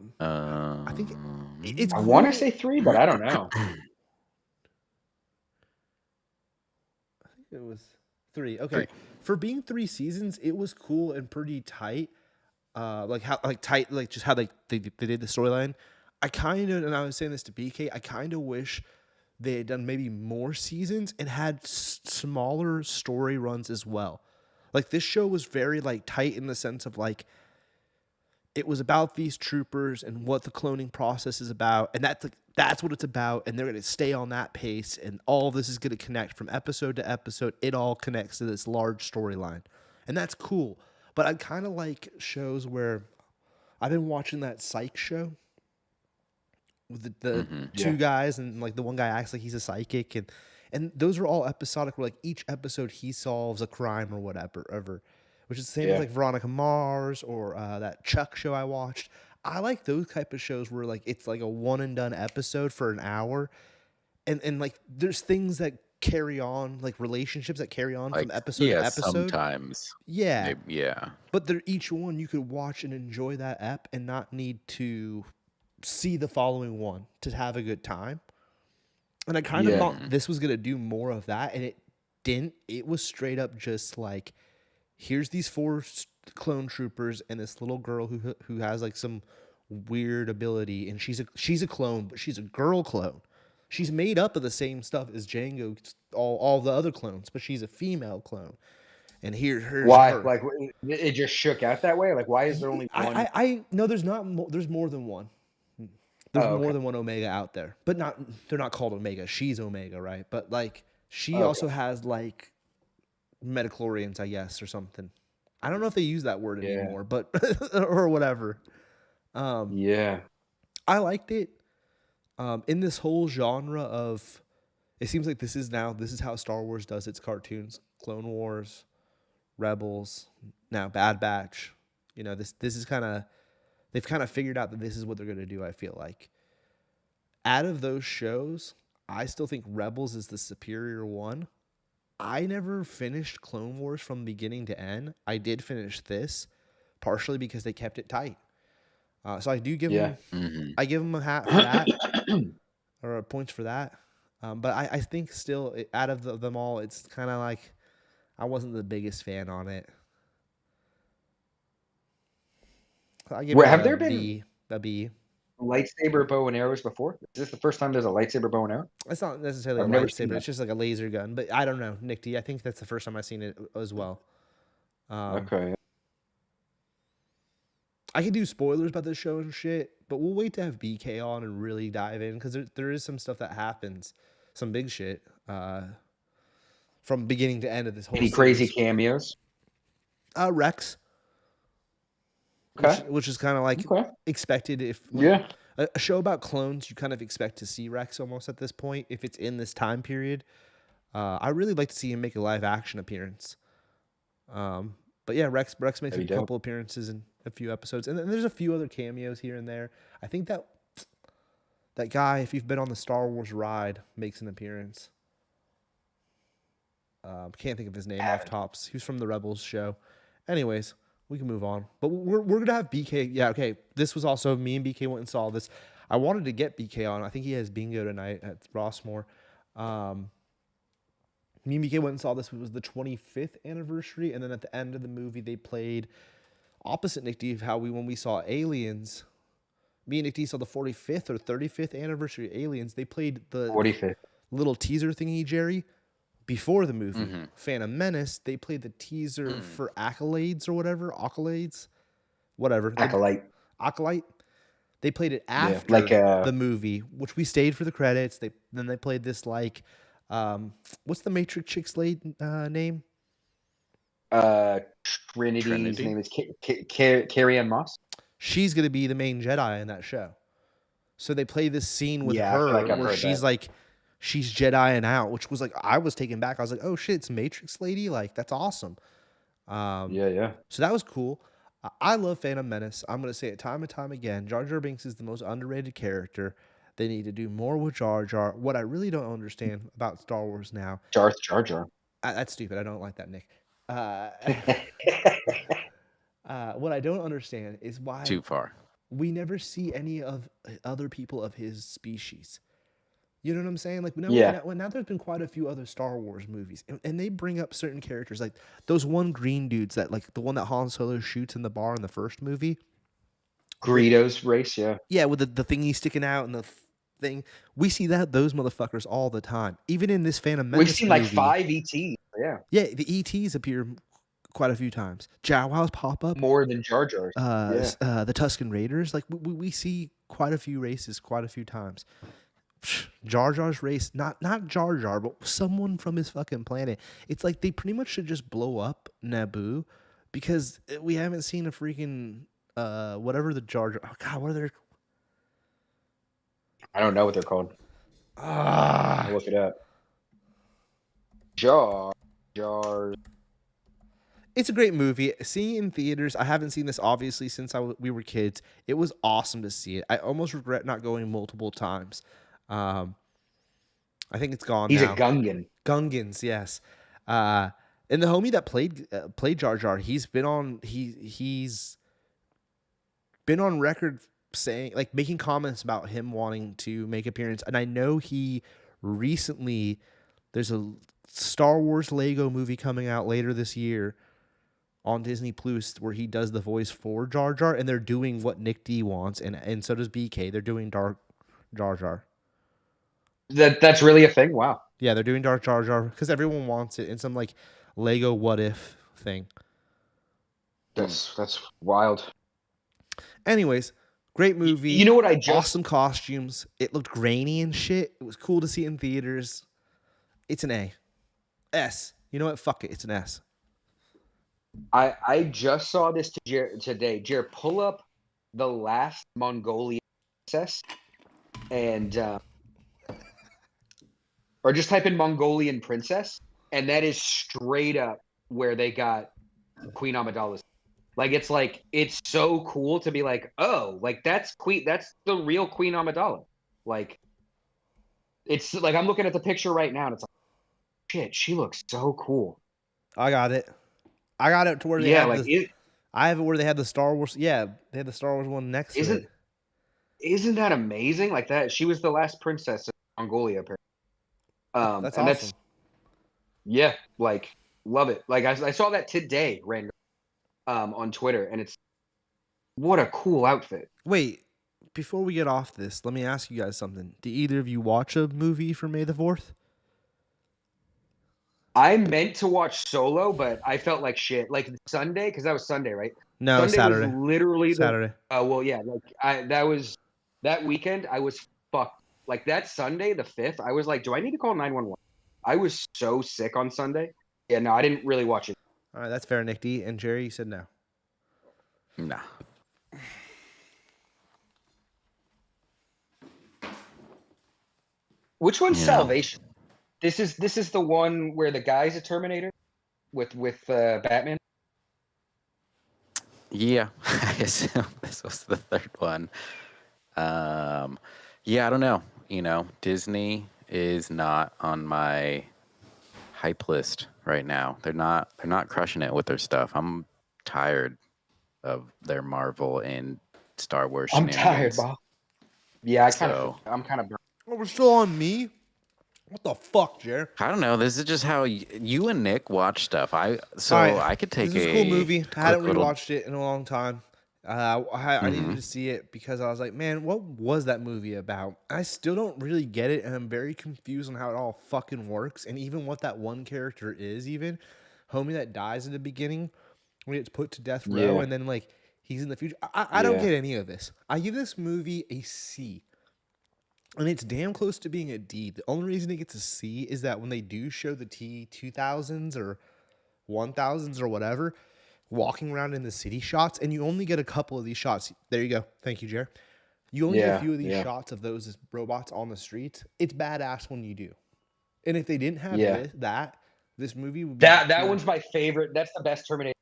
think it's. I cool. want to say 3, but I don't know. I think it was 3. Okay, 3. For being 3 seasons, it was cool and pretty tight. Tight, like just how they did the storyline. I kind of, and I was saying this to BK, I kind of wish they had done maybe more seasons and had smaller story runs as well. Like this show was very like tight in the sense of like it was about these troopers and what the cloning process is about, and that's what it's about, and they're going to stay on that pace, and all of this is going to connect from episode to episode. It all connects to this large storyline, and that's cool. But I kind of like shows where I've been watching that Psych show with the 2 guys, and like the one guy acts like he's a psychic, and those are all episodic where like each episode he solves a crime or whatever, which is the same as like Veronica Mars or that Chuck show I watched. I like those type of shows where like it's like a one and done episode for an hour, and like there's things that carry on, like relationships that carry on from episode to episode. Sometimes. Yeah. Yeah. But they're each one you could watch and enjoy that ep and not need to see the following one to have a good time. And I kind of thought this was going to do more of that, and it didn't. It was straight up just like, here's these 4 clone troopers and this little girl who has like some weird ability, and she's a clone, but she's a girl clone. She's made up of the same stuff as Jango, all the other clones, but she's a female clone. And here's why? her. Like it just shook out that way. Like why is there only one? No, there's not. There's more than one. There's more than one Omega out there, but they're not called Omega. She's Omega, right? But like she also has like metachlorians, I guess, or something. I don't know if they use that word anymore, but or whatever. I liked it. In this whole genre of, it seems like this is how Star Wars does its cartoons: Clone Wars, Rebels, now Bad Batch. This is kind of, they've kind of figured out that this is what they're going to do. I feel like out of those shows, I still think Rebels is the superior one. I never finished Clone Wars from beginning to end. I did finish this partially because they kept it tight. So I do give them, I give them a hat for that, or points for that. But I think still, out of them all, it's kind of like I wasn't the biggest fan on it. I give have there been a B. Lightsaber bow and arrows before? Is this the first time there's a lightsaber bow and arrow? It's not necessarily a lightsaber. It's just like a laser gun. But I don't know, Nick D. I think that's the first time I've seen it as well. Okay. I could do spoilers about this show and shit, but we'll wait to have BK on and really dive in, because there is some stuff that happens, some big shit, from beginning to end of this whole series. Crazy cameos? Rex. which is kind of like expected. If a show about clones, you kind of expect to see Rex almost at this point if it's in this time period. I really like to see him make a live action appearance. But yeah, Rex makes a couple appearances in a few episodes, and then there's a few other cameos here and there. I think that guy, if you've been on the Star Wars ride, makes an appearance. Can't think of his name off tops. He was from the Rebels show. Anyways, we can move on. But we're gonna have BK. Yeah, okay. This was also me and BK went and saw this. I wanted to get BK on. I think he has bingo tonight at Rossmore. Me and BK went and saw this. It was the 25th anniversary, and then at the end of the movie, they played opposite Nick D of how when we saw Aliens. Me and Nick D saw the 45th or 35th anniversary of Aliens. They played the 45th little teaser thingy, Jerry, before the movie. Phantom Menace, they played the teaser for Accolades or whatever. Accolades? Whatever. Acolyte. They played it after the movie, which we stayed for the credits. Then they played this like, what's the Matrix chick's name? Trinity's name is Carrie-Anne Moss. She's going to be the main Jedi in that show. So they play this scene with her where she's like, she's Jediing out, which was like, I was taken back. I was like, oh shit, it's Matrix lady. Like, that's awesome. Yeah. So that was cool. I love Phantom Menace. I'm going to say it time and time again. Jar Jar Binks is the most underrated character. They need to do more with Jar Jar. What I really don't understand about Star Wars now. Jar Jar. That's stupid. I don't like that, Nick. What I don't understand is why too far. We never see any of other people of his species. You know what I'm saying? Like now there's been quite a few other Star Wars movies, and they bring up certain characters, like those one green dudes that like the one that Han Solo shoots in the bar in the first movie. Greedo's race, yeah. Yeah, with the thingy sticking out and the thing. We see those motherfuckers all the time. Even in this Phantom Menace We've seen like 5 ETs. Yeah. Yeah, the ETs appear quite a few times. Jawas pop up more than Jar Jar. The Tusken Raiders, like we see quite a few races quite a few times. Jar Jar's race, not Jar Jar, but someone from his fucking planet. It's like they pretty much should just blow up Naboo, because we haven't seen a freaking whatever the Jar Jar. Oh God, what are they? I don't know what they're called. I'll look it up. Jar Jar. It's a great movie. Seeing it in theaters, I haven't seen this obviously since we were kids. It was awesome to see it. I almost regret not going multiple times. I think it's gone He's now. a Gungan. Gungans, yes. And the homie that played Jar Jar, he's been on record saying, like, making comments about him wanting to make appearance. And I know he recently, there's a Star Wars Lego movie coming out later this year on Disney Plus where he does the voice for Jar Jar, and they're doing what Nick D wants, and so does BK. They're doing Dark Jar Jar. That's really a thing? Wow. Yeah, they're doing Dark Jar Jar because everyone wants it in some like Lego what if thing. That's wild. Anyways, great movie. You know what awesome costumes. It looked grainy and shit. It was cool to see in theaters. It's an A. S. You know what? Fuck it. It's an S. I just saw this today. Jared, pull up the last Mongolian princess and or just type in Mongolian princess, and that is straight up where they got Queen Amidala's. Like it's so cool to be like, oh, like that's the real Queen Amidala. Like it's like I'm looking at the picture right now and it's like, shit, she looks so cool. I got it to where they I have it where they had the Star Wars. Yeah, they had the Star Wars one next to it. Isn't that amazing? Like that, she was the last princess of Mongolia, apparently. That's awesome. Like love it. Like I saw that today, randomly, on Twitter, and it's what a cool outfit. Wait, before we get off this, let me ask you guys something. Did either of you watch a movie for May the 4th? I meant to watch Solo, but I felt like shit. Like Sunday, because that was Sunday, right? No, Sunday Saturday. Was literally Saturday. Well, yeah. Like that weekend. I was fucked. Like that Sunday, the 5th. I was like, do I need to call 911? I was so sick on Sunday. Yeah, no, I didn't really watch it. All right, that's fair, Nick D. And Jerry, you said no. Nah. Which one's You know. Salvation? This is the one where the guy's a Terminator with Batman. Yeah, I assume this was the third one. Yeah, I don't know. You know, Disney is not on my hype list right now. They're not crushing it with their stuff. I'm tired of their Marvel and Star Wars I'm shenanigans. tired, Bob. Yeah, I'm kind of. Oh, we're still on me. What the fuck, Jer? I don't know. This is just how you and Nick watch stuff. I could take this is a cool movie. I hadn't little... rewatched it in a long time. I needed to see it because I was like, man, what was that movie about? I still don't really get it, and I'm very confused on how it all fucking works, and even what that one character is. Even homie that dies in the beginning when it's put to death row, and then like he's in the future. I don't get any of this. I give this movie a C. And it's damn close to being a D. The only reason it gets a C is that when they do show the T2000s or 1000s or whatever, walking around in the city shots, and you only get a couple of these shots. There you go. Thank you, Jer. You only get a few of these shots of those robots on the streets. It's badass when you do. And if they didn't have this movie would be... That one's my favorite. That's the best Terminator.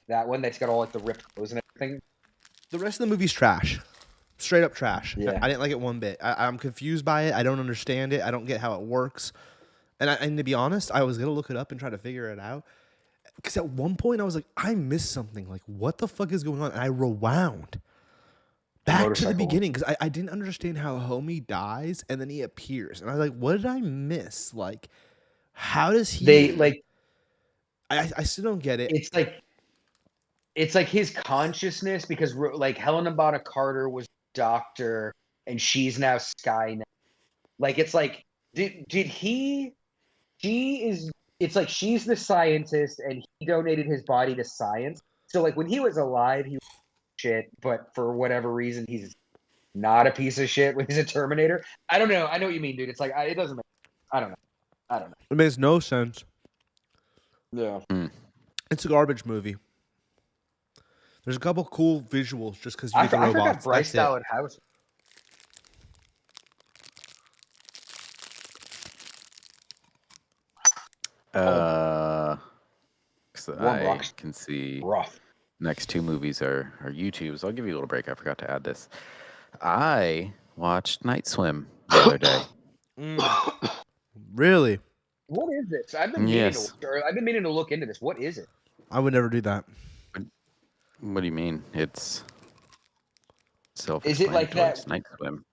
That one that's got all like the ripped clothes and everything. The rest of the movie's trash. Straight up trash. Yeah. I didn't like it one bit. I'm confused by it. I don't understand it. I don't get how it works. And to be honest, I was going to look it up and try to figure it out. Because at one point I was like, I missed something. Like, what the fuck is going on? And I rewound back to the beginning because I didn't understand how homie dies and then he appears. And I was like, what did I miss? Like, how does he... I still don't get it. It's like his consciousness, because like Helena Bonham Carter was doctor and she's now Skynet. Like, it's like, it's like she's the scientist and he donated his body to science. So like when he was alive, he was shit, but for whatever reason, he's not a piece of shit when he's a Terminator. I don't know. I know what you mean, dude. It's like, it doesn't make sense. I don't know. It makes no sense. Yeah. It's a garbage movie. There's a couple cool visuals just because you get the robots. I forgot Bryce Dallas House. I can see next two movies are YouTube, so I'll give you a little break. I forgot to add this. I watched Night Swim the other day. Really? What is this? I've been meaning to look into this. What is it? I would never do that. What do you mean? It's self-explanatory. Is it like that? It's Night Swim.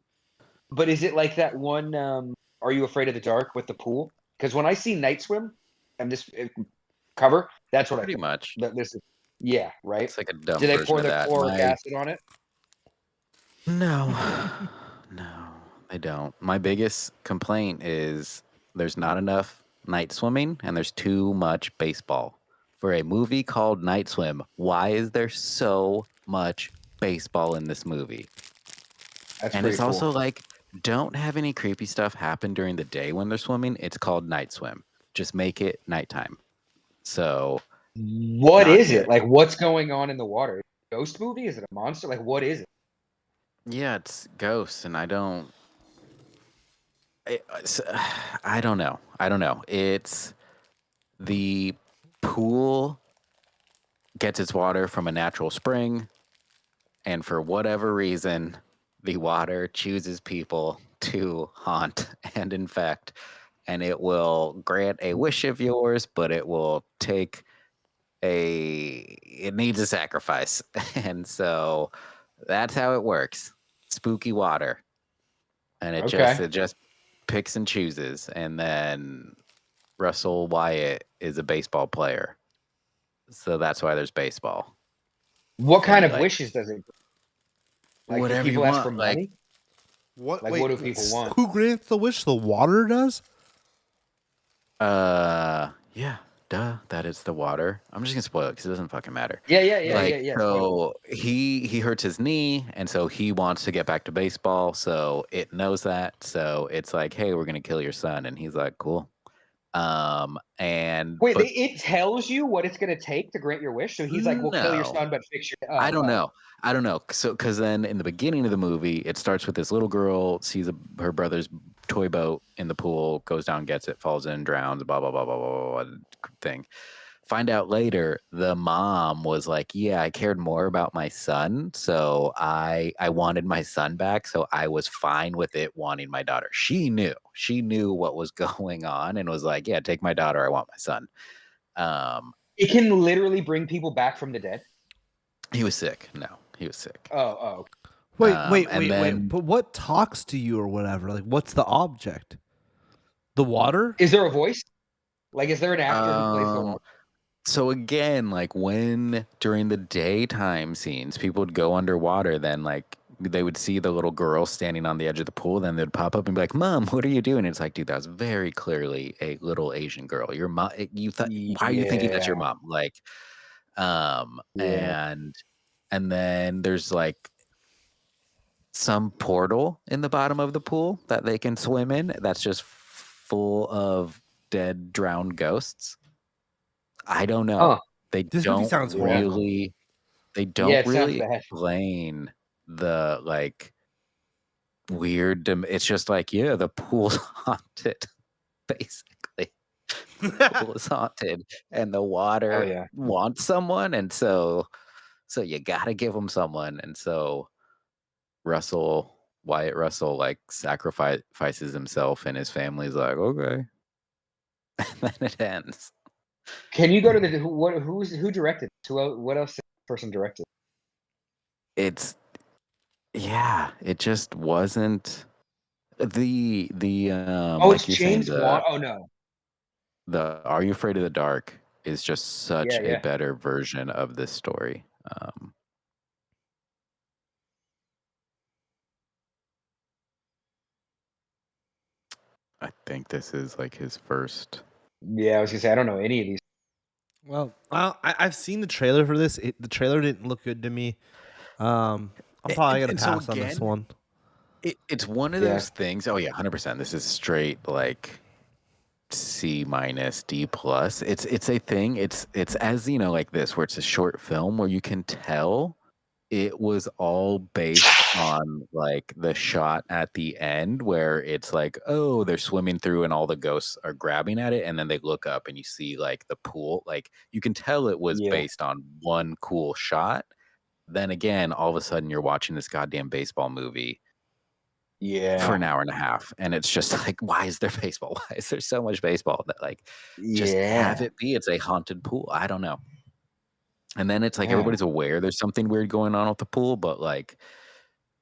But is it like that one? Are You Afraid of the Dark with the pool? Because when I see Night Swim and this cover, that's what pretty much. This is right. It's like a dumb. Do they pour the chloric acid on it? No, they don't. My biggest complaint is there's not enough night swimming and there's too much baseball. For a movie called Night Swim, why is there so much baseball in this movie? And it's also like, don't have any creepy stuff happen during the day when they're swimming. It's called Night Swim. Just make it nighttime. So, what is it? Like, what's going on in the water? Ghost movie? Is it a monster? Like, what is it? Yeah, it's ghosts, and I don't know. It's the pool gets its water from a natural spring, and for whatever reason, the water chooses people to haunt and infect, and it will grant a wish of yours, but it will it needs a sacrifice. And so that's how it works. Spooky water. And it just picks and chooses. And then Russell Wyatt is a baseball player. So that's why there's baseball. What kind of wishes does it? Like, whatever people you ask want, for money? What? Like, wait, what do people want? Who grants the wish? The water does? Yeah, duh. That is the water. I'm just gonna spoil it because it doesn't fucking matter. Yeah. So he hurts his knee, and so he wants to get back to baseball. So it knows that. So it's like, hey, we're gonna kill your son, and he's like, cool. It tells you what it's gonna take to grant your wish. So he's like, we'll kill your son, but fix your. I don't know. So because then in the beginning of the movie, it starts with this little girl sees her brother's toy boat in the pool, goes down, gets it, falls in, drowns, blah, blah, blah, blah, blah, blah, thing. Find out later, the mom was like, yeah, I cared more about my son, so I wanted my son back, so I was fine with it wanting my daughter. She knew what was going on and was like, yeah, take my daughter, I want my son. It can literally bring people back from the dead. He was sick. No, he was sick. Oh. Wait. Then, But what talks to you or whatever? Like, what's the object? The water? Is there a voice? Like, is there an actor who plays the water? So again, like when during the daytime scenes, people would go underwater, then like they would see the little girl standing on the edge of the pool, then they'd pop up and be like, "Mom, what are you doing?" And it's like, dude, that was very clearly a little Asian girl. Your mom, you thought, why are you thinking that's your mom? Like, and then there's like some portal in the bottom of the pool that they can swim in. That's just full of dead, drowned ghosts. I don't know. They don't really explain the like weird. It's just like, yeah, the pool's haunted. Basically, the pool is haunted, and the water wants someone, and so you gotta give them someone, and so Wyatt Russell, like sacrifices himself, and his family's like, okay, and then it ends. Can you go to who directed? What else did this person directed? It just wasn't the it's like you're James saying, Wan. Oh no, the Are You Afraid of the Dark is just such a better version of this story. I think this is like his first. Yeah, I was gonna say I don't know any of these. Well, I've seen the trailer for this. The trailer didn't look good to me. I'm probably gonna pass on this one. It's one of those things. Oh yeah, 100%. This is straight like C-, D+. It's a thing. It's as you know, like this, where it's a short film where you can tell it was all based on like the shot at the end where it's like, oh, they're swimming through and all the ghosts are grabbing at it, and then they look up and you see like the pool. Like you can tell it was based on one cool shot. Then again, all of a sudden you're watching this goddamn baseball movie for an hour and a half, and it's just like, why is there baseball? Why is there so much baseball? That like just have it be it's a haunted pool. I don't know. And then it's like everybody's aware there's something weird going on with the pool, but like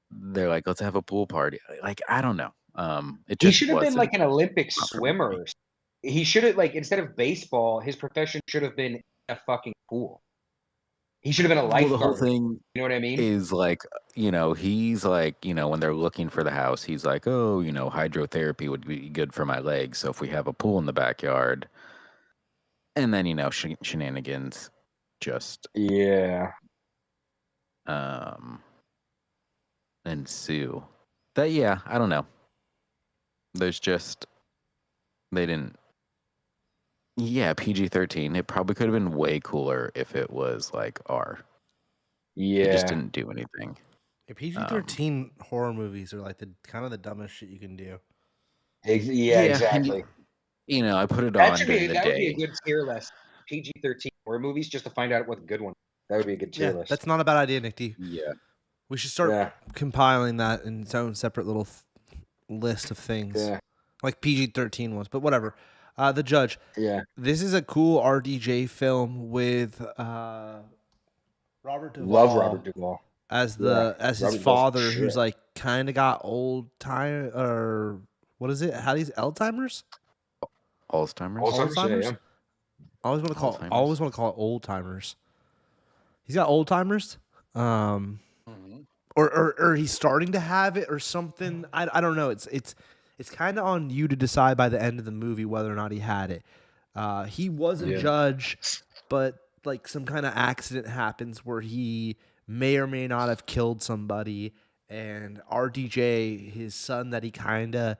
they're like, let's have a pool party. Like, I don't know. He should have been like an Olympic swimmer. He should have, like, instead of baseball, his profession should have been a fucking pool. He should have been a lifeguard. Well, the whole thing, you know what I mean, is like, he's like, when they're looking for the house, he's like, oh, hydrotherapy would be good for my legs. So if we have a pool in the backyard, and then shenanigans. Just ensue. That I don't know. There's just they didn't. PG-13. It probably could have been way cooler if it was like R. It just didn't do anything. PG-13 horror movies are like the kind of the dumbest shit you can do. Exactly. I put it on during the day. That would be a good tier list. PG-13 horror movies, just to find out what the good one. That would be a good tier list. That's not a bad idea, Nick D. Yeah. We should start compiling that in its own separate little list of things. Yeah. Like PG-13 ones, but whatever. The Judge. Yeah. This is a cool RDJ film with Robert Duvall. Love Robert Duvall. As his father, who's like kind of got old time, or what is it? How do you Alzheimer's? Alzheimer's. Yeah. I always want to call it old timers. He's got old timers, or he's starting to have it or something. I don't know. It's kind of on you to decide by the end of the movie whether or not he had it. He was a judge, but like some kind of accident happens where he may or may not have killed somebody, and RDJ, his son that he kind of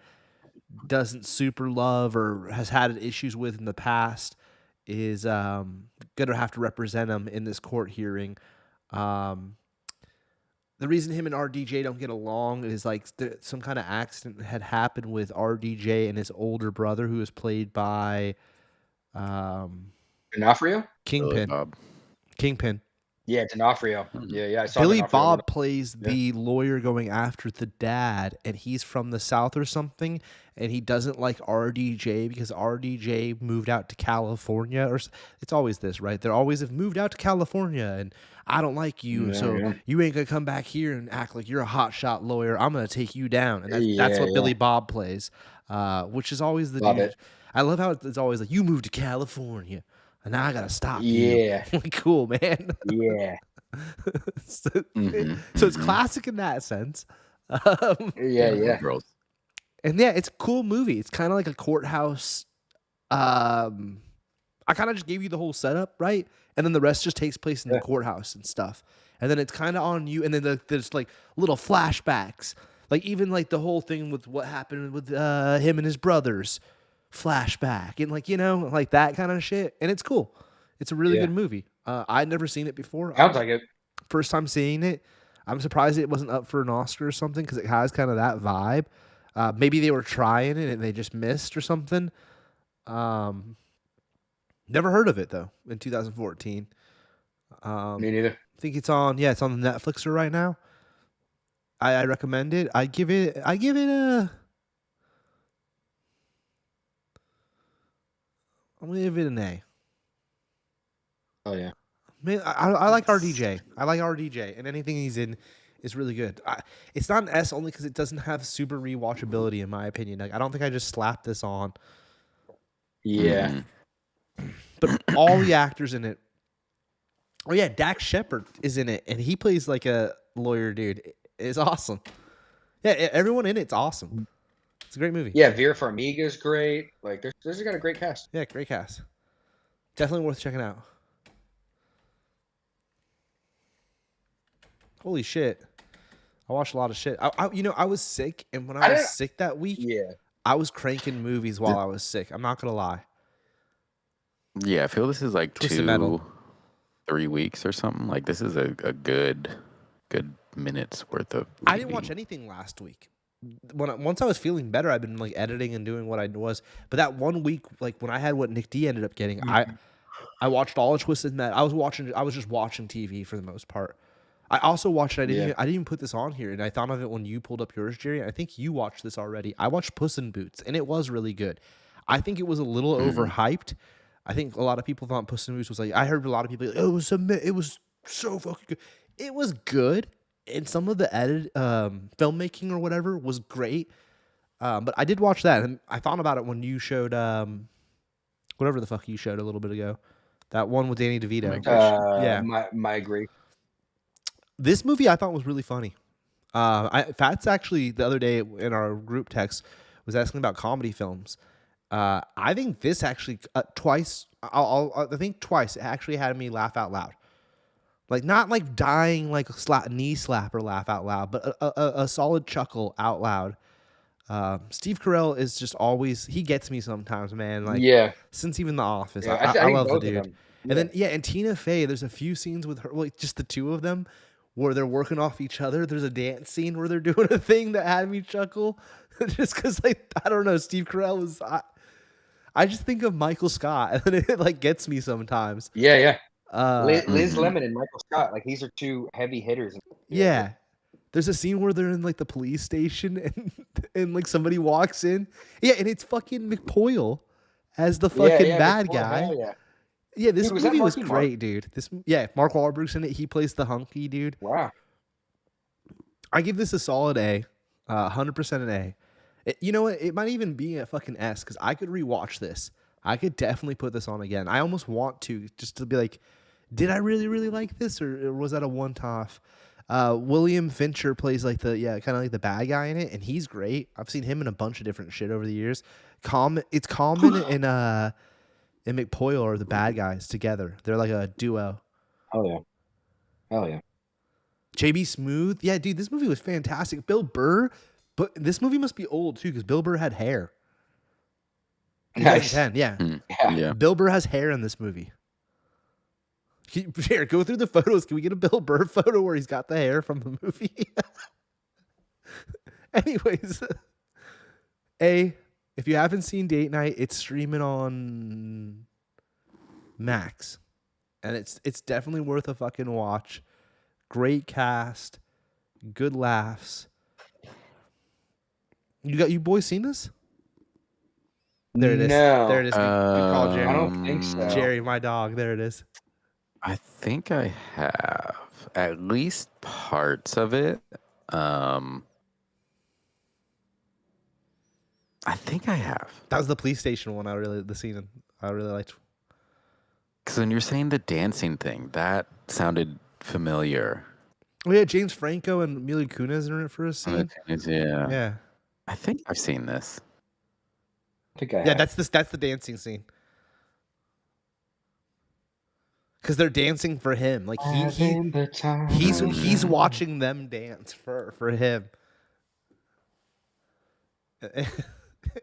doesn't super love or has had issues with in the past, is going to have to represent him in this court hearing. the reason him and RDJ don't get along is like some kind of accident had happened with RDJ and his older brother, who was played by D'Onofrio? Kingpin. Kingpin. Yeah, D'Onofrio. Yeah. I saw Billy D'Onofrio. Bob plays the lawyer going after the dad, and he's from the South or something, and he doesn't like RDJ because RDJ moved out to California. Or it's always this, right? They're always have moved out to California, and I don't like you, so you ain't gonna come back here and act like you're a hotshot lawyer. I'm gonna take you down, and that's what Billy Bob plays, which is always the dude. I love how it's always like, you moved to California, and now I gotta stop you. Like, cool, man. Yeah. So it's classic in that sense. Yeah. And yeah, it's a cool movie. It's kind of like a courthouse. I kind of just gave you the whole setup, right? And then the rest just takes place in the courthouse and stuff. And then it's kind of on you. And then there's like little flashbacks, like even like the whole thing with what happened with him and his brothers, flashback, and like, you know, like that kind of shit. And it's cool. It's a really good movie. I'd never seen it before. Sounds like it. First time seeing it. I'm surprised it wasn't up for an Oscar or something, because it has kind of that vibe. Maybe they were trying it and they just missed or something. Never heard of it though in 2014. Me neither. I think it's on. Yeah, it's on the Netflixer right now. I recommend it. I give it a. I'm gonna give it an A. Oh yeah. Man, I like RDJ. I like RDJ, and anything he's in is really good. It's not an S only because it doesn't have super rewatchability, in my opinion. Like, I don't think I just slapped this on. Yeah. But all the actors in it. Oh yeah, Dax Shepard is in it, and he plays like a lawyer dude. It's awesome. Yeah, everyone in it's awesome. It's a great movie. Yeah, Vera Farmiga's great. Like, there's got a great cast. Yeah, great cast. Definitely worth checking out. Holy shit. I watched a lot of shit. I was sick, and when I was sick that week, I was cranking movies while I was sick. I'm not going to lie. Yeah, I feel this is like 2-3 weeks or something. Like, this is a good minutes worth of TV. I didn't watch anything last week. Once I was feeling better, I've been like editing and doing what I was. But that 1 week, like when I had what Nick D ended up getting, I watched all of Twisted Metal. I was just watching TV for the most part. I also watched. I didn't even put this on here, and I thought of it when you pulled up yours, Jerry. I think you watched this already. I watched Puss in Boots, and it was really good. I think it was a little overhyped. I think a lot of people thought Puss in Boots was like. I heard a lot of people like, it was so fucking good. It was good, and some of the edit filmmaking or whatever was great. But I did watch that, and I thought about it when you showed whatever the fuck you showed a little bit ago. That one with Danny DeVito. Migrate. This movie I thought was really funny. Fats actually the other day in our group text was asking about comedy films. I think this actually twice. I think twice it actually had me laugh out loud. Like, not like dying like a knee slap or laugh out loud, but a solid chuckle out loud. Steve Carell is just always, he gets me sometimes, man. Like, since even The Office, I love the dude. And then and Tina Fey, there's a few scenes with her, like just the two of them, where they're working off each other. There's a dance scene where they're doing a thing that had me chuckle, just because, like, I don't know, Steve Carell was. I just think of Michael Scott, and it like gets me sometimes. Liz Lemon and Michael Scott, like, these are two heavy hitters. Yeah. There's a scene where they're in like the police station, and like somebody walks in. Yeah, and it's fucking McPoyle as the fucking bad guy. Yeah, this movie was great, dude. Mark Wahlberg's in it. He plays the hunky dude. Wow. I give this a solid A, 100% an A. You know what? It might even be a fucking S, because I could rewatch this. I could definitely put this on again. I almost want to, just to be like, did I really, really like this, or was that a one-off? William Fincher plays like kind of like the bad guy in it, and he's great. I've seen him in a bunch of different shit over the years. It's Common and McPoyle are the bad guys together. They're like a duo. Oh yeah. JB Smoove. Yeah, dude, this movie was fantastic. Bill Burr, but this movie must be old too, because Bill Burr had hair. Nice. 2010, yeah. Bill Burr has hair in this movie. Jared, go through the photos. Can we get a Bill Burr photo where he's got the hair from the movie? Anyways, if you haven't seen Date Night, it's streaming on Max, and it's definitely worth a fucking watch. Great cast, good laughs. You boys seen this? There it is. No. There it is. Good call, Jerry. I don't think so. Jerry, my dog. There it is. I think I have at least parts of it. I think I have. That was the police station one. The scene I really liked. Because when you're saying the dancing thing, that sounded familiar. Oh yeah, James Franco and Mila Kunis are in it for a scene. Yeah. Yeah. I think I've seen this. I think I Yeah, have. that's the dancing scene. Because they're dancing for him. Like he's watching them dance for him.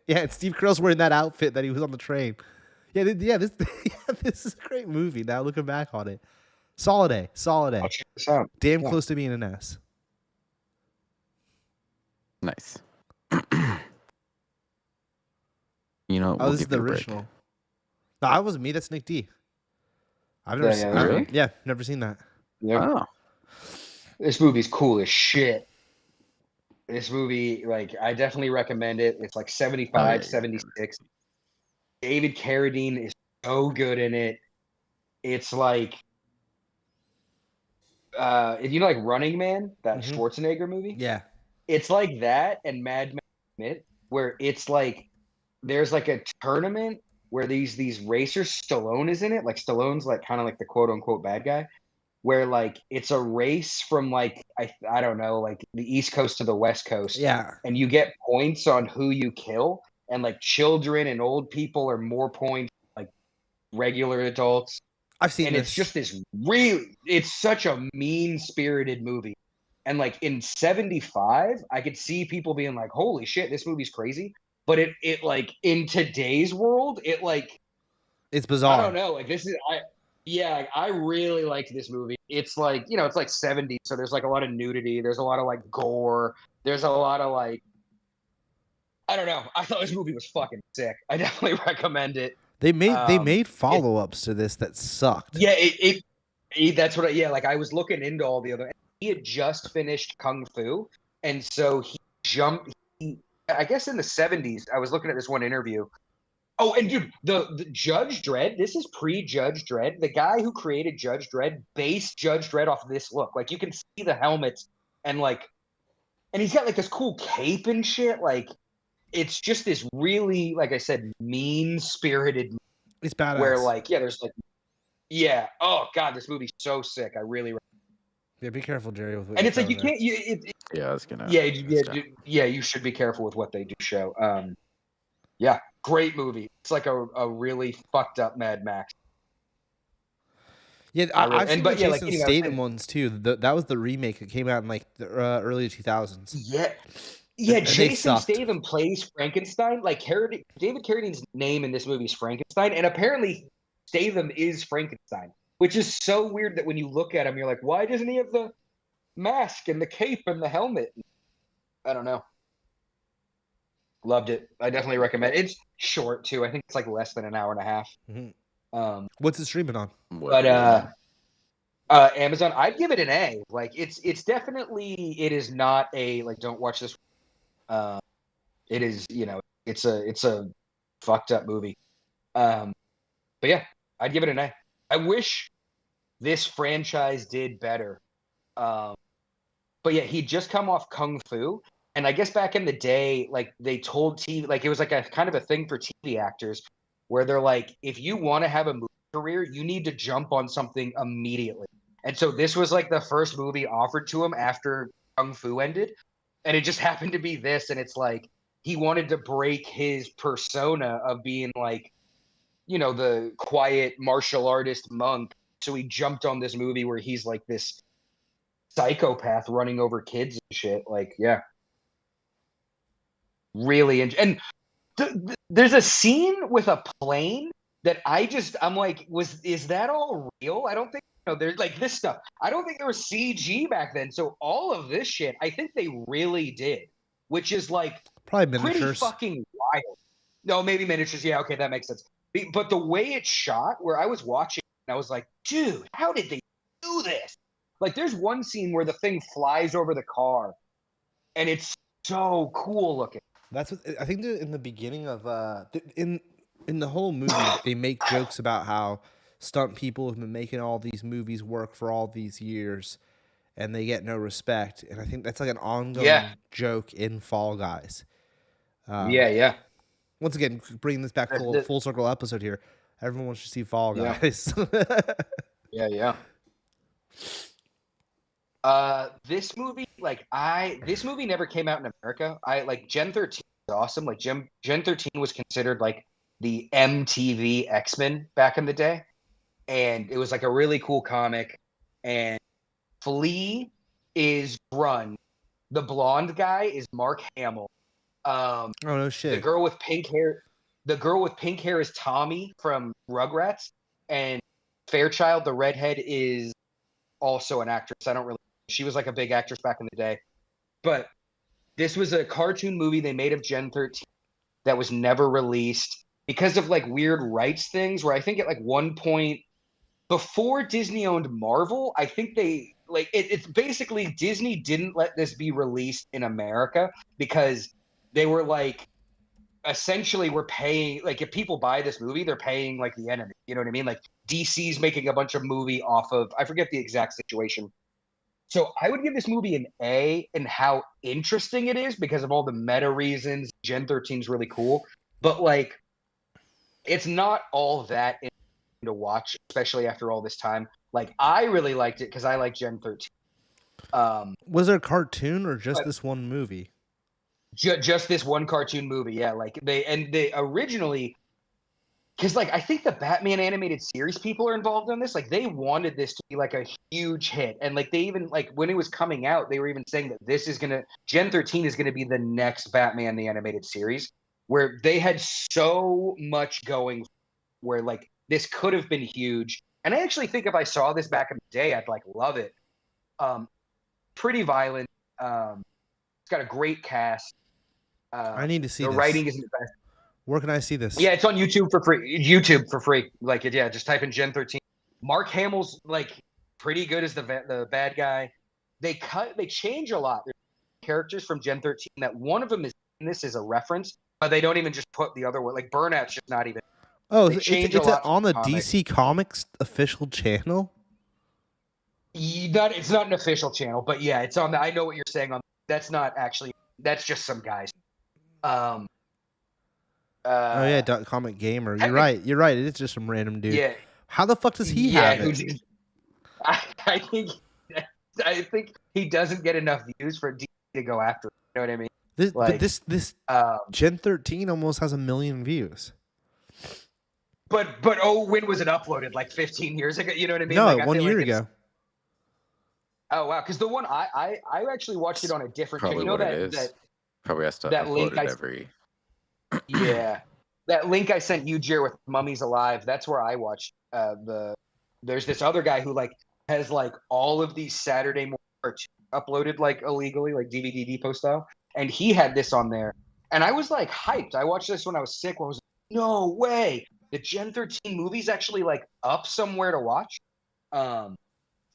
Yeah, and Steve Carell's wearing that outfit that he was on the train. This is a great movie. Now looking back on it, solid A. I'll check this out. Damn close to being an S. Nice. You know, This is the original. No, that wasn't me. That's Nick D. I've never seen. Really? Yeah, never seen that. Yep. Oh. This movie's cool as shit. This movie, like, I definitely recommend it. It's like 75, 76. David Carradine is so good in it. It's like, if you know, like Running Man, that Schwarzenegger movie. Yeah. It's like that and Mad Max, where it's like there's like a tournament where these racers, Stallone is in it. Like Stallone's like kind of like the quote unquote bad guy, where like it's a race from like I don't know, like the East Coast to the West Coast. Yeah. And you get points on who you kill, and like children and old people are more points like regular adults. I've seen and this. It's just this it's such a mean-spirited movie. And like in 75, I could see people being like, holy shit, this movie's crazy. But it like in today's world, it like it's bizarre. I don't know. Like this is I really liked this movie. It's like, you know, it's like 70s, so there's like a lot of nudity, there's a lot of like gore, there's a lot of like I don't know. I thought this movie was fucking sick. I definitely recommend it. They made follow-ups to this that sucked. Yeah, that's what like I was looking into all the other. He had just finished Kung Fu, and so he jumped. I guess in the 70s, I was looking at this one interview. Oh, and dude, the Judge Dredd. This is pre-Judge Dredd. The guy who created Judge Dredd based Judge Dredd off of this look. Like you can see the helmets and he's got like this cool cape and shit. Like it's just this really, like I said, mean-spirited. It's badass. Where like there's like oh god, this movie's so sick. I really. Yeah, be careful, Jerry. With what and it's like you can't. I was gonna. Yeah, you should be careful with what they do show. Yeah, great movie. It's like a really fucked up Mad Max. Yeah, I've seen the Jason like, Statham ones too. That was the remake that came out in like the early 2000s. Yeah. Jason Statham plays Frankenstein. Like David Carradine's name in this movie is Frankenstein, and apparently Statham is Frankenstein. Which is so weird that when you look at him, you're like, why doesn't he have the mask and the cape and the helmet? I don't know. Loved it. I definitely recommend it. It's short, too. I think it's like less than an hour and a half. Mm-hmm. What's it streaming on? But Amazon, I'd give it an A. Like, it's definitely, it is not a, like, don't watch this. It is, you know, it's a fucked up movie. But yeah, I'd give it an A. I wish this franchise did better. But yeah, he'd just come off Kung Fu. And I guess back in the day, like they told TV, like it was like a kind of a thing for TV actors where they're like, if you want to have a movie career, you need to jump on something immediately. And so this was like the first movie offered to him after Kung Fu ended. And it just happened to be this. And it's like, he wanted to break his persona of being like, you know, the quiet martial artist monk. So he jumped on this movie where he's like this psychopath running over kids and shit. Like, yeah. Really. And there's a scene with a plane that I'm like, is that all real? I don't think there's like this stuff. I don't think there was CG back then. So all of this shit, I think they really did, which is like probably pretty miniatures. fucking wild. No, maybe miniatures. Yeah, okay, that makes sense. But the way it's shot, where I was watching, I was like, dude, how did they do this? Like, there's one scene where the thing flies over the car, and it's so cool looking. That's what I think. In the beginning of in the whole movie, they make jokes about how stunt people have been making all these movies work for all these years, and they get no respect. And I think that's like an ongoing joke in Fall Guys. Yeah. Once again, bringing this back full circle episode here. Everyone wants to see Fall Guys. Yeah. This movie, this movie never came out in America. Gen 13 is awesome. Like Gen 13 was considered like the MTV X-Men back in the day. And it was like a really cool comic. And Flea is Grun. The blonde guy is Mark Hamill. Oh no shit. The girl with pink hair is Tommy from Rugrats. And Fairchild, the redhead, is also an actress. She was like a big actress back in the day. But this was a cartoon movie they made of Gen 13 that was never released because of like weird rights things, where I think at like one point before Disney owned Marvel, I think they it's basically Disney didn't let this be released in America because they were like, essentially we're paying, like if people buy this movie, they're paying like the enemy. You know what I mean? Like DC's making a bunch of movie off of, I forget the exact situation. So I would give this movie an A in how interesting it is because of all the meta reasons. Gen 13 is really cool, but like, it's not all that interesting to watch, especially after all this time. Like, I really liked it because I like Gen 13. Was there a cartoon or just this one movie? Just this one cartoon movie, yeah. Like they originally, because like I think the Batman animated series people are involved in this. Like they wanted this to be like a huge hit, and like they even like when it was coming out, they were even saying that Gen 13 is gonna be the next Batman the animated series, where they had so much going, where like this could have been huge. And I actually think if I saw this back in the day, I'd like love it. Pretty violent. It's got a great cast. I need to see the this. writing isn't the best. Where can I see this? Yeah, it's on YouTube for free. Like, yeah, just type in Gen 13. Mark Hamill's like pretty good as the bad guy. They change a lot. There's characters from Gen 13 that one of them is in this as a reference, but they don't even just put the other one. Like Burnout's just not even. Oh, it's on the DC Comics official channel? It's not an official channel, but yeah, it's on. I know what you're saying. That's not actually. That's just some guys. Oh yeah, Comic Gamer. You're right. It is just some random dude. Yeah. How the fuck does he have it? I think he doesn't get enough views for DC to go after. You know what I mean? This Gen 13 almost has 1 million views. But when was it uploaded? Like 15 years ago? You know what I mean? No, like, 1 year ago. Oh wow! Because the one I actually watched it on a different. Probably you know what that, it is. That, probably has to that upload link it every. Yeah, that link I sent you, Jer, with Mummies Alive. That's where I watched There's this other guy who like has like all of these Saturday morning cartoons uploaded like illegally, like DVD depot style, and he had this on there, and I was like hyped. I watched this when I was sick. I was like, no way. The Gen 13 movie's actually like up somewhere to watch. So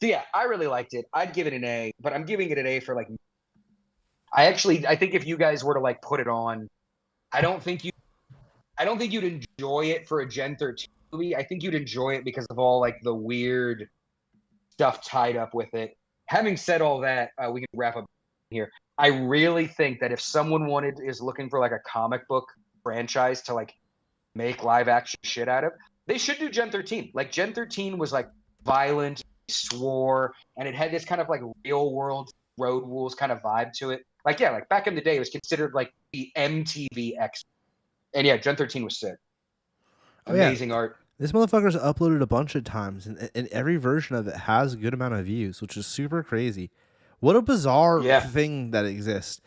yeah, I really liked it. I'd give it an A, but I'm giving it an A for like. I think if you guys were to like put it on, I don't think you'd enjoy it for a Gen 13 movie. I think you'd enjoy it because of all like the weird stuff tied up with it. Having said all that, we can wrap up here. I really think that if someone is looking for like a comic book franchise to like make live action shit out of, they should do Gen 13. Like Gen 13 was like violent, swore, and it had this kind of like real world road rules kind of vibe to it. Like yeah, like back in the day, it was considered like the MTV X. And yeah, Gen 13 was sick. Amazing art. This motherfucker's uploaded a bunch of times, and every version of it has a good amount of views, which is super crazy. What a bizarre thing that exists.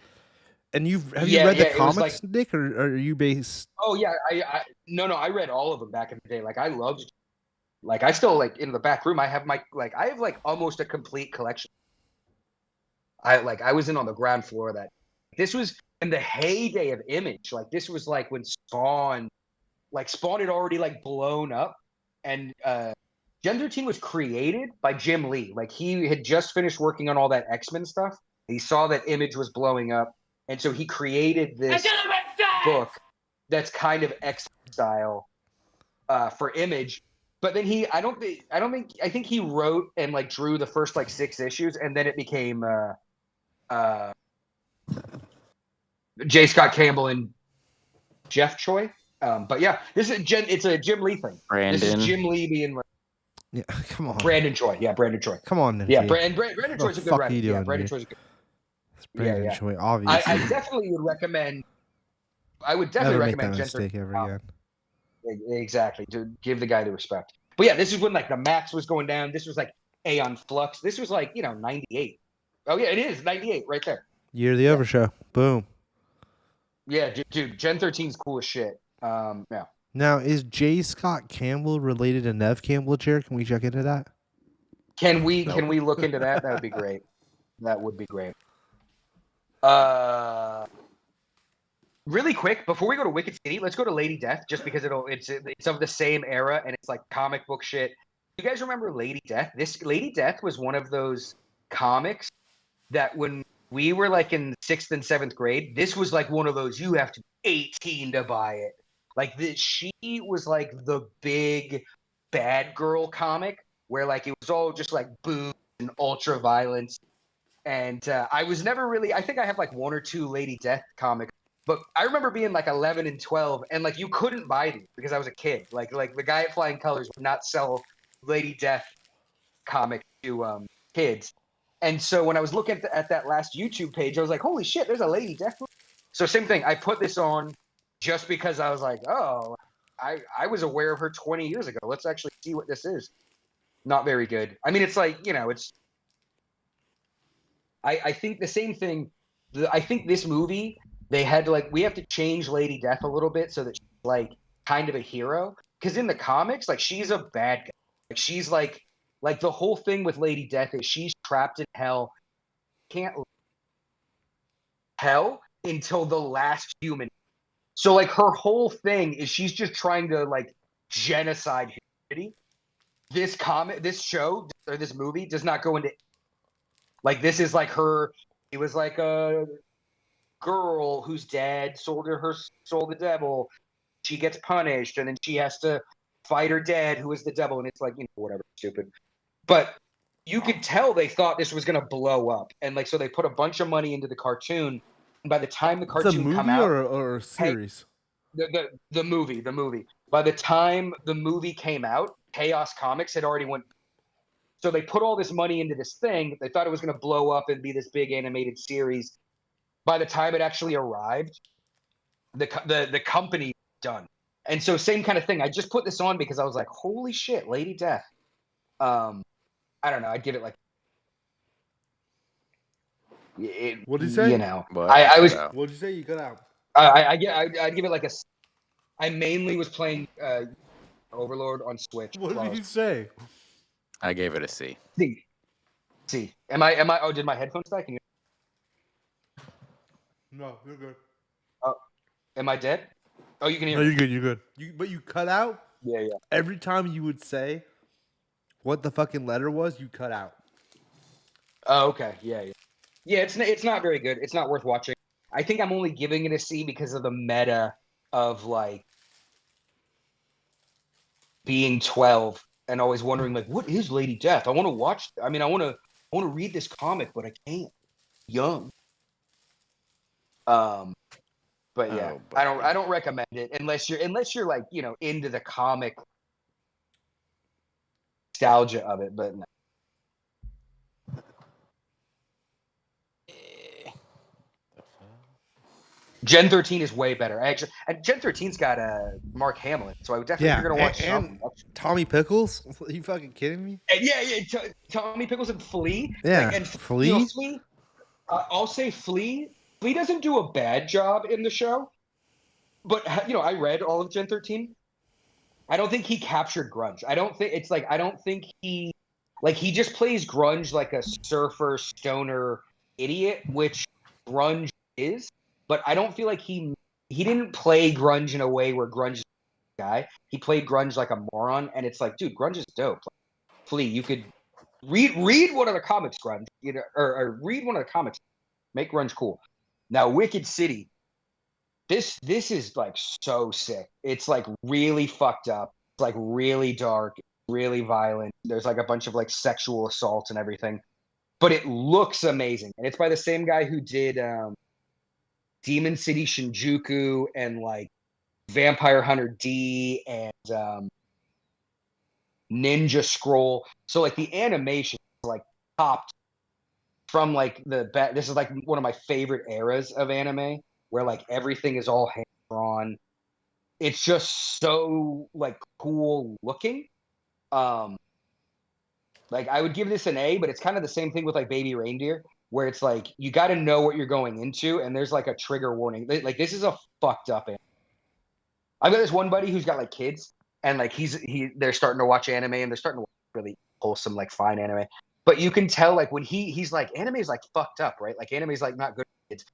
And have you read the comics, like, Nick, or are you based? Oh yeah, I read all of them back in the day. Like I loved Like I still like in the back room. I have almost a complete collection. I was in on the ground floor of that. This was in the heyday of Image. Like this was like when Spawn had already like blown up, and Gen 13 was created by Jim Lee. Like he had just finished working on all that X-Men stuff. He saw that Image was blowing up, and so he created this book that's kind of X-Men style for Image. But then I think he wrote and like drew the first like 6 issues, and then it became J. Scott Campbell and Jeff Choi. But yeah, it's a Jim Lee thing. Brandon. This is Jim Lee being like, yeah, come on. Brandon Choi. Yeah, Brandon Choi. Come on, Ninja. Yeah, Brandon Choi's a good writer. Yeah, Brandon Choi's a good. It's Brandon yeah. Choi, obviously. I definitely would recommend. I would definitely Never make recommend that Gen mistake 13. ever again. Exactly, to give the guy the respect. But yeah, this is when like the Max was going down. This was like Aeon Flux. This was like 98. Oh yeah, it is 98 right there. Year of the OverShow. Boom. Yeah, dude, Gen 13's cool as shit. Yeah. Now, is J. Scott Campbell related to Nev Campbell, Jared? Can we check into that? Can we look into that? That would be great. That would be great. Really quick, before we go to Wicked City, let's go to Lady Death, just because it's of the same era and it's like comic book shit. You guys remember Lady Death? This Lady Death was one of those comics that when we were like in 6th and 7th grade, this was like one of those you have to be 18 to buy it. Like she was like the big bad girl comic where like it was all just like boobs and ultra violence. And I was never really, I think I have like 1 or 2 Lady Death comics, but I remember being like 11 and 12 and like you couldn't buy these because I was a kid. Like the guy at Flying Colors would not sell Lady Death comics to kids. And so when I was looking at that last YouTube page, I was like, holy shit, there's a Lady Death movie. So same thing, I put this on just because I was like, oh, I was aware of her 20 years ago. Let's actually see what this is. Not very good. I mean, it's like, it's I think the same thing. I think this movie, they had to like, we have to change Lady Death a little bit so that she's like kind of a hero. Because in the comics, like she's a bad guy. Like she's like the whole thing with Lady Death is she's trapped in hell. Can't leave hell until the last human. So like her whole thing is she's just trying to like genocide humanity. This show or this movie does not go into like this is like her. It was like a girl whose dad sold her soul to the devil. She gets punished and then she has to fight her dad who is the devil, and it's like whatever, stupid. But you could tell they thought this was gonna blow up, and like so they put a bunch of money into the cartoon. And by the time the cartoon come out, or a series? The movie. By the time the movie came out, Chaos Comics had already went. So they put all this money into this thing. They thought it was going to blow up and be this big animated series. By the time it actually arrived, the company was done. And so same kind of thing. I just put this on because I was like, holy shit, Lady Death. I don't know. I'd give it like. What did you say? I was. What did you say? You got out. I'd give it like a. I mainly was playing Overlord on Switch. What did you say? I gave it a C. C. Am I? Oh, did my headphones die? Can you? No, you're good. Oh, am I dead? Oh, you can hear. No, me. you're good. But you cut out. Yeah. Every time you would say what the fucking letter was, you cut out. Oh, okay. Yeah. Yeah, it's not very good. It's not worth watching. I think I'm only giving it a C because of the meta of like being 12 and always wondering like, what is Lady Death? I want to watch. I mean, I want to read this comic, but I can't. Young. But yeah, I don't recommend it unless you're like into the comic nostalgia of it. But no. Gen 13 is way better. Actually, and Gen 13's got Mark Hamill, so I would definitely you're gonna watch something. Tommy Pickles? Are you fucking kidding me? And Tommy Pickles and Flea. Yeah, and Flea. Flea. I'll say Flea. Flea doesn't do a bad job in the show, but I read all of Gen 13. I don't think he captured grunge. I don't think he just plays grunge like a surfer stoner idiot, which grunge is, but I don't feel like he didn't play grunge in a way where grunge is a guy. He played grunge like a moron, and it's like, dude, grunge is dope. Like, Flea, you could read one of the comics grunge, or read one of the comics, make grunge cool. Now, Wicked City, this is like so sick. It's like really fucked up. It's like really dark, really violent. There's like a bunch of like sexual assaults and everything, but it looks amazing. And it's by the same guy who did Demon City Shinjuku and like Vampire Hunter D and Ninja Scroll. So like the animation is like topped from like this is like one of my favorite eras of anime where like everything is all hand drawn. It's just so like cool looking. Like I would give this an A, but it's kind of the same thing with like Baby Reindeer, where it's like you got to know what you're going into, and there's like a trigger warning. Like this is a fucked up anime. I've got this one buddy who's got like kids, and like they're starting to watch anime, and they're starting to watch really wholesome, like fine anime. But you can tell like when he's like, anime is like fucked up, right? Like anime is like not good for kids.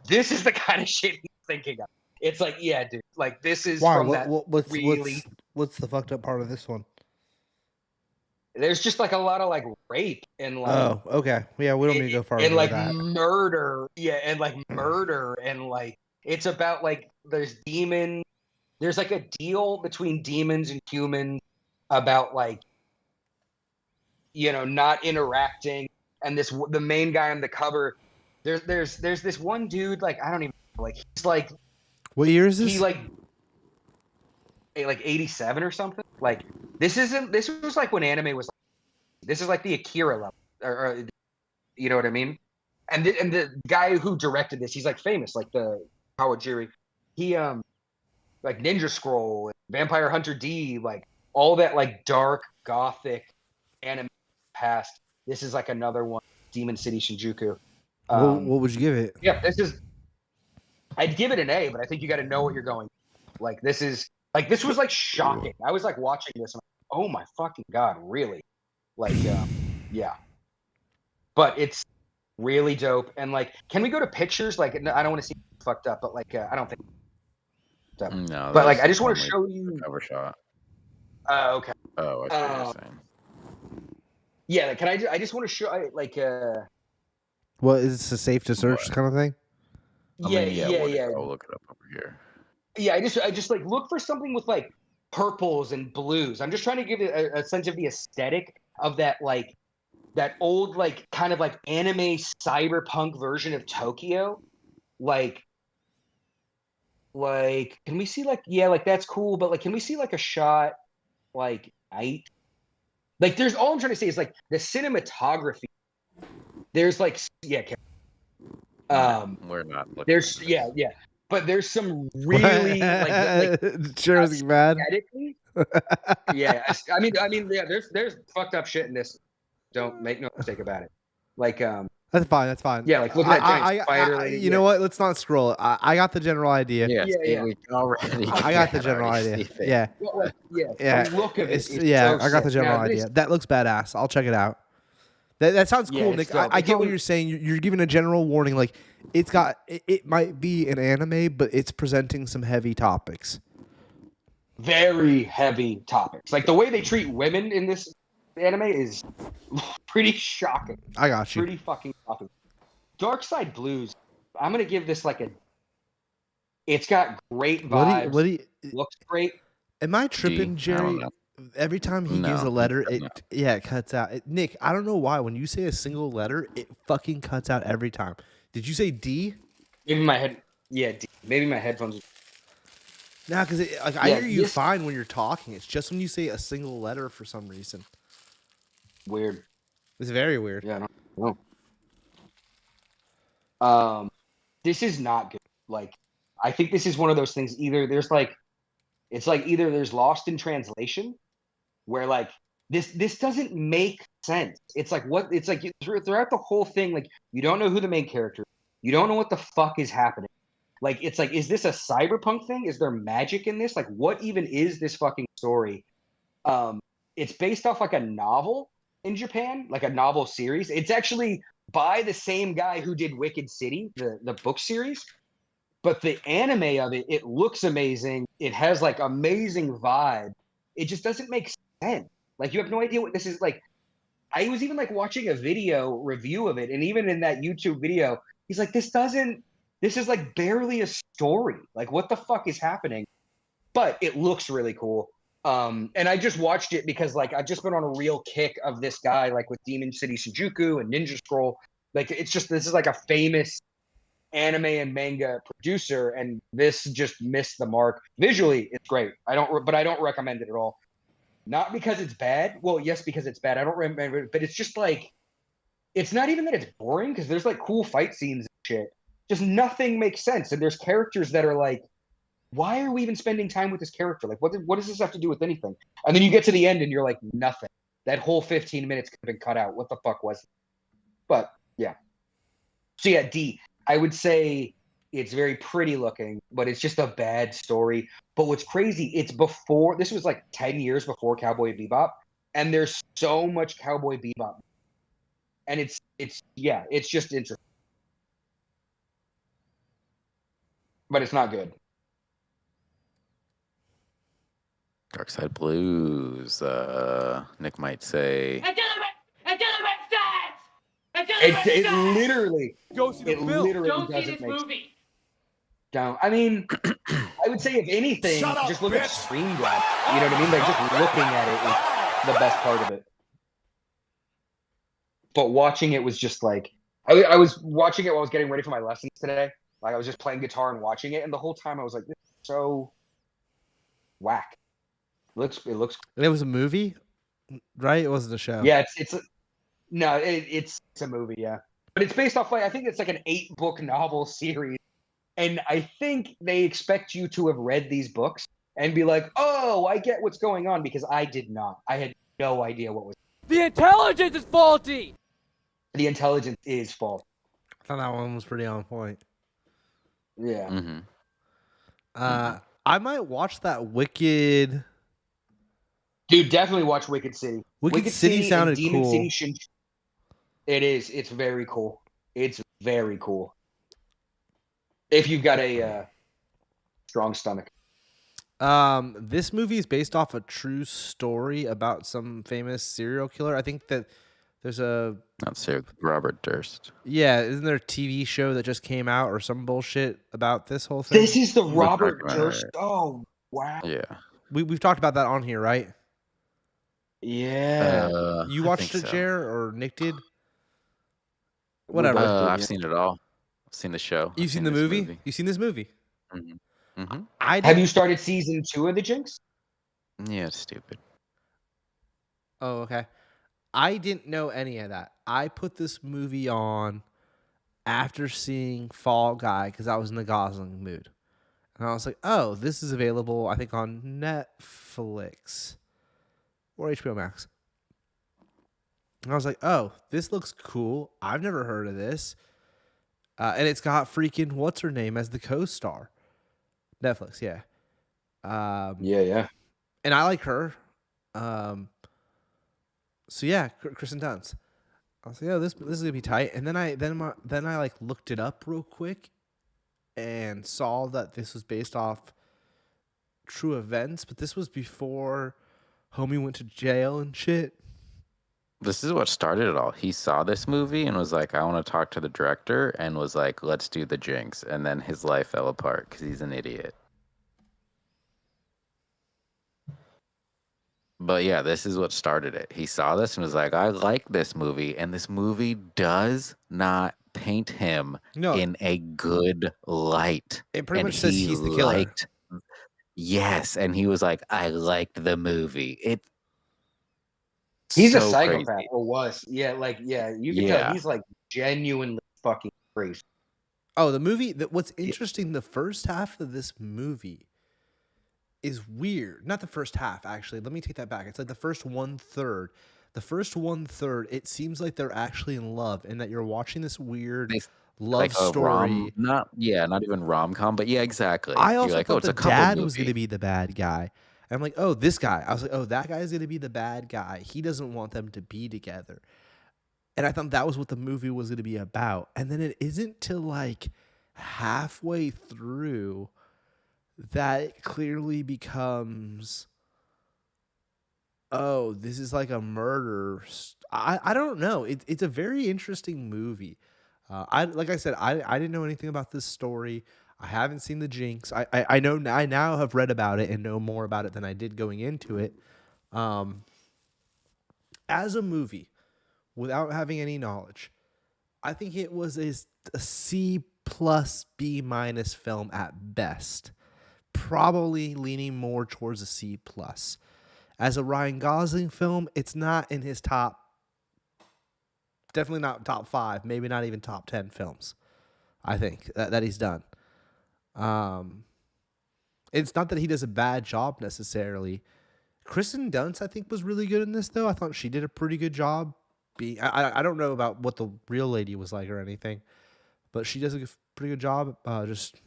This is the kind of shit he's thinking of. It's like, yeah, dude, like this is from that really. What's the fucked up part of this one? There's just like a lot of like rape and like. Oh, okay. Yeah, we don't need to go far. And like that. Murder, yeah, and like murder and like it's about like there's demons. There's like a deal between demons and humans about like, not interacting. And the main guy on the cover, there's this one dude, like, I don't even know, like he's like, what year is this? He like 87 or something. Like this was like when anime was. This is like the Akira level, or you know what I mean? And the guy who directed this, he's like famous, like the Kawajiri. He like Ninja Scroll, Vampire Hunter D, like all that like dark gothic anime past. This is like another one, Demon City Shinjuku. What would you give it? Yeah, I'd give it an A, but I think you got to know what you're going. Like this was like shocking. I was like watching this, and I'm like, oh my fucking god, really? Like, yeah. But it's really dope. And like, can we go to pictures? Like, I don't want to see fucked up, but like, I don't think. No. But like, I just want to show you. Cover shot. Okay. Oh, I see what you're saying. Yeah. Like, I just want to show like. What is this, a safe to search kind of thing? Yeah. I'll look it up over here. Yeah, I just like look for something with like purples and blues. I'm just trying to give it a sense of the aesthetic of that like that old like kind of like anime cyberpunk version of Tokyo. Like can we see like like that's cool, but like can we see like a shot like night? Like there's all I'm trying to say is like the cinematography. There's like we're not looking. There's yeah. But there's some really like Cheryl's mad. Yeah, I mean, yeah. There's fucked up shit in this. Don't make no mistake about it. Like, that's fine. Yeah, like look at that giant spider. You know what? Let's not scroll it. I got the general idea. Yeah. We already. I got the general idea. Yeah. Well, look at it. I got the general idea. That looks badass. I'll check it out. That sounds cool, Nick. I get what you're saying. You're giving a general warning. Like it might be an anime, but it's presenting some heavy topics. Very heavy topics. Like the way they treat women in this anime is pretty shocking. I got you. Pretty fucking shocking. Dark Side Blues. I'm gonna give this like a. It's got great vibes. Looks great. Am I tripping, Jerry? Every time he gives a letter, it cuts out. Nick, I don't know why. When you say a single letter, it fucking cuts out every time. Did you say D? Maybe my head. Yeah, D. Maybe my headphones. Nah, because I hear you fine when you're talking. It's just when you say a single letter for some reason. Weird. It's very weird. Yeah, I don't know. This is not good. Like, I think this is one of those things. Either there's either there's lost in translation, where like this doesn't make sense. It's like throughout the whole thing, like you don't know who the main character is. You don't know what the fuck is happening. Like it's like, is this a cyberpunk thing? Is there magic in this? Like what even is this fucking story. It's based off like a novel in Japan, like a novel series. It's actually by the same guy who did Wicked City, the book series. But the anime of it looks amazing. It has like amazing vibe. It just doesn't make sense. Like you have no idea what this is like. I was even like watching a video review of it, and even in that YouTube video, he's like, this is like barely a story. Like, what the fuck is happening? But it looks really cool. And I just watched it because like I've just been on a real kick of this guy, like with Demon City Shinjuku and Ninja Scroll. Like it's just this is like a famous anime and manga producer, and this just missed the mark. Visually, it's great. But I don't recommend it at all. Not because it's bad. Well, yes, because it's bad. I don't remember it, but it's just like it's not even that it's boring because there's like cool fight scenes and shit. Just nothing makes sense. And there's characters that are like, why are we even spending time with this character? Like, what does this have to do with anything? And then you get to the end and you're like, nothing. That whole 15 minutes could have been cut out. What the fuck was it? But yeah. So yeah, D. I would say it's very pretty looking, but it's just a bad story. But what's crazy, this was like 10 years before Cowboy Bebop, and there's so much Cowboy Bebop. And it's just interesting. But it's not good. Dark Side Blues. Nick might say. It doesn't make sense. It literally. Go see the It film. literally Don't see doesn't this make sense. movie. Don't. I mean, I would say if anything, just look at screen grab. You know what I mean? Like just looking at it is the best part of it. But watching it was just like I was watching it while I was getting ready for my lessons today. Like I was just playing guitar and watching it, and the whole time I was like, "This is so whack." It looks. And it was a movie, right? It wasn't a show. Yeah, it's a movie. Yeah, but it's based off like I think it's like an 8-book novel series, and I think they expect you to have read these books and be like, "Oh, I get what's going on," because I did not. I had no idea what was. The intelligence is faulty. The intelligence is false. I thought that one was pretty on point. Yeah. Mm-hmm. I might watch that Wicked. Dude, definitely watch Wicked City. Wicked City sounded and Demon cool. City it is. It's very cool. It's very cool. If you've got a strong stomach. This movie is based off a true story about some famous serial killer. I think that there's a Not serious. Robert Durst. yeah, isn't there a TV show that just came out or some bullshit about this whole thing? This is the Robert documentary. Durst. Oh, wow. Yeah. We've talked about that on here, right? Yeah. You I watched think it, so. Jer, or Nick did? Whatever. I've seen it all. I've seen the show. You've I've seen the this movie? You've seen this movie? Mm-hmm. Mm-hmm. Have you started season 2 of The Jinx? Yeah, it's stupid. Oh, okay. I didn't know any of that. I put this movie on after seeing Fall Guy because I was in the Gosling mood. And I was like, oh, this is available, I think, on Netflix or HBO Max. And I was like, oh, this looks cool. I've never heard of this. And it's got freaking what's-her-name as the co-star. Netflix, yeah. Yeah. And I like her. So yeah, Kristen Dunst. I was like, oh, this is gonna be tight. And then I like looked it up real quick, and saw that this was based off true events. But this was before homie went to jail and shit. This is what started it all. He saw this movie and was like, I want to talk to the director, and was like, let's do The Jinx. And then his life fell apart because he's an idiot. But yeah, this is what started it. He saw this and was like, I like this movie. And this movie does not paint him in a good light. It pretty much says he's the killer. Yes. And he was like, I liked the movie. He's so a psychopath, crazy. or was. Yeah, you can tell he's like genuinely fucking crazy. Oh, the movie. What's interesting, the first half of this movie is weird. Not the first half, actually. Let me take that back. It's like the first 1/3. The first 1/3, it seems like they're actually in love, and that you're watching this weird love story. Not even rom-com, but yeah, exactly. I also like, thought it's the a couple dad movie. was going to be the bad guy. I'm like, oh, this guy. I was like, oh, that guy's going to be the bad guy. He doesn't want them to be together. And I thought that was what the movie was going to be about. And then it isn't till like halfway through that it clearly becomes, oh, this is like a murder. I don't know. It's a very interesting movie. Like I said, I didn't know anything about this story. I haven't seen the Jinx. I know I now have read about it and know more about it than I did going into it. As a movie, without having any knowledge, I think it was a C plus B minus film at best. Probably leaning more towards a C plus. As a Ryan Gosling film, it's not in his top. Definitely not top 5, maybe not even top 10 films. I think that he's done. It's not that he does a bad job necessarily. Kristen Dunst, I think, was really good in this, though. I thought she did a pretty good job. I don't know about what the real lady was like or anything, but she does a pretty good job just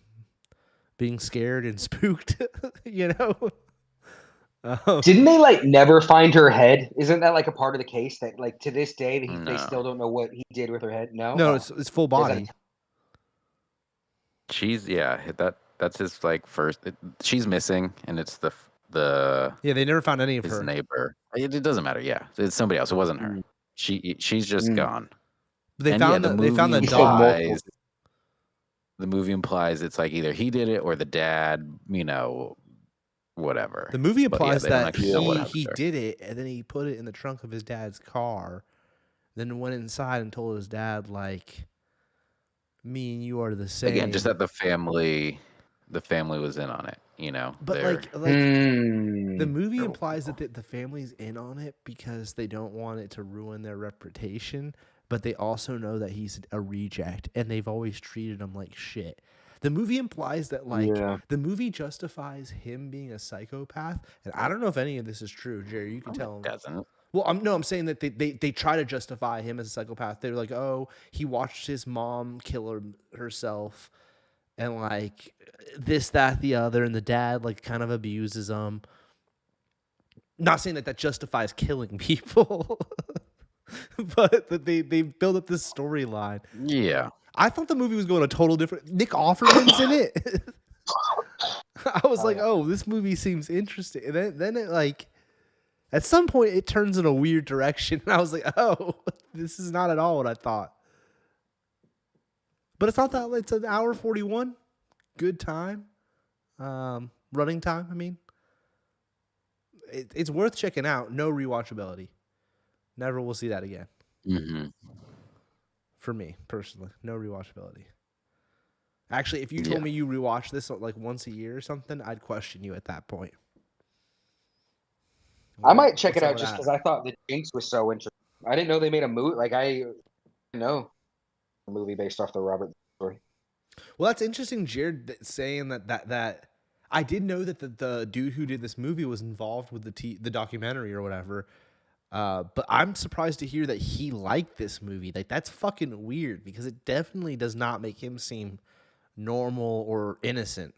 being scared and spooked, you know? Didn't they like never find her head? Isn't that like a part of the case that like to this day they still don't know what he did with her head? No, it's full body. That's his like first. She's missing, and it's the they never found any of his her neighbor. It doesn't matter. Yeah, it's somebody else. It wasn't her. She's just gone. But they found the dog. The movie implies it's like either he did it or the dad. You know, whatever. The movie implies that he did it, and then he put it in the trunk of his dad's car, then went inside and told his dad, like, me and you are the same. Again, just that the family was in on it, you know. But the movie implies that the family's in on it because they don't want it to ruin their reputation, but they also know that he's a reject, and they've always treated him like shit. The movie implies that, the movie justifies him being a psychopath, and I don't know if any of this is true, Jerry. You can tell him. It doesn't. Well, I'm saying that they try to justify him as a psychopath. They're like, oh, he watched his mom kill herself, and like this, that, the other, and the dad like kind of abuses him. Not saying that justifies killing people, but that they build up this storyline. Yeah. I thought the movie was going a total different. Nick Offerman's in it. I was like, oh, this movie seems interesting. And then it like, at some point it turns in a weird direction. And I was like, oh, this is not at all what I thought. But it's not that, it's an hour 41. Good time. Running time, I mean. It's worth checking out. No rewatchability. Never will see that again. Mm-hmm. For me, personally. No rewatchability. Actually, if you told me you rewatch this like once a year or something, I'd question you at that point. I might check it out just because I thought the Jinx was so interesting. I didn't know they made a movie. Like, I didn't know a movie based off the Robert story. Well, that's interesting, Jared, saying that I did know that the dude who did this movie was involved with the documentary or whatever. But I'm surprised to hear that he liked this movie. Like, that's fucking weird because it definitely does not make him seem normal or innocent.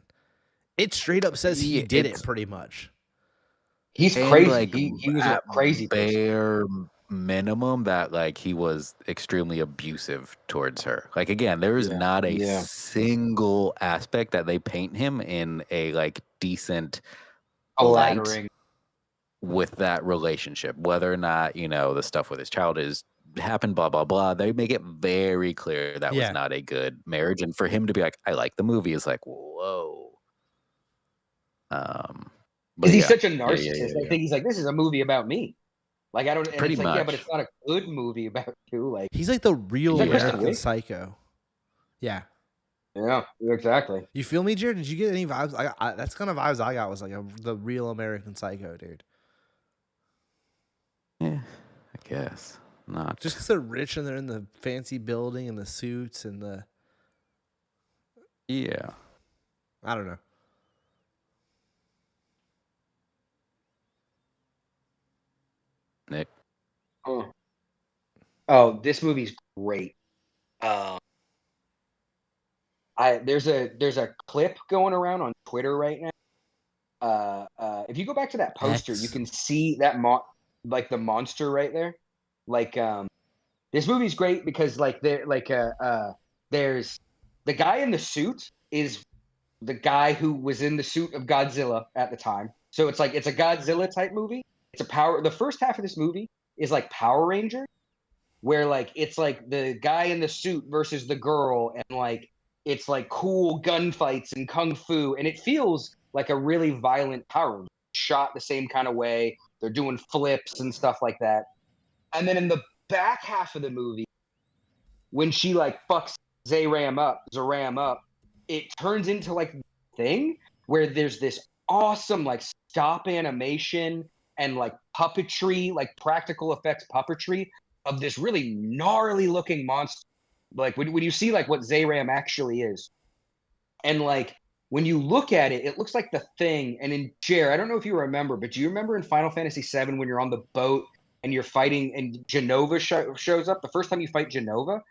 It straight up says he did it pretty much. He's crazy. Like, he was a crazy bare minimum that like he was extremely abusive towards her. Like, again, there is not a single aspect that they paint him in a like decent light with that relationship, whether or not, you know, the stuff with his child happened, blah, blah, blah. They make it very clear that was not a good marriage. And for him to be like, I like the movie, is like, whoa. Because he's such a narcissist. I think he's like, this is a movie about me. Like, I don't. And pretty it's like, much. yeah, but it's not a good movie about you. Like, he's like the real American Psycho. Yeah. Yeah, exactly. You feel me, Jared? Did you get any vibes? That's kind of vibes I got. Was like the real American Psycho, dude. Yeah, I guess not. Just because they're rich and they're in the fancy building and the suits and the. Yeah. I don't know. Nick. Oh, this movie's great. There's a clip going around on Twitter right now if you go back to that poster, you can see that like the monster right there. Like this movie's great because like there's the guy in the suit is the guy who was in the suit of Godzilla at the time. So it's like it's a Godzilla type movie. It's a power. The first half of this movie is like Power Ranger, where like it's like the guy in the suit versus the girl, and like it's like cool gunfights and kung fu, and it feels like a really violent Power Ranger, shot the same kind of way. They're doing flips and stuff like that. And then in the back half of the movie, when she like fucks Zaram up, it turns into like thing where there's this awesome like stop animation and like puppetry, like practical effects puppetry of this really gnarly looking monster. Like when you see like what Zaram actually is. And like when you look at it, it looks like the Thing. And in Jer, I don't know if you remember, but do you remember in Final Fantasy VII when you're on the boat and you're fighting and Genova shows up? The first time you fight Genova,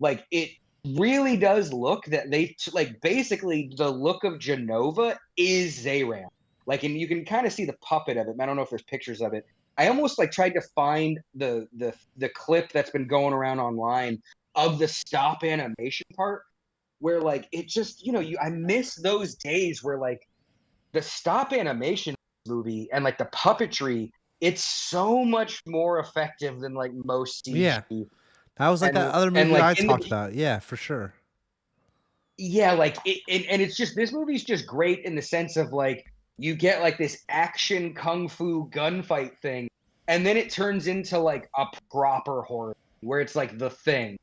like it really does look that they like basically the look of Genova is Zaram. Like, and you can kind of see the puppet of it. I don't know if there's pictures of it. I almost like tried to find the clip that's been going around online of the stop animation part where like it just, I miss those days where like the stop animation movie and like the puppetry, it's so much more effective than like most CG. Yeah. That was like that other movie like I talked about. Yeah, for sure. Yeah, like and it's just this movie's just great in the sense of like you get like this action kung fu gunfight thing, and then it turns into like a proper horror where it's like the Thing,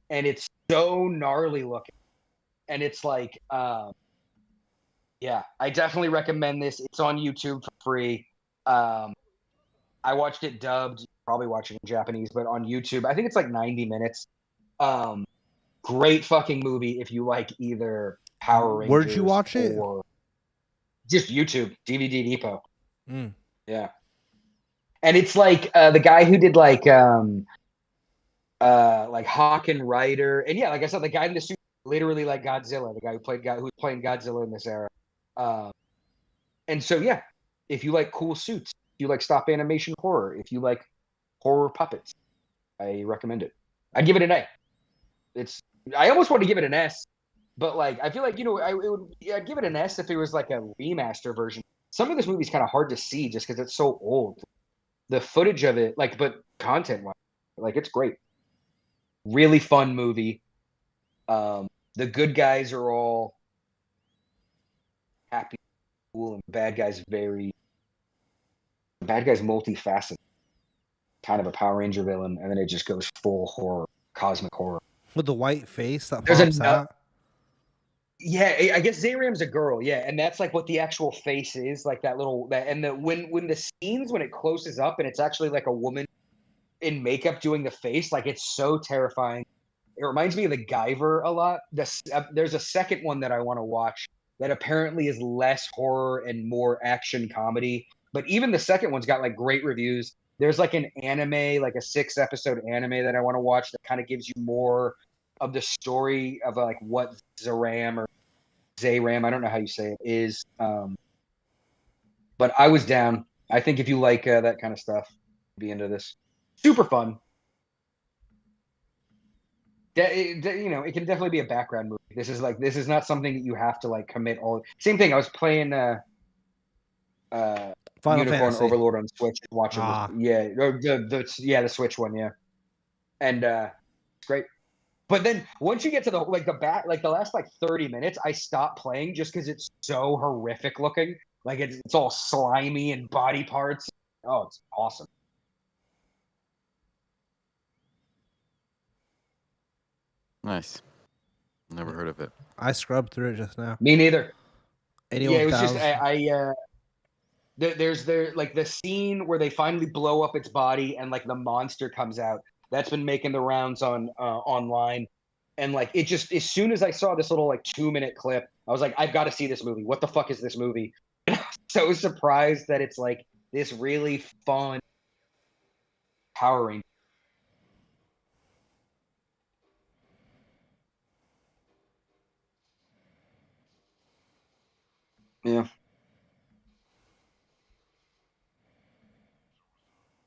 and it's so gnarly looking, and it's like yeah, I definitely recommend this. It's on YouTube for free. I watched it dubbed, probably watching in Japanese, but on YouTube, I think it's like 90 minutes. Great fucking movie if you like either Power Rangers. Where'd you watch it? Or just YouTube, DVD Depot. Mm. Yeah. And it's like the guy who did like Hawk and Rider. And yeah, like I said, the guy in the suit, literally like Godzilla, the guy who's playing Godzilla in this era. And so yeah, if you like cool suits, if you like stop animation horror, if you like horror puppets, I recommend it. I'd give it an A. I almost want to give it an S, but like I feel like I'd give it an S if it was like a remaster version. Some of this movie's kind of hard to see just because it's so old. The footage of it, like, but content-wise, like it's great. Really fun movie. The good guys are all happy, cool, and bad guys multifaceted. Kind of a Power Ranger villain, and then it just goes full horror, cosmic horror. With the white face that pops out. Yeah, I guess Zaram's a girl, yeah, and that's like what the actual face is, like that little and when the scenes when it closes up and it's actually like a woman in makeup doing the face, like it's so terrifying. It reminds me of the Guyver a lot. There's a second one that I want to watch that apparently is less horror and more action comedy, but even the second one's got like great reviews. There's like an anime, like a 6-episode anime that I want to watch that kind of gives you more of the story of like what Zaram, I don't know how you say it, is. But I was down. I think if you like that kind of stuff, be into this. Super fun. It can definitely be a background movie. This is not something that you have to like commit all. Same thing. I was playing Final Unicorn Fantasy. Overlord on Switch, watching this. Yeah, the Switch one, yeah. And it's great. But then once you get to the last like 30 minutes, I stopped playing just because it's so horrific looking. Like it's all slimy and body parts. Oh, it's awesome. Nice. Never heard of it. I scrubbed through it just now. Me neither. Anyone Yeah, it was just there's like the scene where they finally blow up its body and like the monster comes out. That's been making the rounds on online. And like it just, as soon as I saw this little like 2-minute clip, I was like, I've got to see this movie. What the fuck is this movie? And I was so surprised that it's like this really fun Power Ranger. Yeah.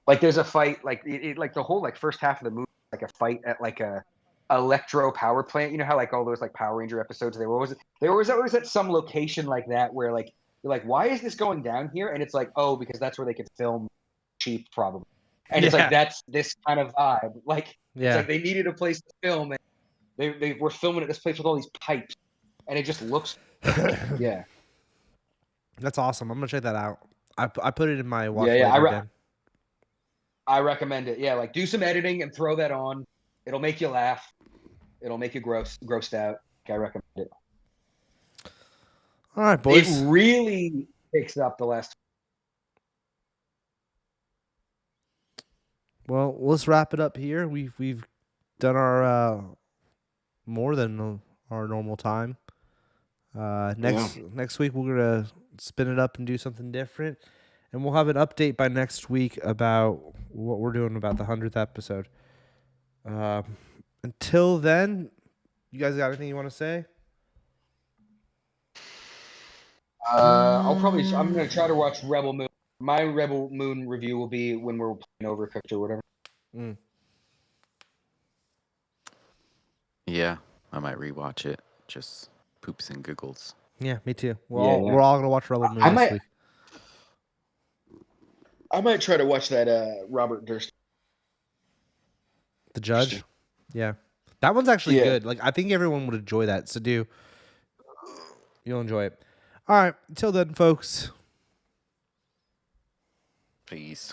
Like there's a fight, like like the whole like first half of the movie, like a fight at like a electro power plant. You know how like all those like Power Ranger episodes, they were always at some location like that where like you're like, why is this going down here? And it's like, oh, because that's where they could film cheap probably. And it's like that's this kind of vibe. Like it's like they needed a place to film, and they were filming at this place with all these pipes, and it just looks yeah. That's awesome. I'm gonna check that out. I put it in my watch Yeah, later. I recommend it. Yeah, like do some editing and throw that on. It'll make you laugh. It'll make you grossed out. I recommend it. All right, boys. It really picks up the last. Well, let's wrap it up here. We've done our more than our normal time. Next week we're gonna spin it up and do something different, and we'll have an update by next week about what we're doing about the 100th episode. Until then, you guys got anything you want to say? I'm gonna try to watch Rebel Moon. My Rebel Moon review will be when we're playing Overcooked or whatever. Yeah, I might rewatch it. Just poops and giggles. Yeah, me too. We're all gonna watch Rebel Moon this week. I might try to watch that Robert Durst. The Judge? Yeah. That one's actually good. Like I think everyone would enjoy that. Siddhuey, you'll enjoy it. All right. Until then, folks. Peace.